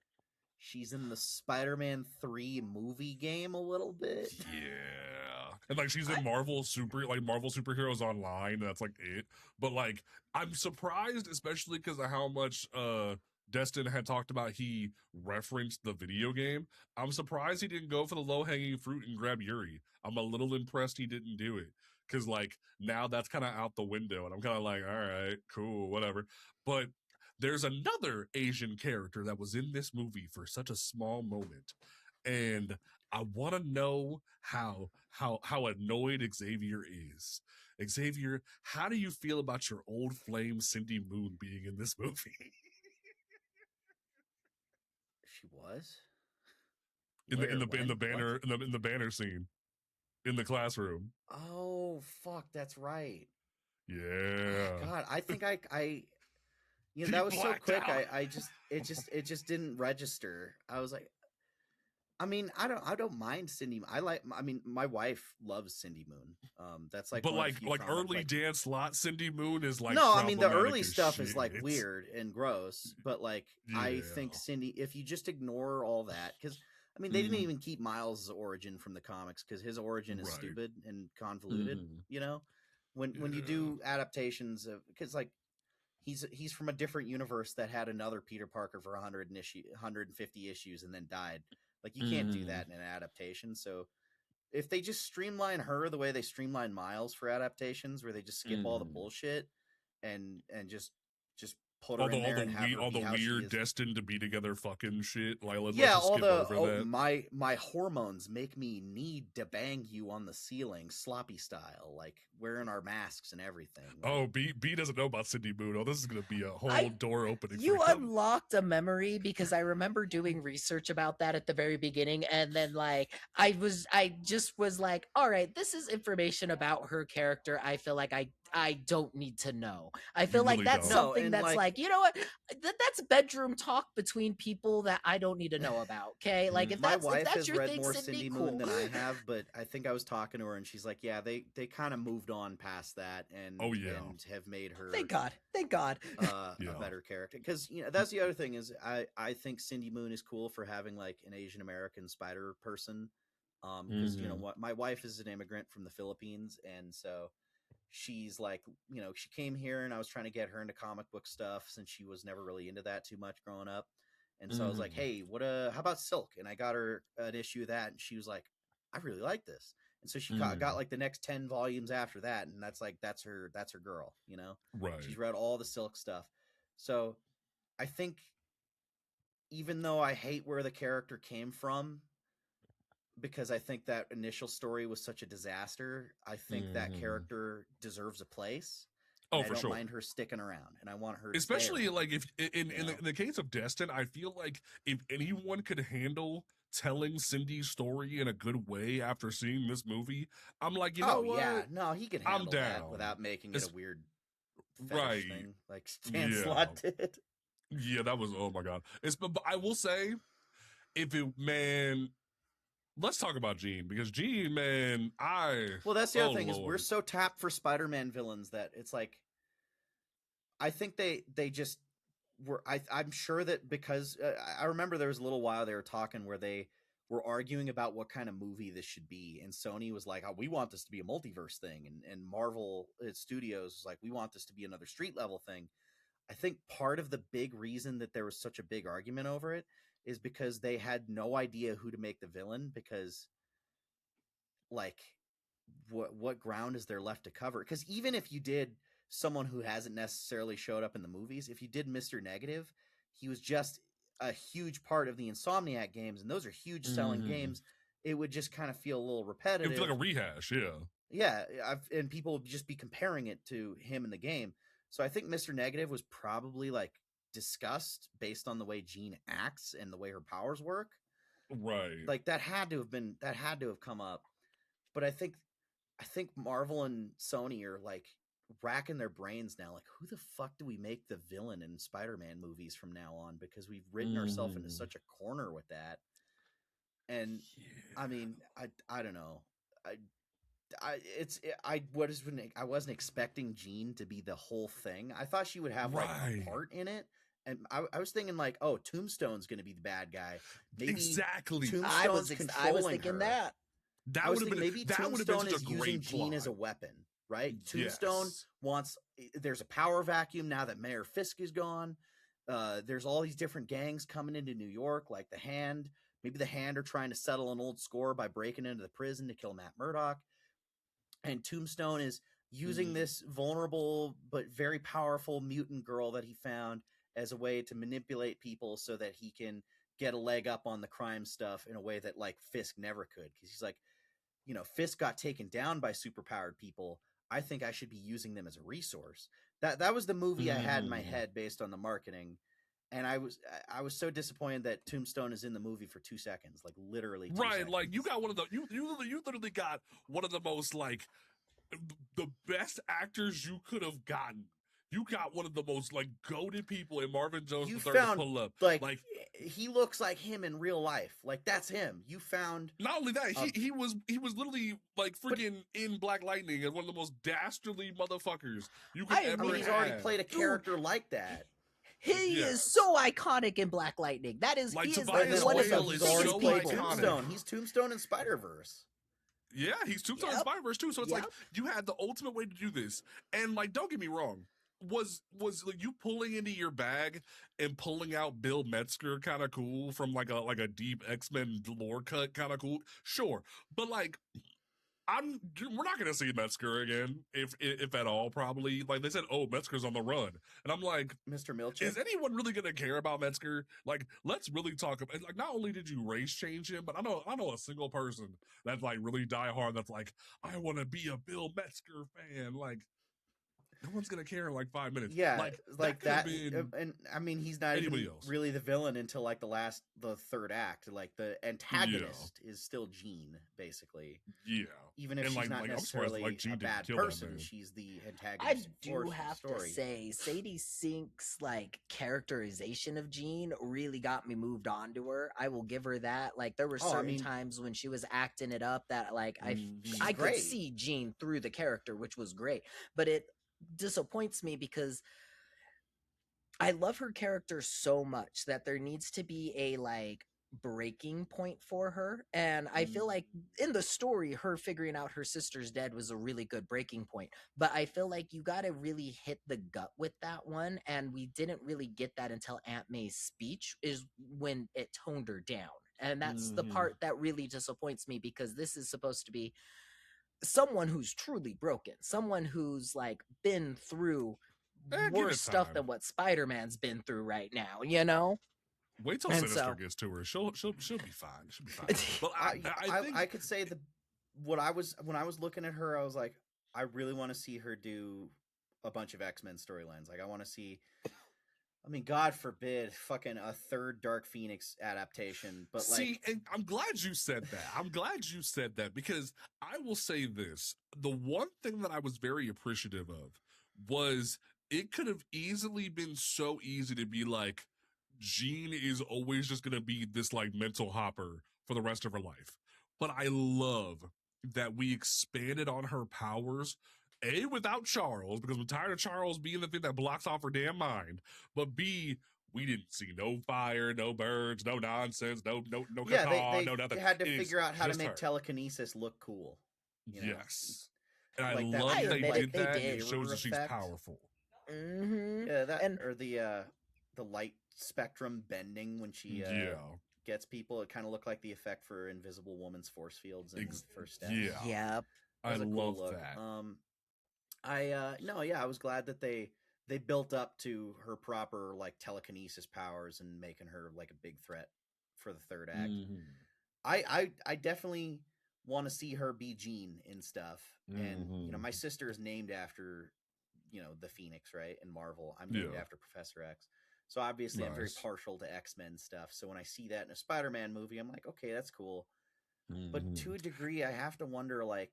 she's in the Spider-Man 3 movie game a little bit. Yeah. And like she's in Marvel Superheroes Online, and that's like it. But like I'm surprised, especially because of how much Destin had talked about he referenced the video game. I'm surprised he didn't go for the low-hanging fruit and grab Yuri. I'm a little impressed he didn't do it. Cause like now that's kind of out the window, and I'm kind of like, all right, cool, whatever. But there's another Asian character that was in this movie for such a small moment, and I want to know how annoyed Xavier is. Xavier, how do you feel about your old flame Cindy Moon being in this movie? She was in Where, the when, banner what? in the banner scene in the classroom. Oh fuck, that's right. Oh, Yeah. God, I think I you know He that was so blacked quick. out. I just it just didn't register. I was like, I mean, I don't mind Cindy. I mean, my wife loves Cindy Moon. That's like But one of the few like comic, early like, Dan Slott Cindy Moon is like no, I mean the problematic early as stuff is like shit. weird and gross, but like I think Yeah. Cindy, if you just ignore all that, because I mean they didn't even keep Miles' origin from the comics because his origin is Right. stupid and convoluted. You know, when you Yeah. do adaptations of, because like he's from a different universe that had another Peter Parker for 150 issues and then died. Like you can't do that in an adaptation. So if they just streamline her the way they streamline Miles for adaptations, where they just skip all the bullshit and just put her in there and have her all be the how she weird is. destined to be together fucking shit. Like let's Yeah, just all skip the over that. my hormones make me need to bang you on the ceiling, sloppy style, like wearing our masks and everything. Like, Oh, B doesn't know about Cindy Moon. Oh, this is gonna be a whole door opening. You for him. unlocked a memory because I remember doing research about that at the very beginning, and then like I just was like, all right, this is information about her character. I feel like I don't need to know. I feel like really that's don't. No, something and that's like, you know what? That's bedroom talk between people that I don't need to know about. Okay, like if my that's wife has your read thing, more Cindy, Cindy cool. Moon than I have, but I think I was talking to her and she's like, yeah, they kind of moved on past that and Oh, yeah. and have made her Thank God. a Yeah. better character. Because you know that's the other thing is I think Cindy Moon is cool for having like an Asian American spider person. Because you know what, my wife is an immigrant from the Philippines, and so she's like, you know, she came here and I was trying to get her into comic book stuff since she was never really into that too much growing up. And so I was like, hey, how about Silk? And I got her an issue of that, and she was like, I really like this. And so she got like the next 10 volumes after that, and that's her girl, you know. Right. She's read all the Silk stuff. So I think even though I hate where the character came from, because I think that initial story was such a disaster, I think that character deserves a place. Oh, I for don't sure. mind her sticking around, and I want her to Especially stay around. like if in the case of Destin, I feel like if anyone could handle telling Cindy's story in a good way after seeing this movie, I'm like, you know what? Yeah, no, he can I'm handle that down. without making it a weird fetish Right. thing like Stan Yeah. Slott did. Yeah, that was, oh my God. But I will say, let's talk about Gene, because Gene, man, Well, that's the other thing is Lord. we're so tapped for Spider-Man villains that it's like I think they just I'm sure that because I remember there was a little while they were talking where they were arguing about what kind of movie this should be, and Sony was like, "Oh, we want this to be a multiverse thing," and Marvel Studios was like, "We want this to be another street level thing." I think part of the big reason that there was such a big argument over it is because they had no idea who to make the villain, because like what ground is there left to cover? Because even if you did someone who hasn't necessarily showed up in the movies, if you did Mr. Negative, he was just a huge part of the Insomniac games, and those are huge selling games. It would just kind of feel a little repetitive. It would feel like a rehash, yeah. Yeah, and people would just be comparing it to him in the game. So I think Mr. Negative was probably like discussed based on the way Jean acts and the way her powers work. Right. Like that had to have come up. But I think Marvel and Sony are like racking their brains now. Like, who the fuck do we make the villain in Spider-Man movies from now on? Because we've written ourselves into such a corner with that. And I mean, I don't know. I wasn't expecting Jean to be the whole thing. I thought she would have like a part in it. And I was thinking like, oh, Tombstone's going to be the bad guy. Maybe exactly. I was thinking her. that. That would have been maybe Tombstone is using Jean as a weapon, right? Tombstone wants. There's a power vacuum now that Mayor Fisk is gone. There's all these different gangs coming into New York, like the Hand. Maybe the Hand are trying to settle an old score by breaking into the prison to kill Matt Murdock. And Tombstone is using this vulnerable but very powerful mutant girl that he found as a way to manipulate people so that he can get a leg up on the crime stuff in a way that like Fisk never could. Because he's like, you know, Fisk got taken down by superpowered people. I think I should be using them as a resource. That was the movie I had in my head based on the marketing. And I was so disappointed that Tombstone is in the movie for 2 seconds, like literally 2 seconds. Like you got one of the you literally got one of the most like the best actors you could have gotten. You got one of the most like goated people in Marvin Jones the third to pull up. Like he looks like him in real life. Like that's him. You found not only that, he was literally like freaking in Black Lightning as one of the most dastardly motherfuckers you could ever have. He's already played a character like that. He is so iconic in Black Lightning. That is, like, he is one of the he's biggest already people. Tombstone. He's Tombstone in Spider-Verse. Yeah, he's Tombstone in Spider-Verse too. So it's like you had the ultimate way to do this. And like, don't get me wrong, was like you pulling into your bag and pulling out Bill Metzger kind of cool from like a deep X-Men lore cut kind of cool? Sure, but like. We're not gonna see Metzger again, if at all. Probably, like they said, oh, Metzger's on the run, and I'm like, Mr. Milchick. Is anyone really gonna care about Metzger? Like, let's really talk about. Like, not only did you race change him, but I know a single person that's like really diehard. That's like, I want to be a Bill Metzger fan. Like, no one's gonna care in like 5 minutes. Yeah, like that. Been and I mean, he's not even really the villain until like the third act. Like the antagonist is still Jean, basically. Yeah, even if she's not necessarily a bad person, she's the antagonist. I do have to say, Sadie Sink's like characterization of Jean really got me moved on to her. I will give her that. Like there were certain times when she was acting it up that like I could see Jean through the character, which was great, but it disappoints me because I love her character so much that there needs to be a like breaking point for her, and I feel like in the story her figuring out her sister's dead was a really good breaking point, but I feel like you got to really hit the gut with that one, and we didn't really get that until Aunt May's speech is when it toned her down, and that's the part that really disappoints me because this is supposed to be someone who's truly broken, someone who's like been through worse stuff than what Spider-Man's been through right now, you know? Wait till Sinister gets to her. She'll be fine. She'll be fine. But I could say that when I was looking at her, I was like, I really want to see her do a bunch of X-Men storylines. Like I want to see, I mean, God forbid, fucking a third Dark Phoenix adaptation. But see, and I'm glad you said that. Because I will say this: the one thing that I was very appreciative of was it could have easily been so easy to be like, Jean is always just gonna be this like mental hopper for the rest of her life. But I love that we expanded on her powers A, without Charles, because we're tired of Charles being the thing that blocks off her damn mind. But B, we didn't see no fire, no birds, no nonsense, no Yeah, caca, they no nothing. had to It is figure out how to just make her. telekinesis look cool. You know? Yes. And I Like that love I they admit did it, they that. did. It shows that she's Effect. powerful. Yeah, that And or the light spectrum bending when she Yeah. gets people. It kind of looked like the effect for Invisible Woman's force fields in First Steps. Yeah. yep. That was I a cool love look. that. I was glad that they built up to her proper like telekinesis powers and making her like a big threat for the third act. I definitely want to see her be Jean in stuff. And you know, my sister is named after, you know, the Phoenix, right? In Marvel. I'm named after Professor X. So obviously I'm very Nice. partial to X-Men stuff. So when I see that in a Spider-Man movie, I'm like, okay, that's cool. But to a degree, I have to wonder, like,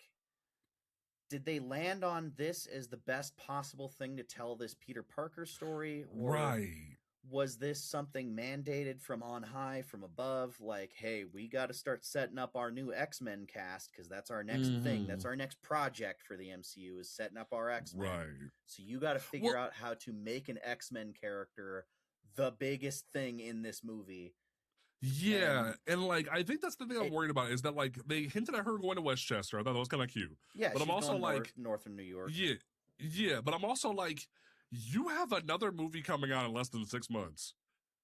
did they land on this as the best possible thing to tell this Peter Parker story? Or Right. was this something mandated from on high, from above? Like, hey, we got to start setting up our new X-Men cast because that's our next thing. That's our next project for the MCU is setting up our X-Men. Right. So you got to figure out how to make an X-Men character the biggest thing in this movie. Yeah, and like I think that's the thing I'm worried about is that like they hinted at her going to Westchester. I thought that was kind of cute. Yeah, but I'm also going like northern New York. Yeah, but I'm also like, you have another movie coming out in less than 6 months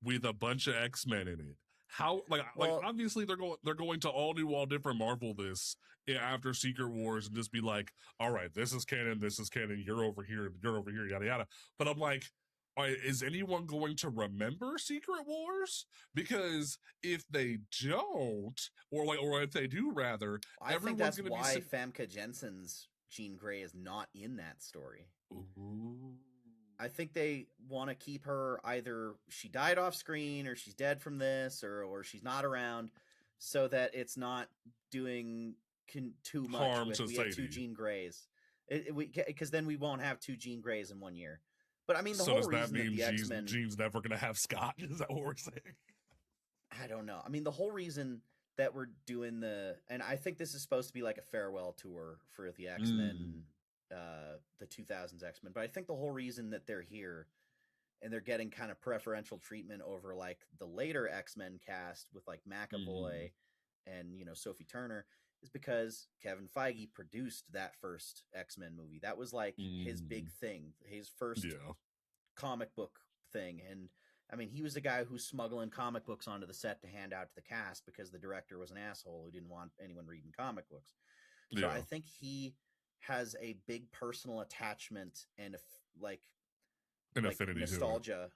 with a bunch of X-Men in it. How like obviously they're going to all new, all different Marvel this after Secret Wars and just be like, all right, this is canon, you're over here, yada yada. But I'm like, is anyone going to remember Secret Wars? Because if they don't, or if they do, rather, I think that's gonna why be Famke Jensen's Jean Grey is not in that story. Ooh. I think they want to keep her either she died off screen or she's dead from this or she's not around so that it's not doing too much harm with to we Sadie. have two Jean Greys. Because then we won't have two Jean Greys in 1 year. But I mean, the So whole does that reason that mean the X-Men... Jean's never going to have Scott? Is that what we're saying? I don't know. I mean, the whole reason that we're doing the... And I think this is supposed to be like a farewell tour for the X-Men, the 2000s X-Men. But I think the whole reason that they're here and they're getting kind of preferential treatment over like the later X-Men cast with like McAvoy and, you know, Sophie Turner is because Kevin Feige produced that first X-Men movie. That was like his big thing, his first comic book thing. And I mean, he was the guy who's smuggling comic books onto the set to hand out to the cast because the director was an asshole who didn't want anyone reading comic books. So I think he has a big personal attachment and an affinity nostalgia.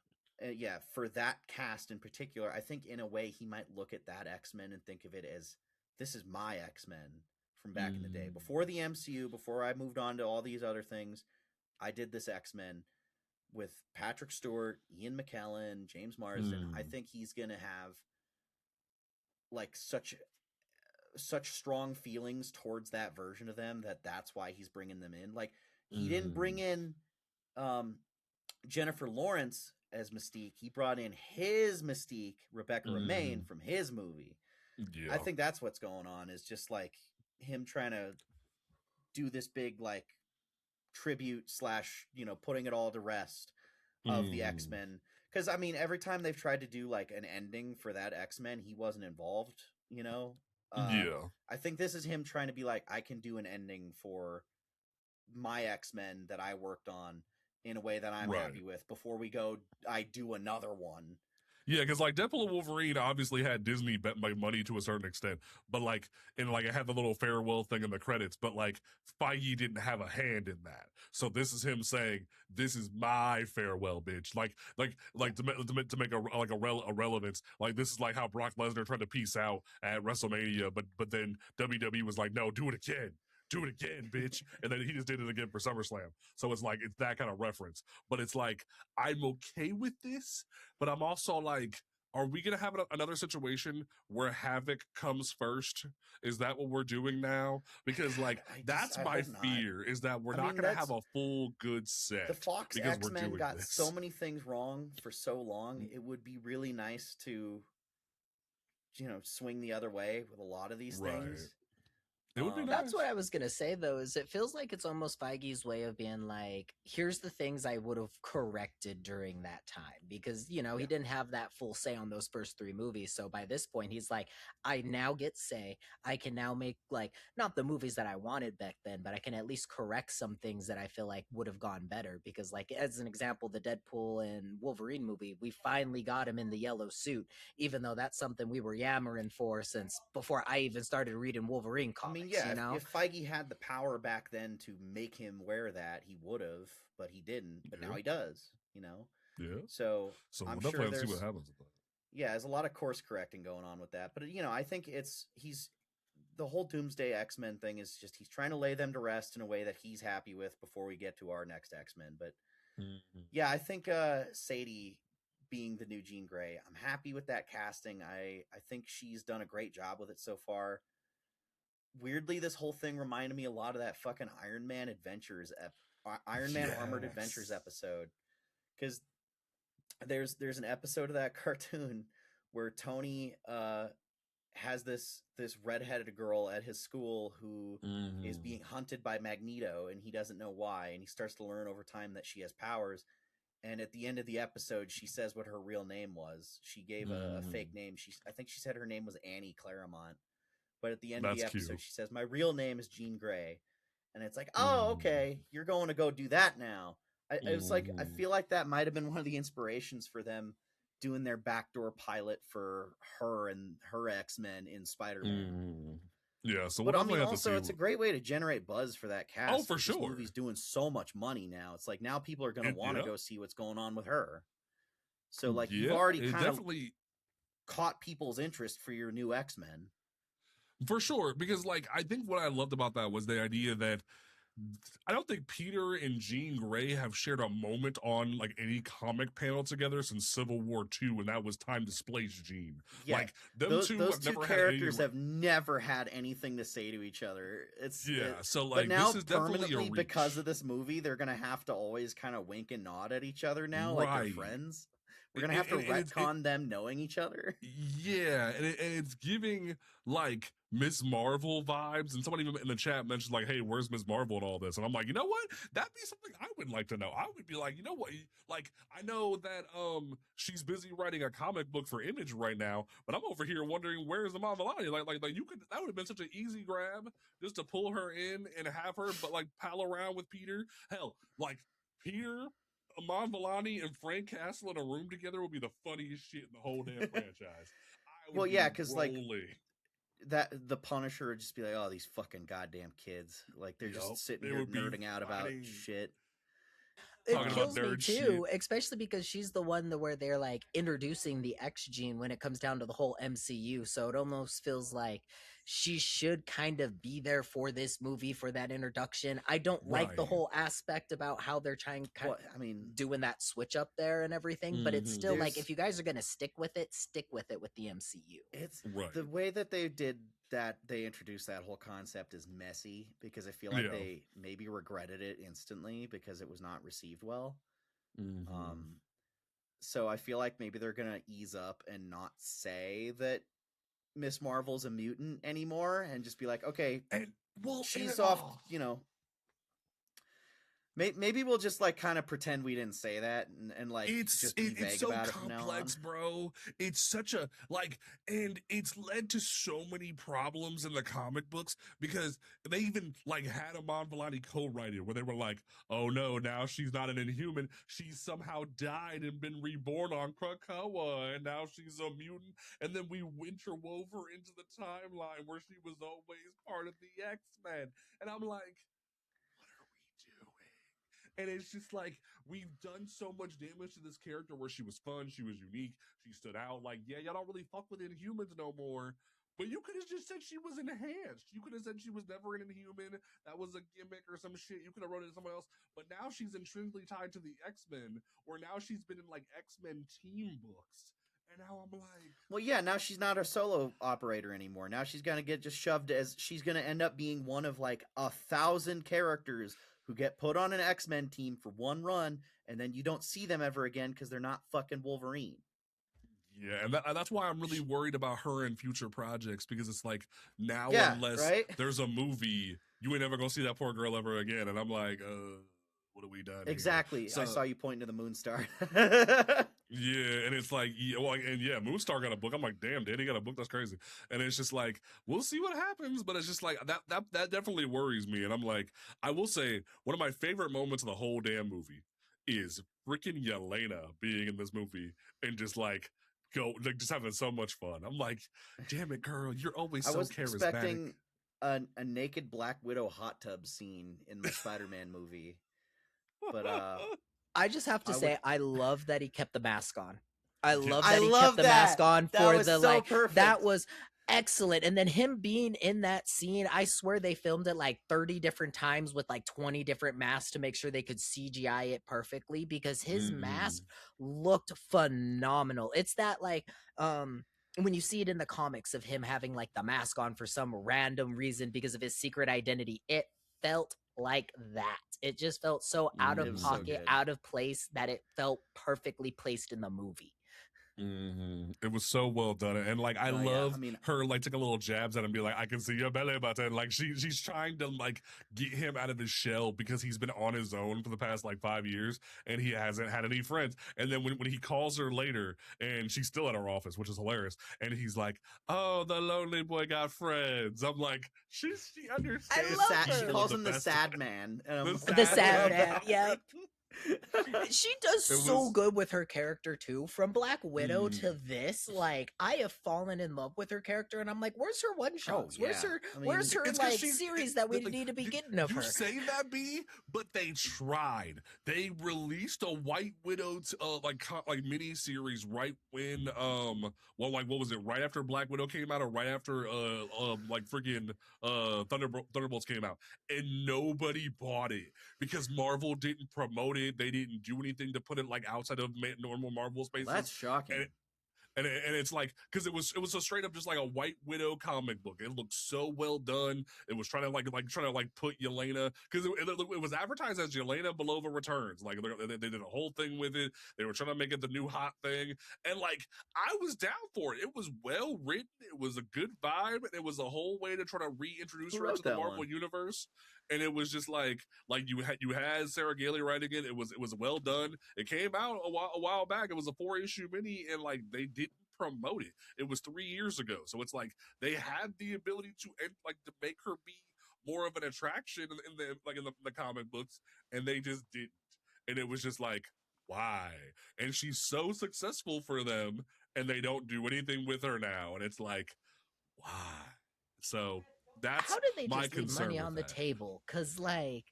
For that cast in particular. I think in a way he might look at that X-Men and think of it as, this is my X-Men from back in the day. Before the MCU, before I moved on to all these other things, I did this X-Men with Patrick Stewart, Ian McKellen, James Marsden. I think he's going to have like such strong feelings towards that version of them that's why he's bringing them in. Like he didn't bring in Jennifer Lawrence as Mystique. He brought in his Mystique, Rebecca Romijn, from his movie. Yeah. I think that's what's going on, is just like him trying to do this big like tribute / you know, putting it all to rest of the X-Men. Because I mean, every time they've tried to do like an ending for that X-Men, he wasn't involved, you know? I think this is him trying to be like, I can do an ending for my X-Men that I worked on in a way that I'm happy with before we go, I do another one. Yeah, because like Deadpool and Wolverine obviously had Disney bet my money to a certain extent, but like, and like it had the little farewell thing in the credits, but like Feige didn't have a hand in that. So this is him saying, "This is my farewell, bitch." Like to make a relevance. Like this is like how Brock Lesnar tried to peace out at WrestleMania, but then WWE was like, "No, do it again." Do it again, bitch. And then he just did it again for SummerSlam. So it's like, it's that kind of reference. But it's like, I'm okay with this, but I'm also like, are we going to have another situation where Havoc comes first? Is that what we're doing now? Because like, that's my fear, is that we're not going to have a full good set. The Fox X-Men got so many things wrong for so long. It would be really nice to, you know, swing the other way with a lot of these things. It would be nice. That's what I was gonna say though, is it feels like it's almost Feige's way of being like, here's the things I would have corrected during that time. Because, he Yeah. didn't have that full say on those first 3 movies. So by this point, he's like, I now get say. I can now make like not the movies that I wanted back then, but I can at least correct some things that I feel like would have gone better. Because like as an example, the Deadpool and Wolverine movie, we finally got him in the yellow suit, even though that's something we were yammering for since before I even started reading Wolverine I comics. mean, yeah, you know? if Feige had the power back then to make him wear that, he would have, but he didn't. But now Yeah. he does, you know? Yeah. So So I'm we'll definitely sure have to see there's, what happens with that. yeah, there's a lot of course correcting going on with that. But, I think he's the whole Doomsday X-Men thing is just he's trying to lay them to rest in a way that he's happy with before we get to our next X-Men. But yeah, I think Sadie being the new Jean Grey, I'm happy with that casting. I think she's done a great job with it so far. Weirdly, this whole thing reminded me a lot of that fucking Iron Man Adventures, Iron Man Armored Adventures Yes. episode, because there's an episode of that cartoon where Tony has this redheaded girl at his school who is being hunted by Magneto, and he doesn't know why, and he starts to learn over time that she has powers. And at the end of the episode, she says what her real name was. She gave a fake name. I think she said her name was Annie Claremont. But at the end of the That's episode, cute. she says, "My real name is Jean Grey," and it's like, "Oh, okay, you're going to go do that now." It was like, I feel like that might have been one of the inspirations for them doing their backdoor pilot for her and her X-Men in Spider-Man. Yeah, so But we'll I mean, definitely have to see. also, it's a great way to generate buzz for that cast. Oh, for 'cause sure. This movie's doing so much money now. It's like now people are going to want to go see what's going on with her. So, like, you've already it kind of definitely caught people's interest for your new X-Men. for sure, because like I think what I loved about that was the idea that I don't think Peter and Jean Grey have shared a moment on like any comic panel together since Civil War II, when that was time to splice Jean. Yeah, Like them those two two have never characters had have never had anything to say to each other. so but like now this is definitely a permanently reach. because of this movie, they're gonna have to always kind of wink and nod at each other now, like they're Right. friends. We're gonna have to retcon them knowing each other. Yeah, and it's giving like Miss Marvel vibes, and someone even in the chat mentioned like, "Hey, where's Miss Marvel and all this?" And I'm like, you know what? That'd be something I would like to know. I would be like, you know what? Like, I know that she's busy writing a comic book for Image right now, but I'm over here wondering where's the Marvelani? Like you could, that would have been such an easy grab just to pull her in and have her, but like pal around with Peter. Hell, like Peter, Amon Vellani, and Frank Castle in a room together would be the funniest shit in the whole damn franchise. Well, yeah, because like rolling. that, the Punisher would just be like, "Oh, these fucking goddamn kids!" Like they're just sitting they here would be nerding out about fighting. shit. It Talking about kills me nerd too, especially because she's the one where they're like introducing the X gene when it comes down to the whole MCU. So it almost feels like she should kind of be there for this movie for that introduction. I don't like the Right. whole aspect about how they're trying Well, I mean, doing that switch up there and everything, but it's still like, There's- if you guys are going to stick with it with the MCU. it's Right. the way that they did that. They introduced that whole concept is messy because I feel like Yeah. they maybe regretted it instantly because it was not received well. So I feel like maybe they're gonna ease up and not say that Miss Marvel's a mutant anymore, and just be like, okay, And well, she's off. You know, maybe we'll just like kind of pretend we didn't say that, and like just be vague it's so about it from now on. complex, bro. It's such a like, and it's led to so many problems in the comic books because they even like had Amon Vellani co-write it, where they were like, "Oh no, now she's not an Inhuman. She's somehow died and been reborn on Krakoa, and now she's a mutant." And then we interwove her into the timeline where she was always part of the X-Men, and I'm like, what are we doing? And it's just like, we've done so much damage to this character where she was fun, she was unique, she stood out. Like, yeah, y'all don't really fuck with Inhumans no more. But you could have just said she was enhanced. You could have said she was never an Inhuman. That was a gimmick or some shit. You could have wrote it to someone else. But now she's intrinsically tied to the X-Men, or now she's been in like X-Men team books. And now I'm like, well, yeah, now she's not a solo operator anymore. Now she's gonna get just shoved as she's gonna end up being one of like 1,000 characters who get put on an X-Men team for one run, and then you don't see them ever again because they're not fucking Wolverine. Yeah, and that's why I'm really worried about her in future projects, because it's like, now Yeah, unless right? there's a movie, you ain't never gonna see that poor girl ever again. And I'm like, what have we done here? Exactly. I So saw you pointing to the moon star. yeah, and it's like, yeah, well, and yeah, Moonstar got a book. I'm like, damn, Danny got a book. That's crazy. And it's just like, we'll see what happens. But it's just like that definitely worries me. And I'm like, I will say one of my favorite moments of the whole damn movie is freaking Yelena being in this movie and just like just having so much fun. I'm like, damn it, girl, you're always I so was charismatic. expecting a naked Black Widow hot tub scene in the Spider-Man movie, but I just have to I say, would- I love that he kept the mask on. I Yeah. love I that he love kept the mask that. on That for was the so like. perfect. That was excellent. And then him being in that scene, I swear they filmed it like 30 different times with like 20 different masks to make sure they could CGI it perfectly, because his mask looked phenomenal. It's that like when you see it in the comics of him having like the mask on for some random reason because of his secret identity, it felt like that. It just felt so out It of was so pocket, good. out of place, that it felt perfectly placed in the movie. It was so well done, and like I No, yeah, love I mean- her like taking little jabs at him, be like, "I can see your belly button." Like she's trying to like get him out of his shell, because he's been on his own for the past like 5 years, and he hasn't had any friends. And then when he calls her later, and she's still at her office, which is hilarious, and he's like, "Oh, the lonely boy got friends." I'm like, she understands. love Sad, she her. calls The him the best sad way. man. The sad man, man. yep. She does It so was- good with her character too. From Black Widow Mm. to this, like I have fallen in love with her character, and I'm like, where's her one shots? Where's yeah. her I mean, where's her It's 'cause like she's- series that we like, need to be getting of you her? say that, B, but they tried. They released a White Widow like mini series right when what was it, right after Black Widow came out, or right after like freaking Thunderbolts came out, and nobody bought it because Marvel didn't promote it. They didn't do anything to put it like outside of normal Marvel spaces. That's shocking. And it's like, because it was a straight up just like a White Widow comic book. It looked so well done. It was trying to put Yelena, because it was advertised as Yelena Belova Returns. Like they did a whole thing with it. They were trying to make it the new hot thing, and like I was down for it. It was well written. It was a good vibe. And it was a whole way to try to reintroduce Who her wrote to the that Marvel one? universe. And it was just like you had Sarah Gailey writing it. It was well done. It came out a while back. It was a 4-issue mini, and like they didn't promote it. It was 3 years ago, so it's like they had the ability to make her be more of an attraction in the comic books, and they just didn't. And it was just like, why? And she's so successful for them, and they don't do anything with her now, and it's like, why? So that's How did they my just leave concern money with on the that. table? Because like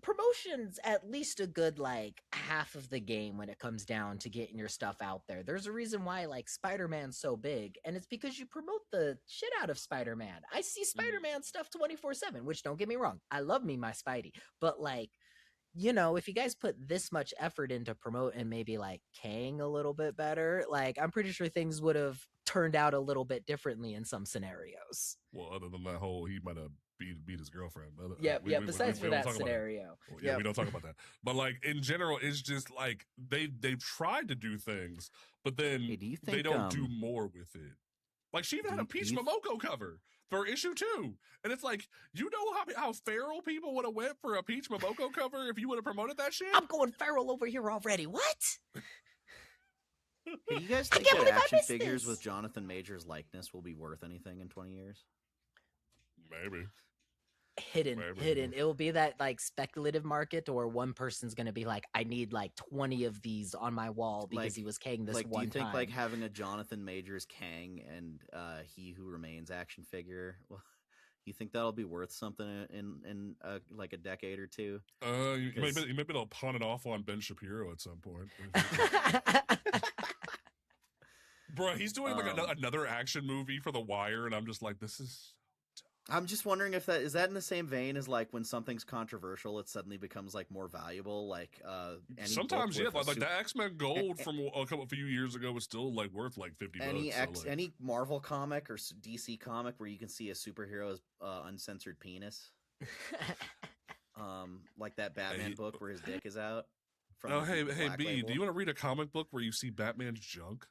promotion's at least a good like half of the game when it comes down to getting your stuff out there. There's a reason why like Spider-Man's so big, and it's because you promote the shit out of Spider-Man. I see Spider-Man stuff 24/7, which don't get me wrong, I love me my Spidey, but like, you know, if you guys put this much effort into promoting maybe like Kang a little bit better, like I'm pretty sure things would have turned out a little bit differently in some scenarios. Well, other than that whole, he might have beat his girlfriend. But Besides for don't that talk about scenario. Well, yeah, we don't talk about that. But like in general, it's just like they've tried to do things, but then Hey, do you they think, don't do more with it. Like she even had a Peach Momoko cover for issue 2, and it's like, you know how feral people would have went for a Peach Momoko cover if you would have promoted that shit. I'm going feral over here already. What? Hey, you guys I think can't that believe I action missed figures this. with Jonathan Majors likeness will be worth anything in 20 years? Maybe. Hidden. It will be that like speculative market, or one person's gonna be like, I need like 20 of these on my wall because he was Kang this like, one do you think time. like having a Jonathan Majors Kang and He Who Remains action figure? Well, you think that'll be worth something in like a decade or two? You might be able to pawn it off on Ben Shapiro at some point. Bro, he's doing like another action movie for The Wire, and I'm just like, this is. I'm just wondering if that is in the same vein as like when something's controversial, it suddenly becomes like more valuable. Like Sometimes, yeah, like the X-Men Gold from a few years ago was still like worth like $50. Any Marvel comic or DC comic where you can see a superhero's uncensored penis, like that Batman book where his dick is out. Hey B, do you want to read a comic book where you see Batman's junk?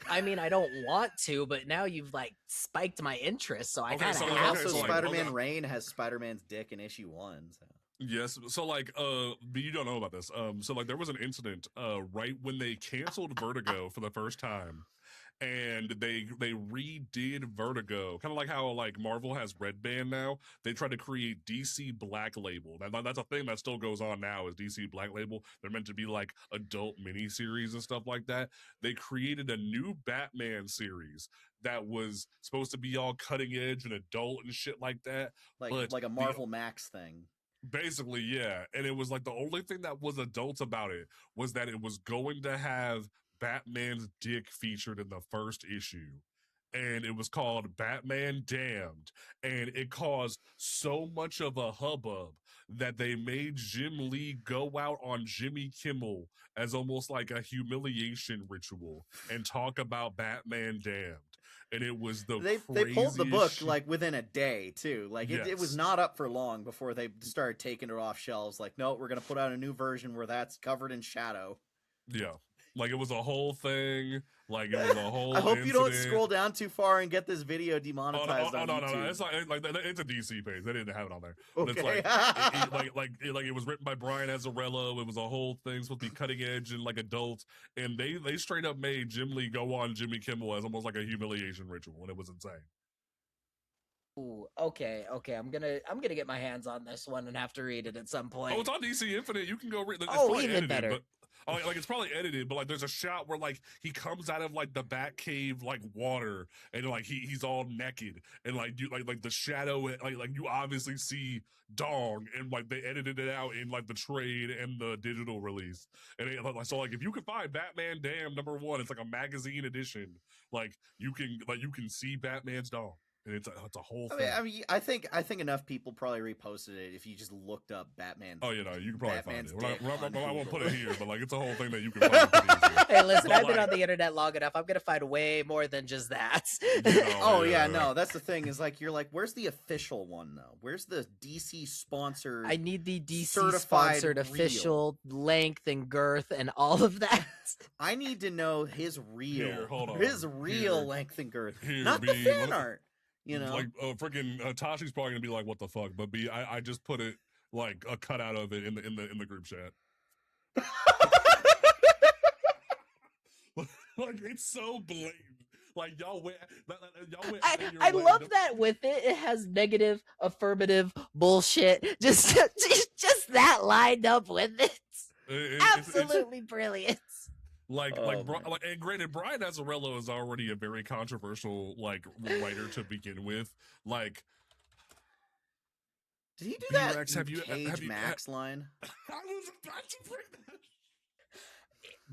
I mean, I don't want to, but now you've like spiked my interest, so I Okay, kind of so, And okay, have also, so, to. like, Spider-Man okay. Reign has Spider-Man's dick in issue 1. So. Yes, so like but you don't know about this. So like there was an incident right when they canceled Vertigo for the first time, and they redid Vertigo, kind of like how like Marvel has Red Band now. They tried to create DC Black Label. That's a thing that still goes on now, is DC Black Label. They're meant to be like adult miniseries and stuff like that. They created a new Batman series that was supposed to be all cutting edge and adult and shit like that. But Like a the Marvel Max thing. Basically, yeah. And it was like the only thing that was adult about it was that it was going to have Batman's dick featured in the first issue. And it was called Batman Damned. And it caused so much of a hubbub that they made Jim Lee go out on Jimmy Kimmel as almost like a humiliation ritual and talk about Batman Damned. And it was the They pulled the book craziest like within a day too. Like it was Yes. not up for long before they started taking it off shelves. Like, no, we're gonna put out a new version where that's covered in shadow. Yeah. Like it was a whole thing. Like it was a I whole hope you don't incident. scroll down too far and get this video Oh, demonetized on no, YouTube. It's like it's a DC page. They didn't have it on there. But it's Okay. like it was written by Brian Azzarello. It was a whole thing supposed to be cutting edge and like adult. And they straight up made Jim Lee go on Jimmy Kimmel as almost like a humiliation ritual, and it was insane. Ooh, okay. I'm gonna get my hands on this one and have to read it at some point. Oh, it's on DC Infinite. You can go read. It's Oh, probably even edited, better. But like it's probably edited, but like there's a shot where like he comes out of like the Batcave like water, and like he's all naked, and like you like the shadow, like you obviously see dong, and like they edited it out in like the trade and the digital release, and so like if you can find Batman Damn #1, it's like a magazine edition, like you can see Batman's dong. And it's a whole thing. I think enough people probably reposted it if you just looked up Batman. Oh, you know, you can probably Batman's find it. dick on I won't put Google. it here, but like it's a whole thing that you can find pretty easily. Hey, listen, But, I've been like, on the internet long enough. I'm gonna find way more than just that. Oh yeah, no, that's the thing. Is like you're like, where's the official one though? Where's the DC sponsored? I need the DC certified sponsored reel. official length and girth and all of that. I need to know his real, Here, hold on. his real Here. length and girth, Here, not the B, fan look- art. You know, like freaking Tashi's probably gonna be like, "What the fuck?" But B, I just put it like a cutout of it in the group chat. Like it's so blatant. Like y'all went out of your I way love to- that with it. It has negative, affirmative bullshit. Just that lined up with it. it's- Absolutely brilliant. Like, Oh, man. and granted, Brian Azzarello is already a very controversial like writer to begin with. Like, did he do B-Rex, that have you- Cage have you- Max line? I was about to bring that.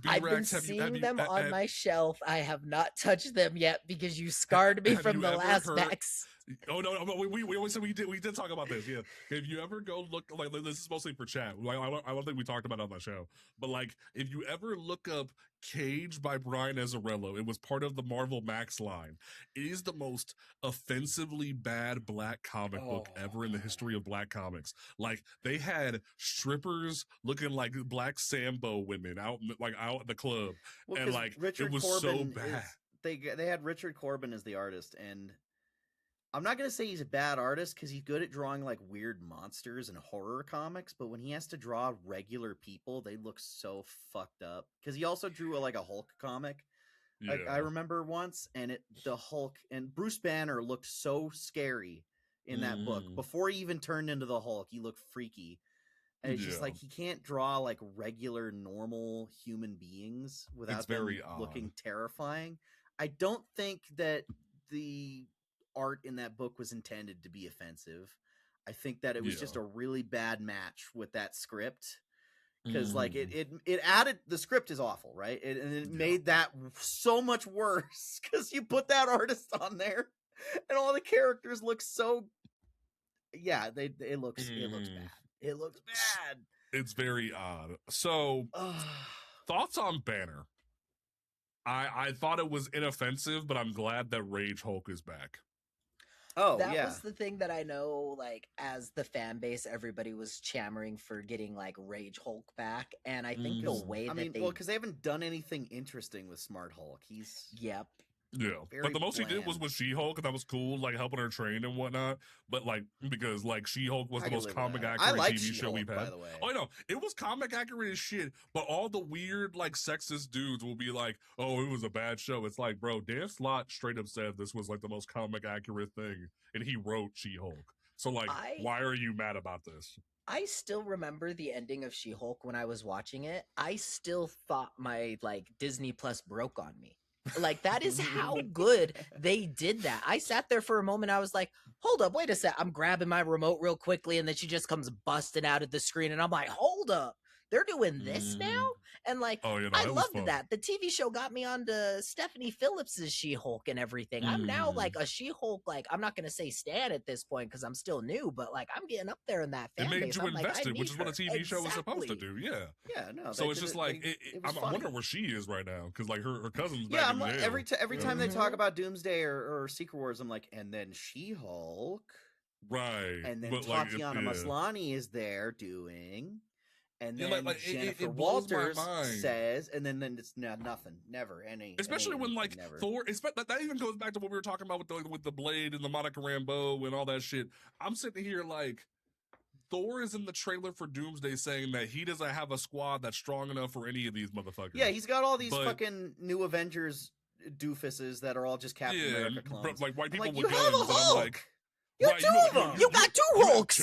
I've been B-Rex, seeing them on my shelf. I have not touched them yet because you scarred me have from you the ever last heard- Max. Oh no, we always said we did talk about this. Yeah, if you ever go look, like this is mostly for chat. I don't think we talked about it on the show, but like if you ever look up Cage by Brian Azzarello, it was part of the Marvel Max line. It is the most offensively bad black comic book ever in the history of black comics. Like they had strippers looking like black Sambo women out at the club, Well, and 'cause like Richard it was Corbin so bad. they had Richard Corbin as the artist, and I'm not gonna say he's a bad artist because he's good at drawing like weird monsters and horror comics, but when he has to draw regular people, they look so fucked up. Because he also drew a Hulk comic. Like I remember once, and the Hulk and Bruce Banner looked so scary in that book. Mhm. Before he even turned into the Hulk, he looked freaky. And it's just Yeah. like he can't draw like regular normal human beings without them very odd. looking terrifying. I don't think that the art in that book was intended to be offensive. I think that it was just Yeah. a really bad match with that script. Because like Mhm. it added, the script is awful, right? And it Yeah. made that so much worse because you put that artist on there, and all the characters look so. Yeah, it looks Mhm. bad. It looks bad. It's very odd. So, thoughts on Banner? I thought it was inoffensive, but I'm glad that Rage Hulk is back. Oh That yeah. was the thing that I know, like, as the fan base, everybody was clamoring for getting, like, Rage Hulk back. And I think the Mhm. way I that mean, they, well, because they haven't done anything interesting with Smart Hulk. He's yep. Yeah, very but the most he did was bland. with She-Hulk, and that was cool, like helping her train and whatnot. But like, because like She-Hulk was I the could most live with comic that. I accurate like TV show we've She-Hulk, by had. the way. Oh, I know it was comic accurate as shit, but all the weird like sexist dudes will be like, "Oh, it was a bad show." It's like, bro, Dan Slott straight up said this was like the most comic accurate thing, and he wrote She-Hulk. So like, I why are you mad about this? I still remember the ending of She-Hulk when I was watching it. I still thought my like Disney Plus broke on me. Like that is how good they did that. I sat there for a moment. I was like, "Hold up, wait a sec." I'm grabbing my remote real quickly, and then she just comes busting out of the screen, and I'm like, "Hold up, they're doing this now?" Mhm. And like, Oh, you know, I it was loved fun. that. The TV show got me onto Stephanie Phillips's She-Hulk and everything. I'm now Mhm. like a She-Hulk. Like I'm not gonna say stan at this point because I'm still new, but like I'm getting up there in that It fan made base. you I'm like, I invested, which need is what a her. TV show is supposed to Exactly. do. Yeah. Yeah, no, So they it's did just it. like It was I'm funny. wondering where she is right now because like her cousin's Yeah, back I'm in like, jail. every Yeah. time they talk Mhm. about Doomsday or Secret Wars, I'm like, and then She-Hulk, Right, and then but like Tatiana yeah, Maslany is there doing, and yeah, then it, Jennifer it blows my Walters mind. says, and then it's nothing, never Especially when anything, like never. Thor, that even goes back to what we were talking about with the blade and the Monica Rambeau and all that shit. I'm sitting here like Thor is in the trailer for Doomsday saying that he doesn't have a squad that's strong enough for any of these motherfuckers. Yeah, he's got all these But fucking new Avengers doofuses that are all just Captain yeah, America clones. like white I'm people like, with you have a guns, and I'm like, Hulk. You have right, two of them. You got two you have Hulks.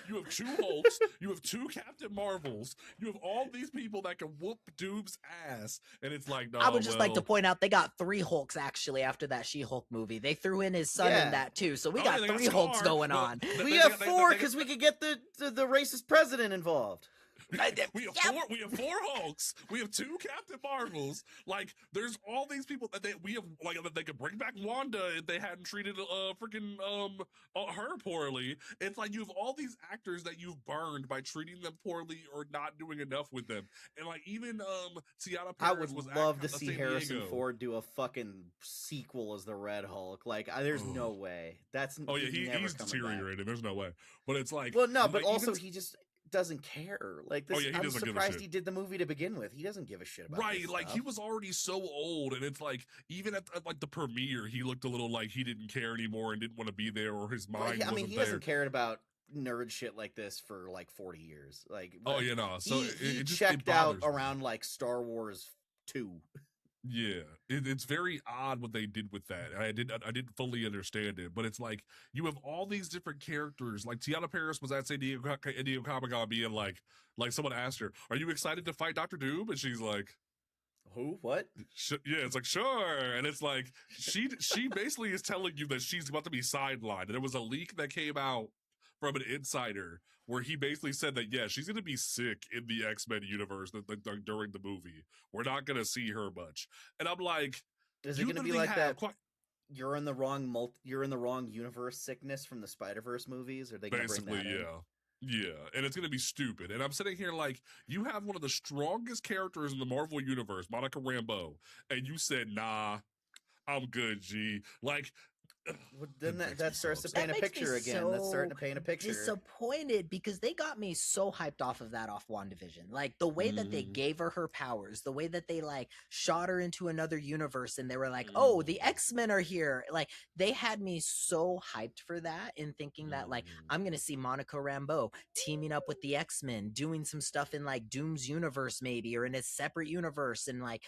you have two Hulks, you have two Captain Marvels, you have all these people that can whoop Doom's ass, and it's like, I no, would just like to well, point out they got three Hulks actually after that She-Hulk movie. They threw in his son in Yeah. that too, so we oh, got yeah, they got three Hulks Scar. going Well, on. We have four because we could get the racist president involved. We have Yep. four. We have four Hulks. We have two Captain Marvels. Like, there's all these people that we have. Like, that they could bring back Wanda if they hadn't treated freaking her poorly. It's like you have all these actors that you've burned by treating them poorly or not doing enough with them. And like even Tiana I Paris would was love to San see Harrison Diego. Ford do a fucking sequel as the Red Hulk. Like, there's no Ugh. way. That's Oh yeah, never he's coming back. deteriorating. There's no way. But it's like, Well, no, but like, also even he just doesn't care. Like Oh this, yeah, he I'm doesn't give a surprised shit. he did the movie to begin with. He doesn't give a shit about Right, this like he stuff. was already so old, and it's like even at like the premiere, he looked a little like he didn't care anymore and didn't want to be there, or his Well, mind I mean, wasn't he there. hasn't cared about nerd shit like this for like 40 years. Like, Oh, you know, so he it just checked it out bothers me. around like Star Wars 2. Yeah, it's very odd what they did with that. I didn't fully understand it, but it's like you have all these different characters. Like Tiana Paris was at San Diego Comic Con being like someone asked her, "Are you excited to fight Doctor Doom?" And she's like, Who? What? yeah, it's like sure, and it's like she basically is telling you that she's about to be sidelined. And there was a leak that came out from an insider where he basically said that yeah, she's gonna be sick in the X-Men universe during the movie. We're not gonna see her much, and I'm like, Is it you going to be literally like have that? You're in the wrong universe sickness from the Spider-Verse movies? Are they going to bring basically that in? yeah, and it's gonna be stupid. And I'm sitting here like you have one of the strongest characters in the Marvel universe, Monica Rambeau, and you said nah, I'm good, G. Like Well, then it makes me that so starts to upset. paint a That makes me picture again. That's starting to so paint a picture. disappointed because they got me so hyped off of that off WandaVision. Like the way that they Mhm. gave her powers, the way that they like shot her into another universe and they were like, "Oh, the X-Men are here." Like they had me so hyped for that and thinking that like I'm going to see Monica Rambeau teaming up with the X-Men, doing some stuff in like Doom's universe maybe or in a separate universe and like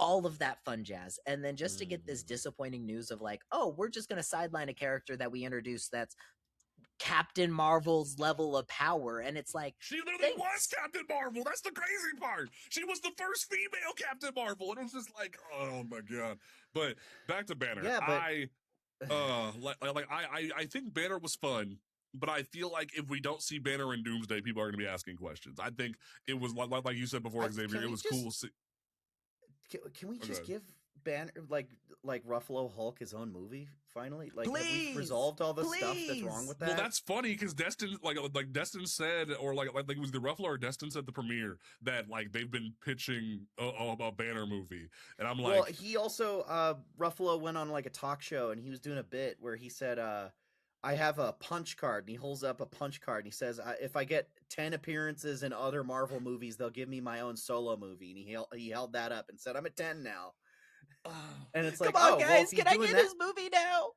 all of that fun jazz. And then just to get this disappointing news of like, oh, we're just going to sideline a character that we introduced that's Captain Marvel's level of power. And it's like, She literally was thanks. Captain Marvel. That's the crazy part. She was the first female Captain Marvel, and it was just like, oh my god. But back to Banner. Yeah, but I think Banner was fun, but I feel like if we don't see Banner in Doomsday, people are going to be asking questions. I think it was like you said before, Xavier. can It we was just- cool. can we Oh, just go give Banner like Ruffalo Hulk his own movie finally? Like, have we Please, resolved all the stuff that's wrong please. with that? Well, that's funny because Destin, like Destin said, or like it was the Ruffalo or Destin said at the premiere that like they've been pitching a Banner movie, and I'm Well, like, he also Ruffalo went on like a talk show and he was doing a bit where he said, I have a punch card, and he holds up a punch card and he says, if I get 10 appearances in other Marvel movies, they'll give me my own solo movie. And he held that up and said, I'm at 10 now. And it's like, Come on, oh, well, guys, if he's can I doing get that, his movie now?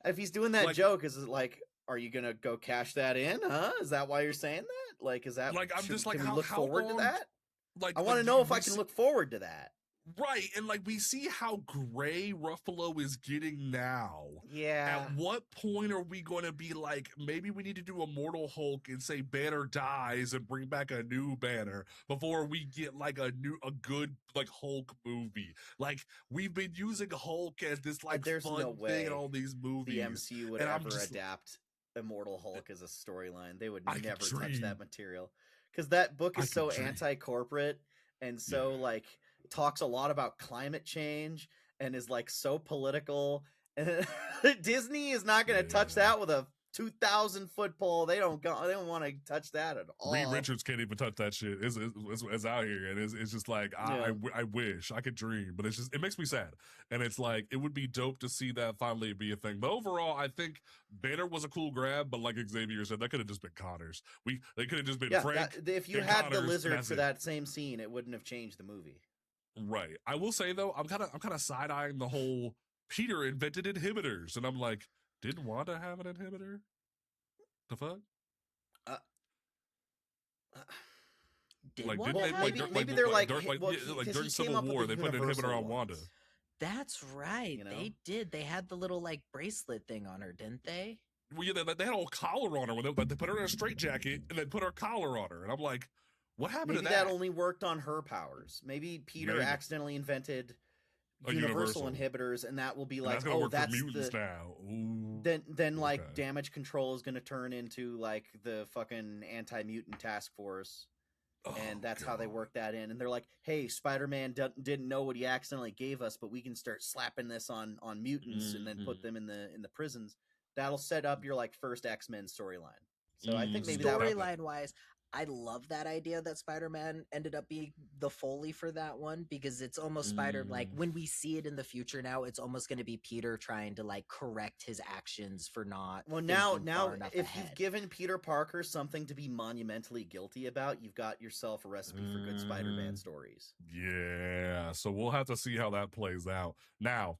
if he's doing that Like- joke, is it like, are you gonna go cash that in? Huh? Is that why you're saying that? Like, is that Like, I'm just like, can we how- look how forward to long- that? like I want to like, know if we I can see- look forward to that. right, and like we see how gray Ruffalo is getting now. Yeah. At what point are we going to be like, maybe we need to do Immortal Hulk and say Banner dies and bring back a new Banner before we get like a good like Hulk movie? Like, we've been using Hulk as this like There's fun no thing way in all these movies. The MCU would and I'm ever just- adapt Immortal Hulk as a storyline. They would I could never touch dream. that material because that book I is so could dream. anti-corporate and so Yeah. like talks a lot about climate change and is like so political. And Disney is not going to touch Yeah. that with a 2,000-foot pole. They don't want to touch that at all. Reed Richards can't even touch that shit. It's out here, and it's just like I wish I could dream, but it makes me sad. And it's like it would be dope to see that finally be a thing. But overall, I think Banner was a cool grab. But like Xavier said, that could have just been Connors. They could have just been Frank. If you and had the Connors, lizard that's for it. that same scene, it wouldn't have changed the movie. Right. I will say though, I'm kind of side eyeing the whole Peter invented inhibitors, and I'm like, didn't Wanda have an inhibitor? The fuck? Did Like, one didn't they, have like, one? maybe they're like, during, well, like 'cause during he Civil came up with War, the they put an universal inhibitor on Wanda. ones. That's right. You know? They did. They had the little like bracelet thing on her, didn't they? Well, yeah, they had a whole collar on her when they put her in a straitjacket and then put her collar on her, and I'm like, what happened Maybe to that? that only worked on her powers. Maybe Peter Maybe. accidentally invented A universal universal. inhibitors, and that will be And like, that's gonna oh, work that's for mutants the. now. Ooh. Then like Okay. damage control is going to turn into like the fucking anti-mutant task force, and that's how they God. work that in. And they're like, hey, Spider-Man didn't know what he accidentally gave us, but we can start slapping this on mutants and then put them in the prisons. That'll set up your like first X-Men storyline. So I think maybe that would Storyline wise, I love that idea that Spider-Man ended up being the Foley for that one because it's almost Spider like when we see it in the future now, it's almost going to be Peter trying to like correct his actions for not. Well, now thinking far enough if ahead. you've given Peter Parker something to be monumentally guilty about, you've got yourself a recipe for good Spider-Man stories. Yeah, so we'll have to see how that plays out. Now,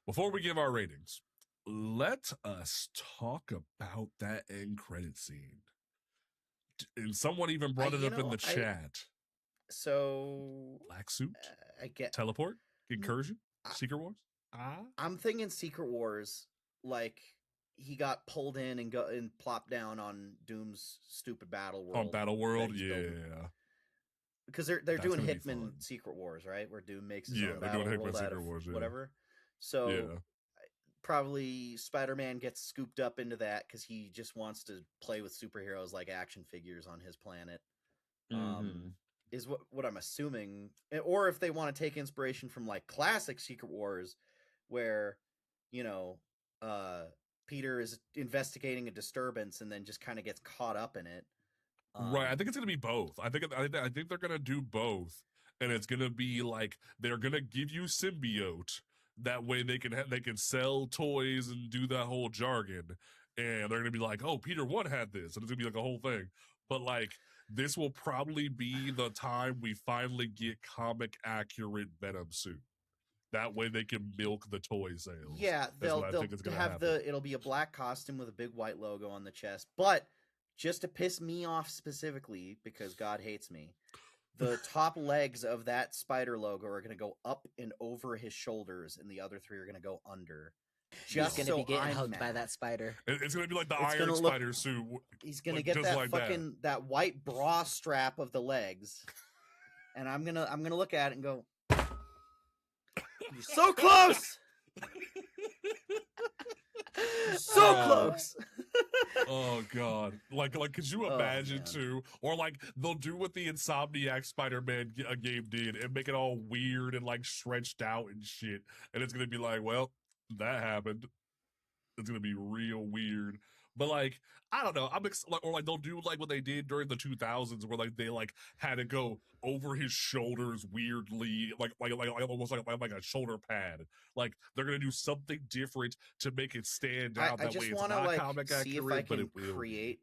before we give our ratings, let us talk about that end credit scene. And someone even brought it up in the chat. So Black suit, I get. teleport, incursion, I- Secret Wars. I'm thinking Secret Wars, like he got pulled in and plopped down on Doom's stupid battle world. On Battle World, that he's yeah. building. Because they're That's doing gonna be Hickman fun. Secret Wars, right? Where Doom makes his Yeah, own they're battle doing Hickman world out Secret of Wars, yeah. whatever. So Yeah. probably Spider-Man gets scooped up into that because he just wants to play with superheroes like action figures on his planet. Is what I'm assuming, or if they want to take inspiration from like classic Secret Wars, where Peter is investigating a disturbance and then just kind of gets caught up in it. Right, I think it's gonna be both. I think they're gonna do both, and it's gonna be like they're gonna give you symbiote. That way they can sell toys and do that whole jargon, and they're gonna be like, oh, Peter 1 had this, and it's gonna be like a whole thing. But like this will probably be the time we finally get comic accurate Venom suit. That way they can milk the toy sales. Yeah, That's what I think is gonna have happen. it'll be a black costume with a big white logo on the chest. But just to piss me off specifically, because God hates me, the top legs of that spider logo are going to go up and over his shoulders, and the other three are going to go under. Just He's so gonna be getting I'm hugged mad. by that spider. It's gonna be like the It's Iron gonna look- Spider suit. He's going to like, get just that like that. fucking that white bra strap of the legs, and I'm gonna look at it and go, "You're so close, You're so close." Oh god! Could you Oh, imagine man. too? Or like they'll do what the Insomniac Spider-Man game did and make it all weird and like stretched out and shit, and it's gonna be like, well, that happened. It's gonna be real weird. But like, I don't know. Or like they'll do like what they did during the 2000s, where like they like had to go over his shoulders weirdly, like almost like a shoulder pad. Like they're gonna do something different to make it stand out. I That way, just it's want to not like comic see if I accurate, but can it will be. create.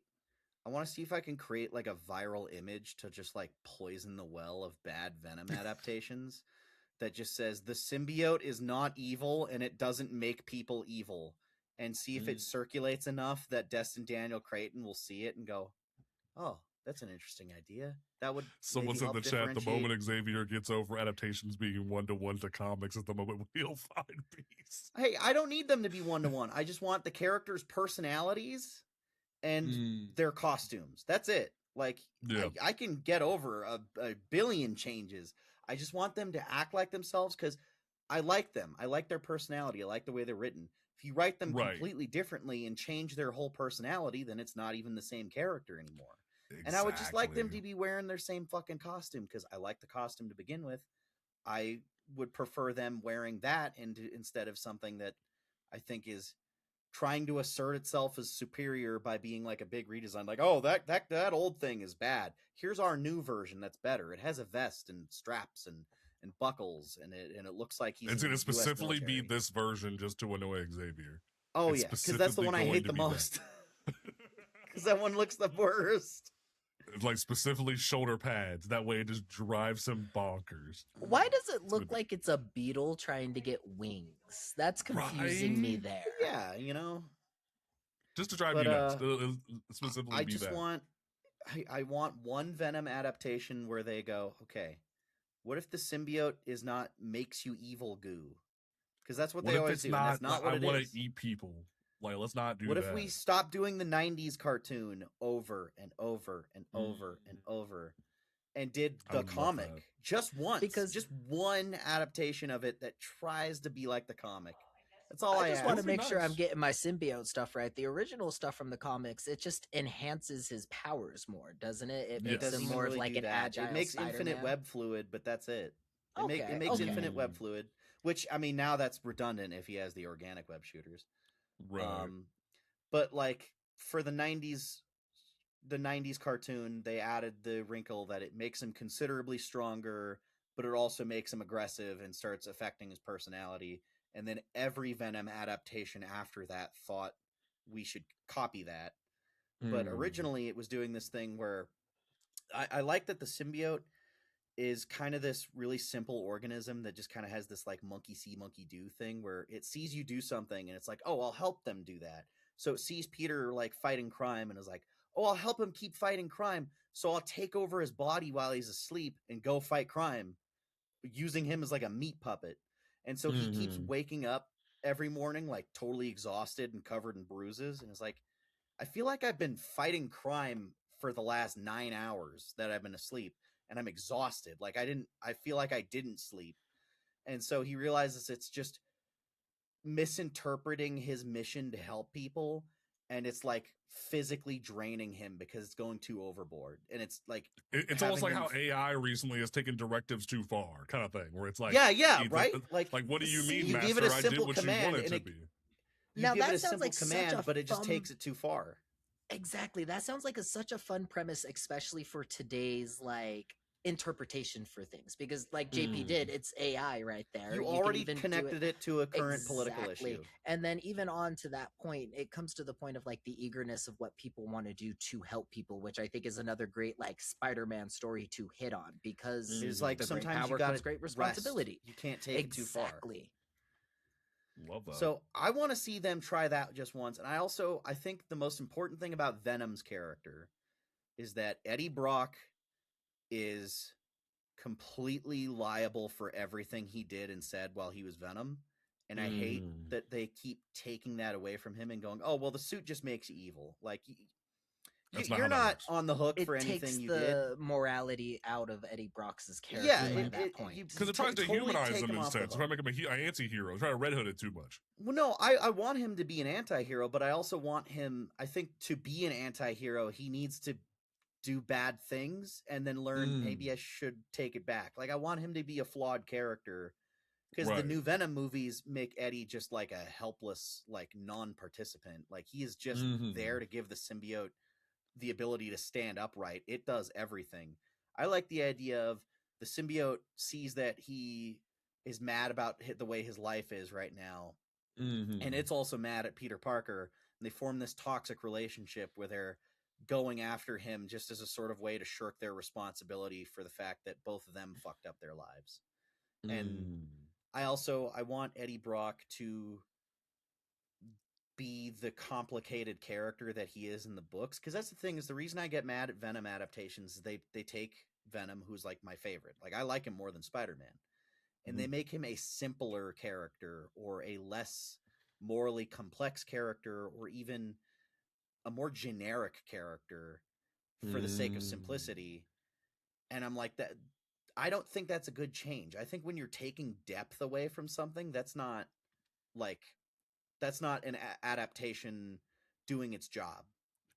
I want to see if I can create like a viral image to just like poison the well of bad Venom adaptations that just says the symbiote is not evil and it doesn't make people evil, and see if it circulates enough that Destin Daniel Creighton will see it and go, "Oh, that's an interesting idea. That would maybe Someone's in the help chat. The differentiate." moment Xavier gets over adaptations being 1-to-1 to comics is the moment we'll find peace. Hey, I don't need them to be 1-to-1. I just want the characters' personalities and their costumes. That's it. Like, Yeah. I can get over a billion changes. I just want them to act like themselves because I like them. I like their personality. I like the way they're written. If you write them Right. completely differently and change their whole personality, then it's not even the same character anymore. And I would just like them to be wearing their same fucking costume because I like the costume to begin with. I would prefer them wearing that instead of something that I think is trying to assert itself as superior by being like a big redesign. Like, oh, that old thing is bad. Here's our new version that's better. It has a vest and straps and buckles, and it looks like he's It's in going the to US specifically be military. this version just to annoy Xavier. Oh It's yeah, because that's the specifically one I going hate to the be that. most. Because that one looks the worst. It's like specifically shoulder pads. That way it just drives him bonkers. Why does it look like it's a beetle trying to get wings? That's confusing me Right? there. Yeah, you know. Just to drive But you nuts. It'll specifically I be just that. want I want one Venom adaptation where they go, okay, what if the symbiote is not makes you evil goo? Because that's what What they if always it's do, and that's not, not I what it want is. to eat people? Like, let's not do What that. if we stop doing the 90s cartoon over and over and over and over and did I the would love comic that. just once? Because- just one adaptation of it that tries to be like the comic. That's all I just ask. want It to would be make sure I'm nice. getting my symbiote stuff right. The original stuff from the comics, it just enhances his powers more, doesn't it? It It makes doesn't him even more of really like do an that. agile It makes Spider-Man. infinite web fluid, but that's it. It Okay, makes okay. infinite web fluid, which I mean now that's redundant if he has the organic web shooters. Right. But like for the 90s cartoon, they added the wrinkle that it makes him considerably stronger, but it also makes him aggressive and starts affecting his personality. And then every Venom adaptation after that thought we should copy that. But originally it was doing this thing where I like that the symbiote is kind of this really simple organism that just kind of has this like monkey see monkey do thing where it sees you do something and it's like, oh, I'll help them do that. So it sees Peter like fighting crime and is like, oh, I'll help him keep fighting crime, so I'll take over his body while he's asleep and go fight crime using him as like a meat puppet. And so he keeps waking up every morning like totally exhausted and covered in bruises, and it's like, I feel like I've been fighting crime for the last 9 hours that I've been asleep, and I'm exhausted. Like I feel like I didn't sleep. And so he realizes it's just misinterpreting his mission to help people, and it's like physically draining him because it's going too overboard. And it's like It's almost like how AI recently has taken directives too far, kind of thing, where it's like, yeah, right? Like, what do you mean, you Master? give it a I did simple what command you wanted and to it, be. you Now give that it a sounds simple like such command, a but it just fun- takes it too far. Exactly. That sounds like such a fun premise, especially for today's like interpretation for things, because like JP did, it's AI right there. You can already even do connected it to a current political Exactly. issue. And then even on to that point, it comes to the point of like the eagerness of what people want to do to help people, which I think is another great like Spider-Man story to hit on, because It's like the great sometimes power you got comes great responsibility. You can't take it too far. Exactly. Love that. So I want to see them try that just once. And I think the most important thing about Venom's character is that Eddie Brock is completely liable for everything he did and said while he was Venom. And I hate that they keep taking that away from him and going, oh, well, the suit just makes you evil. Like, That's not You're how that not works. on the hook It for takes anything you the did. morality out of Eddie Brock's character Yeah, by it- that it- point. you- Because it tries to totally humanize take him him off the instead. It's trying to hook. make him an anti-hero. It's trying to red hood it too much. Well, no, I want him to be an anti-hero, but I also want him, I think, to be an anti-hero, he needs to do bad things and then learn maybe I should take it back. Like, I want him to be a flawed character, because the Right. new Venom movies make Eddie just like a helpless, like, non-participant. Like, he is just there to give the symbiote the ability to stand upright. It does everything. I like the idea of the symbiote sees that he is mad about the way his life is right now, and it's also mad at Peter Parker, and they form this toxic relationship where they're going after him just as a sort of way to shirk their responsibility for the fact that both of them fucked up their lives. And I want Eddie Brock to be the complicated character that he is in the books, because that's the thing, is the reason I get mad at Venom adaptations is they take Venom, who's like my favorite, like I like him more than Spider-Man, and they make him a simpler character or a less morally complex character or even a more generic character for the sake of simplicity. And I'm like, that I don't think that's a good change. I think when you're taking depth away from something, that's not an adaptation doing its job,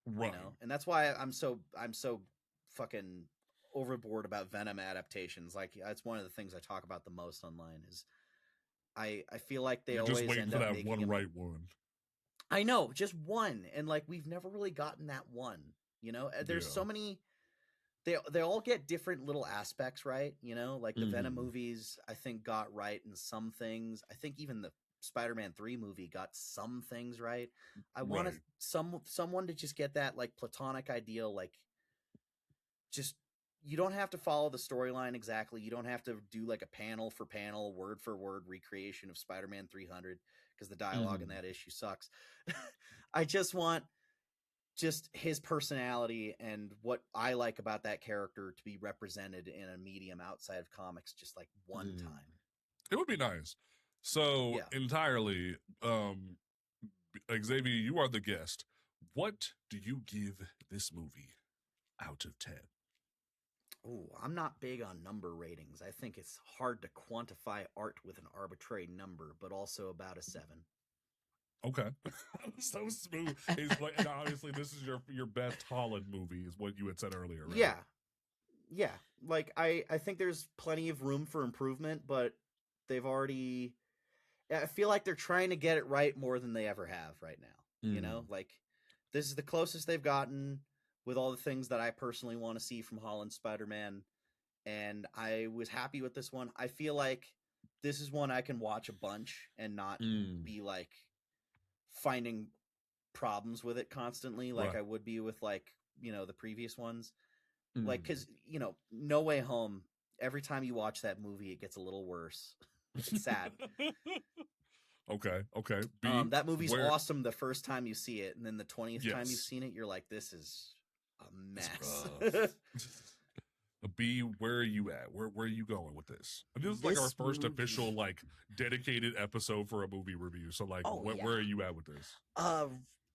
Right. you know? And that's why I'm so fucking overboard about Venom adaptations. Like, that's one of the things I talk about the most online is I feel like they You're always just waiting end for up that making one him... right one. I know, just one, and like we've never really gotten that one. You know, there's so many. They all get different little aspects right. You know, like the Venom movies, I think got right in some things. I think even the Spider-Man 3 movie got some things right. I want someone to just get that like platonic ideal, like just you don't have to follow the storyline exactly. You don't have to do like a panel for panel, word for word recreation of Spider-Man 300 because the dialogue in that issue sucks. I just want just his personality and what I like about that character to be represented in a medium outside of comics just like one time. It would be nice. So entirely, Xavier, you are the guest. What do you give this movie out of 10? Oh, I'm not big on number ratings. I think it's hard to quantify art with an arbitrary number, but also about a 7. Okay. So smooth. It's like, and obviously this is your best Holland movie is what you had said earlier, right? Yeah. Yeah. Like I think there's plenty of room for improvement, but they've already I feel like they're trying to get it right more than they ever have right now. You know, like this is the closest they've gotten with all the things that I personally want to see from Holland Spider-Man, and I was happy with this one. I feel like this is one I can watch a bunch and not be like finding problems with it constantly like I would be with like, you know, the previous ones. Like, because, you know, No Way Home, every time you watch that movie, it gets a little worse. It's sad. Okay. That movie's awesome the first time you see it, and then the 20th time you've seen it, you're like, this is a mess. B, where are you at? Where are you going with this? And this is like our first official like dedicated episode for a movie review. So like, where are you at with this?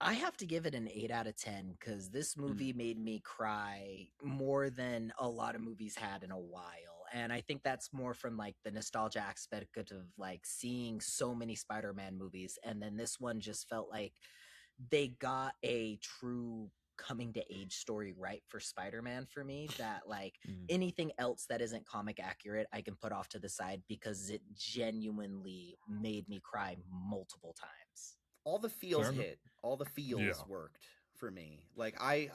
I have to give it an 8 out of 10 because this movie made me cry more than a lot of movies had in a while. And I think that's more from like the nostalgia aspect of like seeing so many Spider-Man movies. And then this one just felt like they got a true coming to age story right for Spider-Man for me, that like anything else that isn't comic accurate I can put off to the side because it genuinely made me cry multiple times. All the feels hit. All the feels worked for me. Like I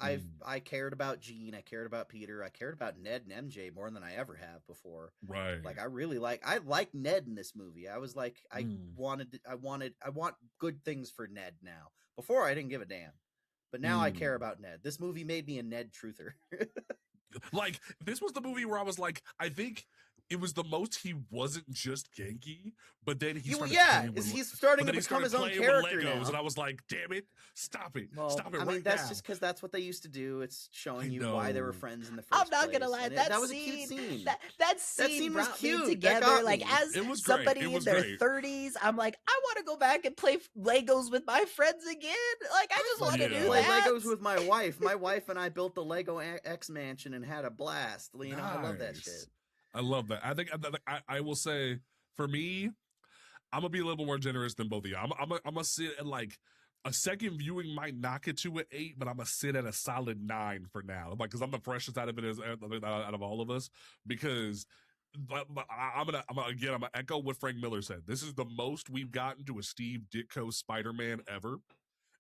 cared about Jean, I cared about Peter, I cared about Ned and MJ more than I ever have before. Right. Like I like Ned in this movie. I was like I want good things for Ned now. Before I didn't give a damn. But now I care about Ned. This movie made me a Ned truther. Like, this was the movie where I was like, I think it was the most he wasn't just Genki, but then he Well, started yeah, playing with, he's starting but to then he become started his own playing character with Legos, now. and I was like, damn it, stop it, Well, stop it I right mean, that's now. just because that's what they used to do. It's showing I you why they were know. friends in the I'm first not place. gonna lie, And that that was a scene, cute scene. that scene was brought me cute. That together. got Like, me. as It was great. somebody It in was their great. 30s, I'm like, I want to go back and play Legos with my friends again. Like, I just want to Yeah. do Play that. Legos with my wife. My wife and I built the Lego X Mansion and had a blast. You know, I love that Nice. shit. I love that. I will say, for me, I'm gonna be a little more generous than both of you. I'm gonna sit at like a second viewing might knock it to an 8, but I'm gonna sit at a solid 9 for now. Like, because I'm the freshest out of it out of all of us. Because I'm gonna echo what Frank Miller said. This is the most we've gotten to a Steve Ditko Spider-Man ever.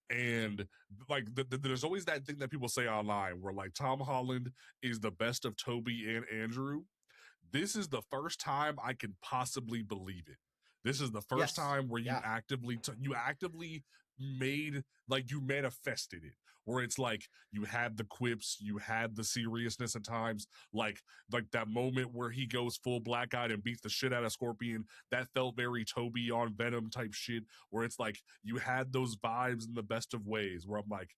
And like, there's always that thing that people say online where like Tom Holland is the best of Toby and Andrew. This is the first time I can possibly believe it. This is the first Yes. time where you Yeah. actively made, like, you manifested it, where it's like you had the quips, you had the seriousness at times, like that moment where he goes full black-eyed and beats the shit out of Scorpion. That felt very Toby on Venom type shit, where it's like you had those vibes in the best of ways, where I'm like,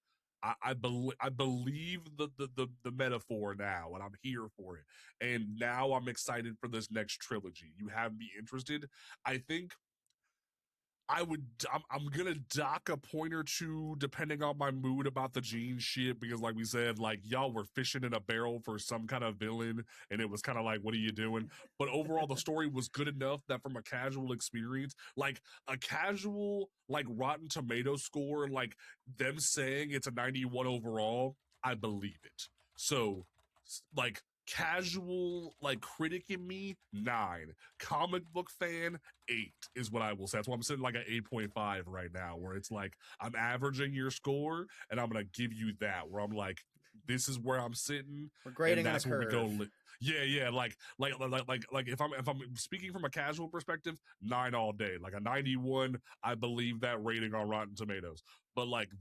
I believe the metaphor now, and I'm here for it. And now I'm excited for this next trilogy. You have me interested. I think I'm gonna dock a point or two depending on my mood about the Gene shit, because like we said, like, y'all were fishing in a barrel for some kind of villain, and it was kind of like, what are you doing? But overall the story was good enough that from a casual experience, like a casual like Rotten Tomato score, like them saying it's a 91 overall, I believe it. So like casual like critic in me, 9. Comic book fan, 8 is what I will say. That's why I'm sitting like at 8.5 right now, where it's like I'm averaging your score and I'm gonna give you that, where I'm like, this is where I'm sitting. We're grading and on a that's where we go. curve. Yeah, like if I'm speaking from a casual perspective, 9 all day. Like a 91, I believe that rating on Rotten Tomatoes. But like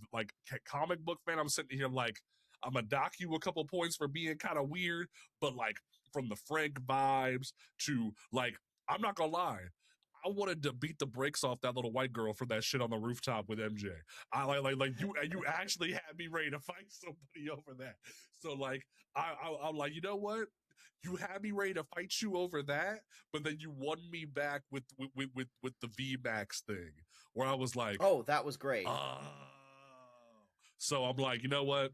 comic book fan, I'm sitting here like, I'm gonna dock you a couple points for being kind of weird, but like from the Frank vibes to like, I'm not gonna lie, I wanted to beat the brakes off that little white girl for that shit on the rooftop with MJ. I like you actually had me ready to fight somebody over that. So like I'm like, you know what? You had me ready to fight you over that, but then you won me back with the VMAX thing, where I was like, Oh, that was great. So I'm like, you know what?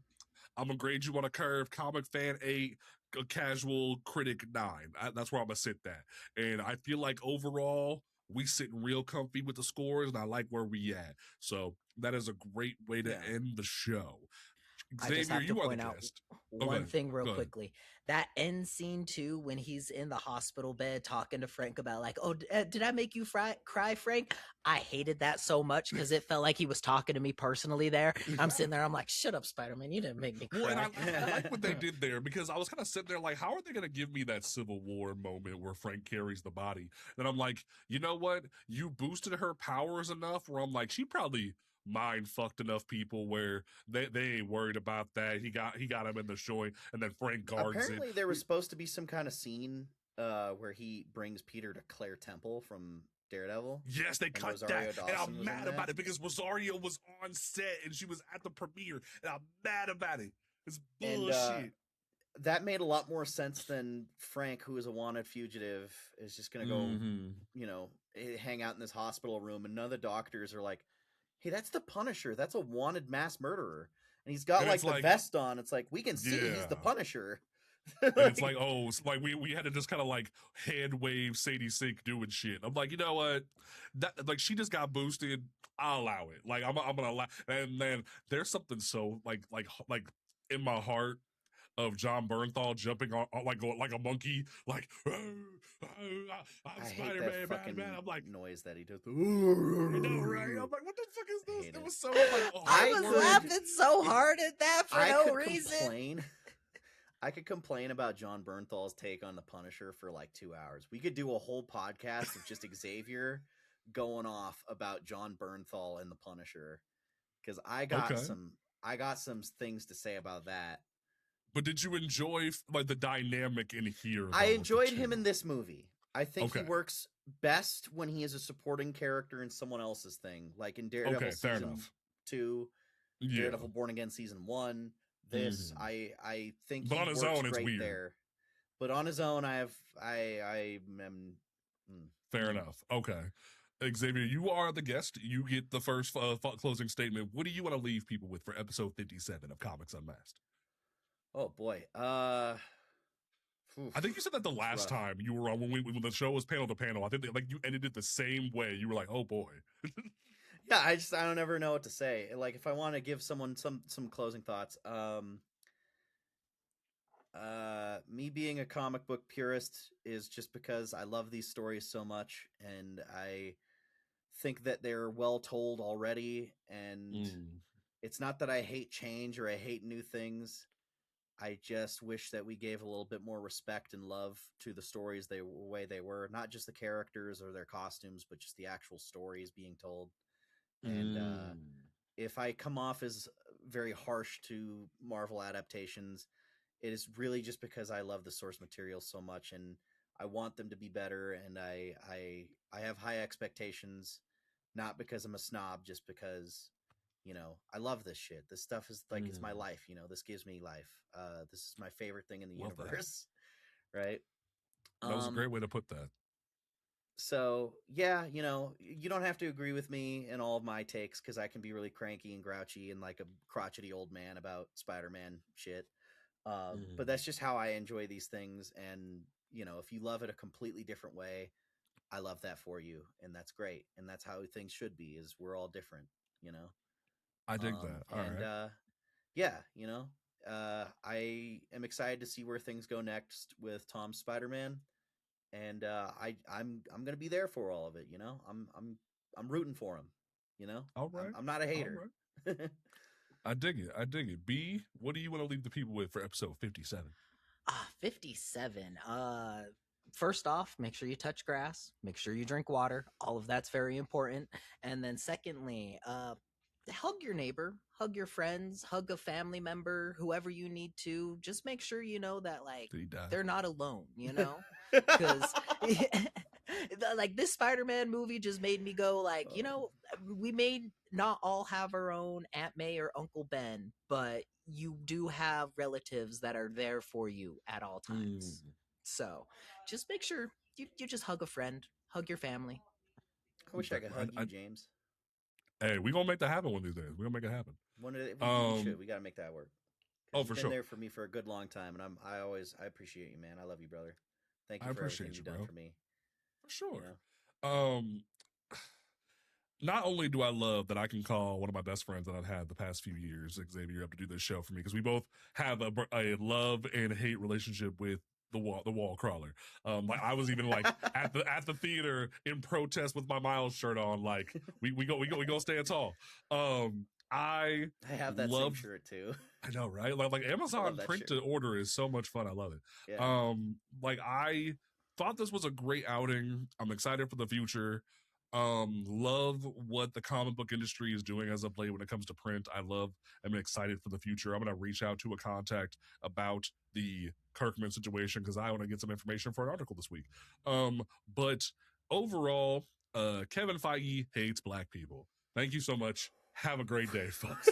I'm gonna grade you on a curve. Comic fan 8, a casual critic 9. That's where I'm gonna sit that. And I feel like overall we sitting real comfy with the scores, and I like where we at. So that is a great way to end the show. I just Xavier, have to you are point the out guest. one thing real Go ahead. quickly. That end scene too, when he's in the hospital bed talking to Frank about like, oh, did I make you cry, Frank? I hated that so much because it felt like he was talking to me personally there. I'm sitting there, I'm like, shut up, Spider-Man, you didn't make me cry. Well, and I like what they did there, because I was kind of sitting there like, how are they going to give me that Civil War moment where Frank carries the body? And I'm like, you know what? You boosted her powers enough where I'm like, she probably mind fucked enough people where they ain't worried about that. He got him in the showing, and then Frank guards Apparently it. there was supposed to be some kind of scene where he brings Peter to Claire Temple from Daredevil. Yes, they cut Rosario that, Dawson and was I'm in mad that. about it because Rosario was on set and she was at the premiere, and I'm mad about it. It's bullshit. And that made a lot more sense than Frank, who is a wanted fugitive, is just going to go, you know, hang out in this hospital room, and none of the doctors are like, hey, that's the Punisher. That's a wanted mass murderer. And he's got like the vest on. It's like, we can see he's the Punisher. And it's like, oh, it's like we had to just kind of like hand wave Sadie Sink doing shit. I'm like, you know what? That, like, she just got boosted. I'll allow it. Like, I'm gonna allow. And then there's something so like in my heart of John Bernthal jumping on like a monkey, like, I'm Spider-Man, Batman. I'm like, noise that he does. You know, right? I'm like, what the fuck is this? It was so like, oh, I was laughing so hard at that for no reason. I could complain about John Bernthal's take on the Punisher for like 2 hours. We could do a whole podcast of just Xavier going off about John Bernthal and the Punisher, because I got some things to say about that But did you enjoy like the dynamic in here? I though, enjoyed with the him two? in this movie. I think he Okay. works best when he is a supporting character in someone else's thing, like in Daredevil Okay, fair season enough. 2, Yeah. Daredevil Born Again season 1. This Mhm. I think But he on his works own, it's great weird. there. But on his own, I am Fair enough. Okay. Xavier, you are the guest. You get the first closing statement. What do you want to leave people with for episode 57 of Comics Unmasked? Oh boy. I think you said that the It's last rough. time you were on when the show was panel to panel. I think like you ended it the same way. You were like, "Oh boy." Yeah, I don't ever know what to say. Like if I want to give someone some closing thoughts, me being a comic book purist is just because I love these stories so much, and I think that they're well told already. And it's not that I hate change or I hate new things. I just wish that we gave a little bit more respect and love to the stories the way they were, not just the characters or their costumes, but just the actual stories being told. And if I come off as very harsh to Marvel adaptations, it is really just because I love the source material so much, and I want them to be better, and I have high expectations, not because I'm a snob, just because I love this shit. This stuff is like it's my life. This gives me life. This is my favorite thing in the Love that. universe, right? That was a great way to put that. So yeah, you don't have to agree with me in all of my takes because I can be really cranky and grouchy and like a crotchety old man about Spider-Man shit. But that's just how I enjoy these things, and if you love it a completely different way, I love that for you, and that's great, and that's how things should be. Is we're all different, I dig that. All and right. yeah, I am excited to see where things go next with Tom's Spider-Man, and I'm gonna be there for all of it. I'm rooting for him. All right. I'm not a All hater. right. I dig it. I dig it. B, what do you want to leave the people with for episode 57? 57. First off, make sure you touch grass, make sure you drink water. All of that's very important. And then secondly, hug your neighbor, hug your friends, hug a family member, whoever you need to. Just make sure you know that like Did he die? they're not alone, because like this Spider-Man movie just made me go like, we may not all have our own Aunt May or Uncle Ben, but you do have relatives that are there for you at all times. So just make sure you just hug a friend, hug your family. I wish I could hug you, James. Hey, we're gonna make that happen one of these days. We're gonna make it happen. We should. We got to make that work. Oh, for you've been sure. there for me for a good long time, and I appreciate you, man. I love you, brother. Thank you for everything you've done for me. For sure. Not only do I love that I can call one of my best friends that I've had the past few years, Xavier, up to do this show for me, because we both have a love and hate relationship with the wall crawler. Like I was even like at the theater in protest with my Miles shirt on, like we go stand tall. I have that same shirt too. I know, right? Like Amazon print to order is so much fun. I love it. Yeah. Like I thought this was a great outing. I'm excited for the future. Love what the comic book industry is doing as of late when it comes to print. I'm excited for the future. I'm gonna reach out to a contact about the Kirkman situation because I want to get some information for an article this week. But overall, Kevin Feige hates black people. Thank you so much. Have a great day, folks.